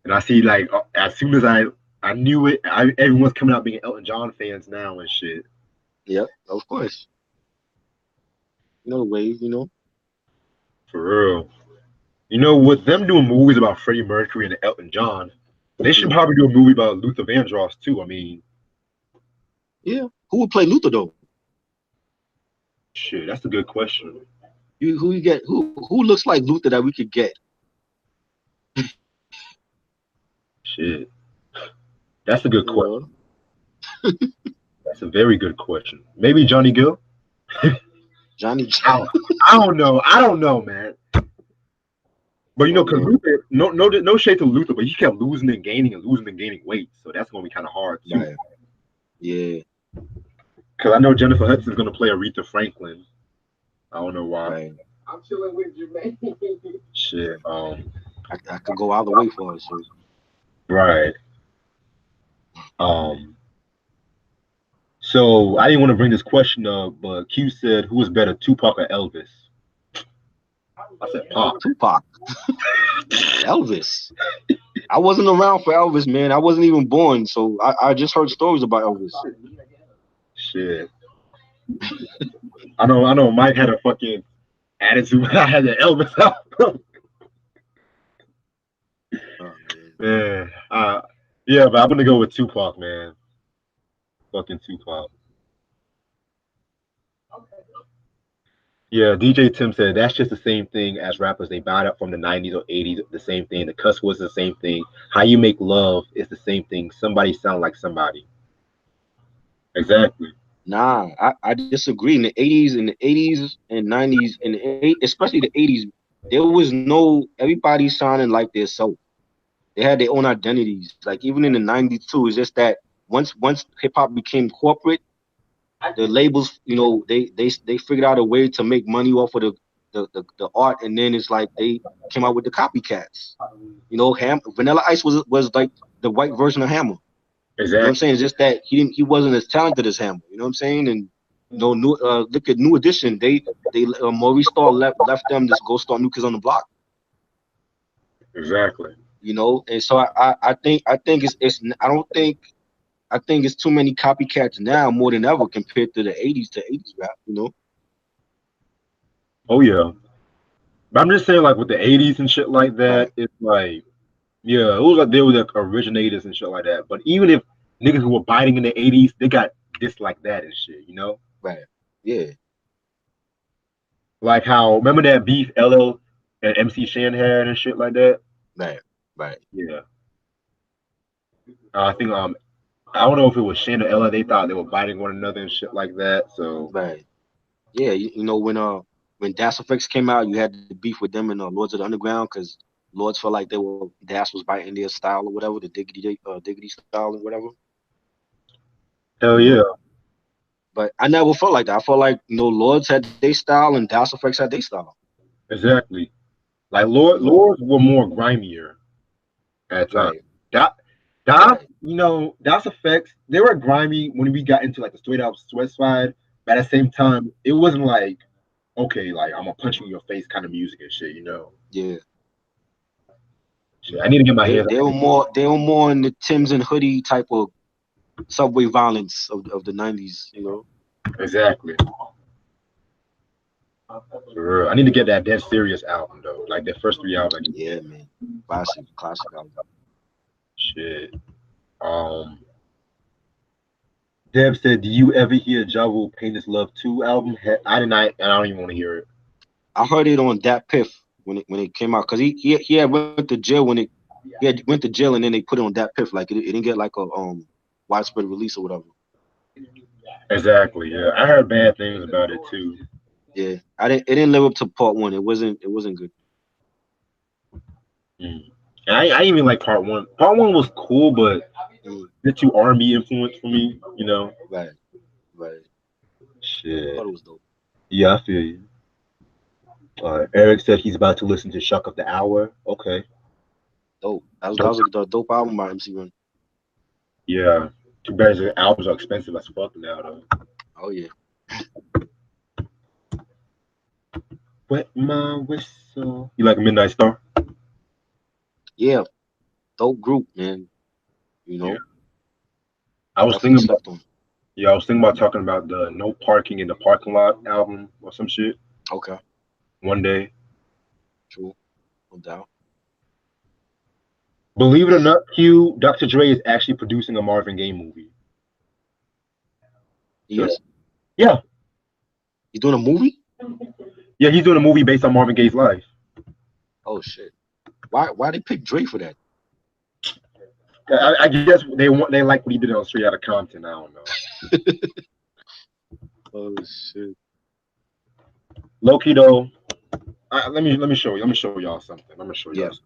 And I see like as soon as I knew it, everyone's coming out being Elton John fans now and shit. Yep, of course. You know the wave. You know. For real. With them doing movies about Freddie Mercury and Elton John, they should Mhm. probably do a movie about Luther Vandross too. I mean, Yeah. Who would play Luther though? shit, that's a good question. Who you get? Who looks like Luther that we could get? Shit, that's a good You question. know, That's a very good question. Maybe Johnny Gill. Johnny. I don't, I don't know. I don't know, man. But Oh because man. Luther, no shade to Luther, but he kept losing and gaining weight, so that's gonna be kind of hard too. Right. Yeah. Because I know Jennifer Hudson's gonna play Aretha Franklin. I don't know why. Right. I'm chilling with Jermaine. Shit. I could go either way for us. So Right. Um. So I didn't want to bring this question up, but Q said, "Who was better, Tupac or Elvis?" I said, "Pac." Tupac, Elvis. I wasn't around for Elvis, man. I wasn't even born, so I just heard stories about Elvis. Shit. I know. Mike had a fucking attitude when I had the Elvis album. Oh man. Man, yeah, but I'm gonna go with Tupac, man. Fucking Tupac. Yeah, DJ Tim said that's just the same thing as rappers. They bought up from the 90s or 80s. The same thing. The cuss was the same thing. How you make love is the same thing. Somebody sound like somebody. Exactly. Nah, I disagree. In the 80s and 90s, especially the 80s, there was no everybody sounding like their self. They had their own identities. Like even in the 90s too, it's just that once hip hop became corporate, the labels, they figured out a way to make money off of the art, and then it's like they came out with the copycats. Vanilla Ice was like the white version of Hammer. You know what I'm Exactly. saying? It's just that he wasn't as talented as Hammer. You know what I'm saying? And look at New Edition. They Maurice Starr left them to go start New Kids on the Block. Exactly. And so I think it's I think it's too many copycats now more than ever compared to the 80s to 80s rap. Oh yeah. But I'm just saying, like with the 80s and shit like that, Right, it's like, yeah, it was like they were the originators and shit like that. But even if niggas who were biting in the 80s, they got this like that and shit. right. Yeah, Like how remember that beef LL and MC Shan had and shit like that. right, right, Yeah, I think I don't know if it was Shan or LL. They thought they were biting one another and shit like that. So right. Yeah, when Das Effects came out, you had the beef with them and Lords of the Underground because Lords felt like Das was biting their style or whatever, the diggity style or whatever. hell You yeah, know, but I never felt like that. I felt like Lords had their style and Das Effects had their style. exactly. Like You know, Lords were more grimier at times. right, That that right. that's effects. They were grimy when we got into like the straight up sweat side. But at the same time, it wasn't like okay, like I'm gonna punch you in your face kind of music and shit. Yeah, Shit, I need to get my they hands they on were more in the Tims and hoodie type of subway violence of the 90s. exactly. For real. I need to get that Dead Serious album though. Like the first three albums I need to Yeah, get. man, classic album. Shit. Um Deb said, "Do you ever hear Ja Rule Pain Is Love 2 album?" I did not, and I don't even want to hear it. I heard it on Dat Piff when it came out because he had went to jail when he had went to jail and then they put it on Dat Piff like it didn't get like a widespread release or whatever. Exactly. Yeah, I heard bad things about it too. Yeah, it didn't live up to part one. It wasn't good. Mm. And I didn't even like part one. Part one was cool, but Mm, it's too R&B influence for me. right, right. I Shit. thought it was dope. Yeah, I feel you. Eric said he's about to listen to Shock of the Hour. Okay. Dope. That Dope. was a dope album by MC Run. Yeah. Too bad the albums are expensive as fuck now, though. Oh yeah, Wet my whistle. You like a Midnight Star? yeah. Dope group, man. You Yeah. know, I was definitely thinking about slept on. yeah, I was thinking about talking about the No Parking in the Parking Lot album or some shit Okay, one day. true, no doubt. Believe it or not, Q, Dr. Dre is actually producing a Marvin Gaye movie. He So is. yeah, He's doing a movie. yeah, he's doing a movie based on Marvin Gaye's life. Oh shit. Why they pick Dre for that? I guess they like what he did on Straight Outta Compton. I don't know. Oh shit. Low key though, let me show you. Let me show y'all something. Let me show y'all. Yeah. Something.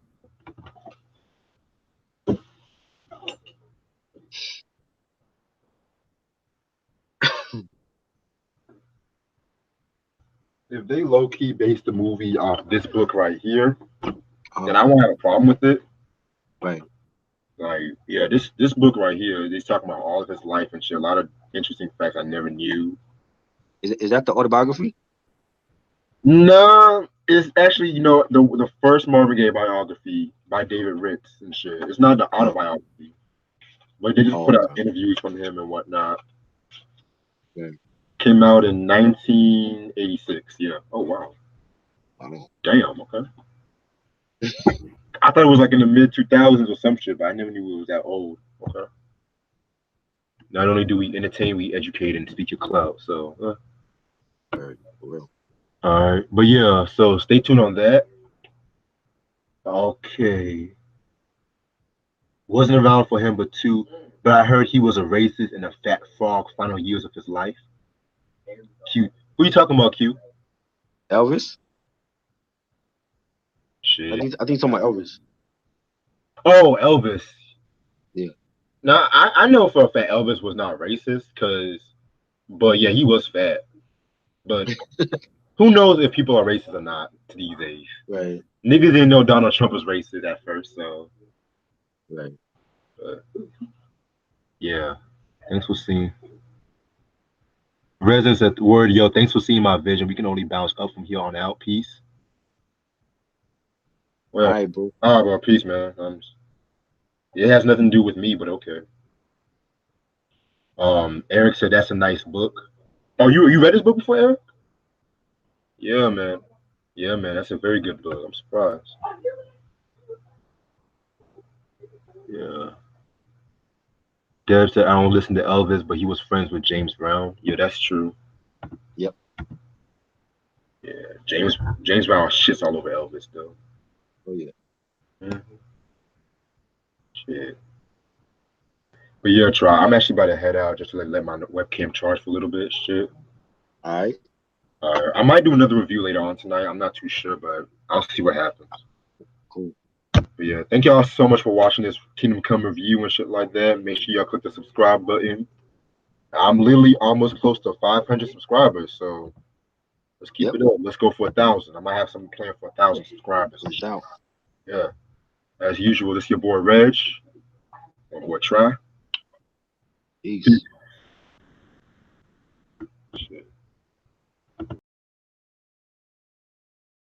If they low key base the movie off this book right here, then Uh, I won't have a problem with it. right. Like, yeah, this book right here, he's talking about all of his life and shit. A lot of interesting facts I never knew. Is that the autobiography? No, it's actually, the first Marvin Gaye biography by David Ritz and shit. It's not the Oh, autobiography, but they just oh, put out okay. interviews from him and whatnot. Yeah. Came out in 1986. Yeah. Oh wow. Oh, Damn. Okay. I thought it was like in the mid 2000s or some shit, but I never knew it was that old. Okay. Not only do we entertain, we educate and speak your clout. So, right, for real. all right. But yeah, so stay tuned on that. Okay. Wasn't around for him, but two. But I heard he was a racist in the Fat Frog final years of his life. Q. Who you talking about, Q? Elvis? Shit. I think you're talking about Elvis. Oh, Elvis. Yeah. Now I know for a fact Elvis was not racist, but yeah, he was fat. But who knows if people are racist or not these days? Right, Niggas didn't know Donald Trump was racist at first, so right. but yeah. Thanks for seeing. Residents at the word, yo, thanks for seeing my vision. We can only bounce up from here on out. Peace. All Well, right, bro. well, peace, man. It has nothing to do with me, but okay. Eric said that's a nice book. Oh, you read this book before, Eric? Yeah, man. Yeah, man. That's a very good book. I'm surprised. Yeah. Dev said I don't listen to Elvis, but he was friends with James Brown. Yeah, that's true. Yep. Yeah, James Brown shits all over Elvis though. Oh yeah. Mhm. Shit. But yeah, try. I'm actually about to head out just to let my webcam charge for a little bit. Shit. All right. I might do another review later on tonight. I'm not too sure, but I'll see what happens. Cool. But yeah, thank y'all so much for watching this Kingdom Come review and shit like that. Make sure y'all click the subscribe button. I'm literally almost close to 500 subscribers, so let's keep Yep. it up. Let's go for 1,000. I might have something planned for 1,000 subscribers. No doubt. Yeah, as usual, this your boy Reg, my boy Try. Peace.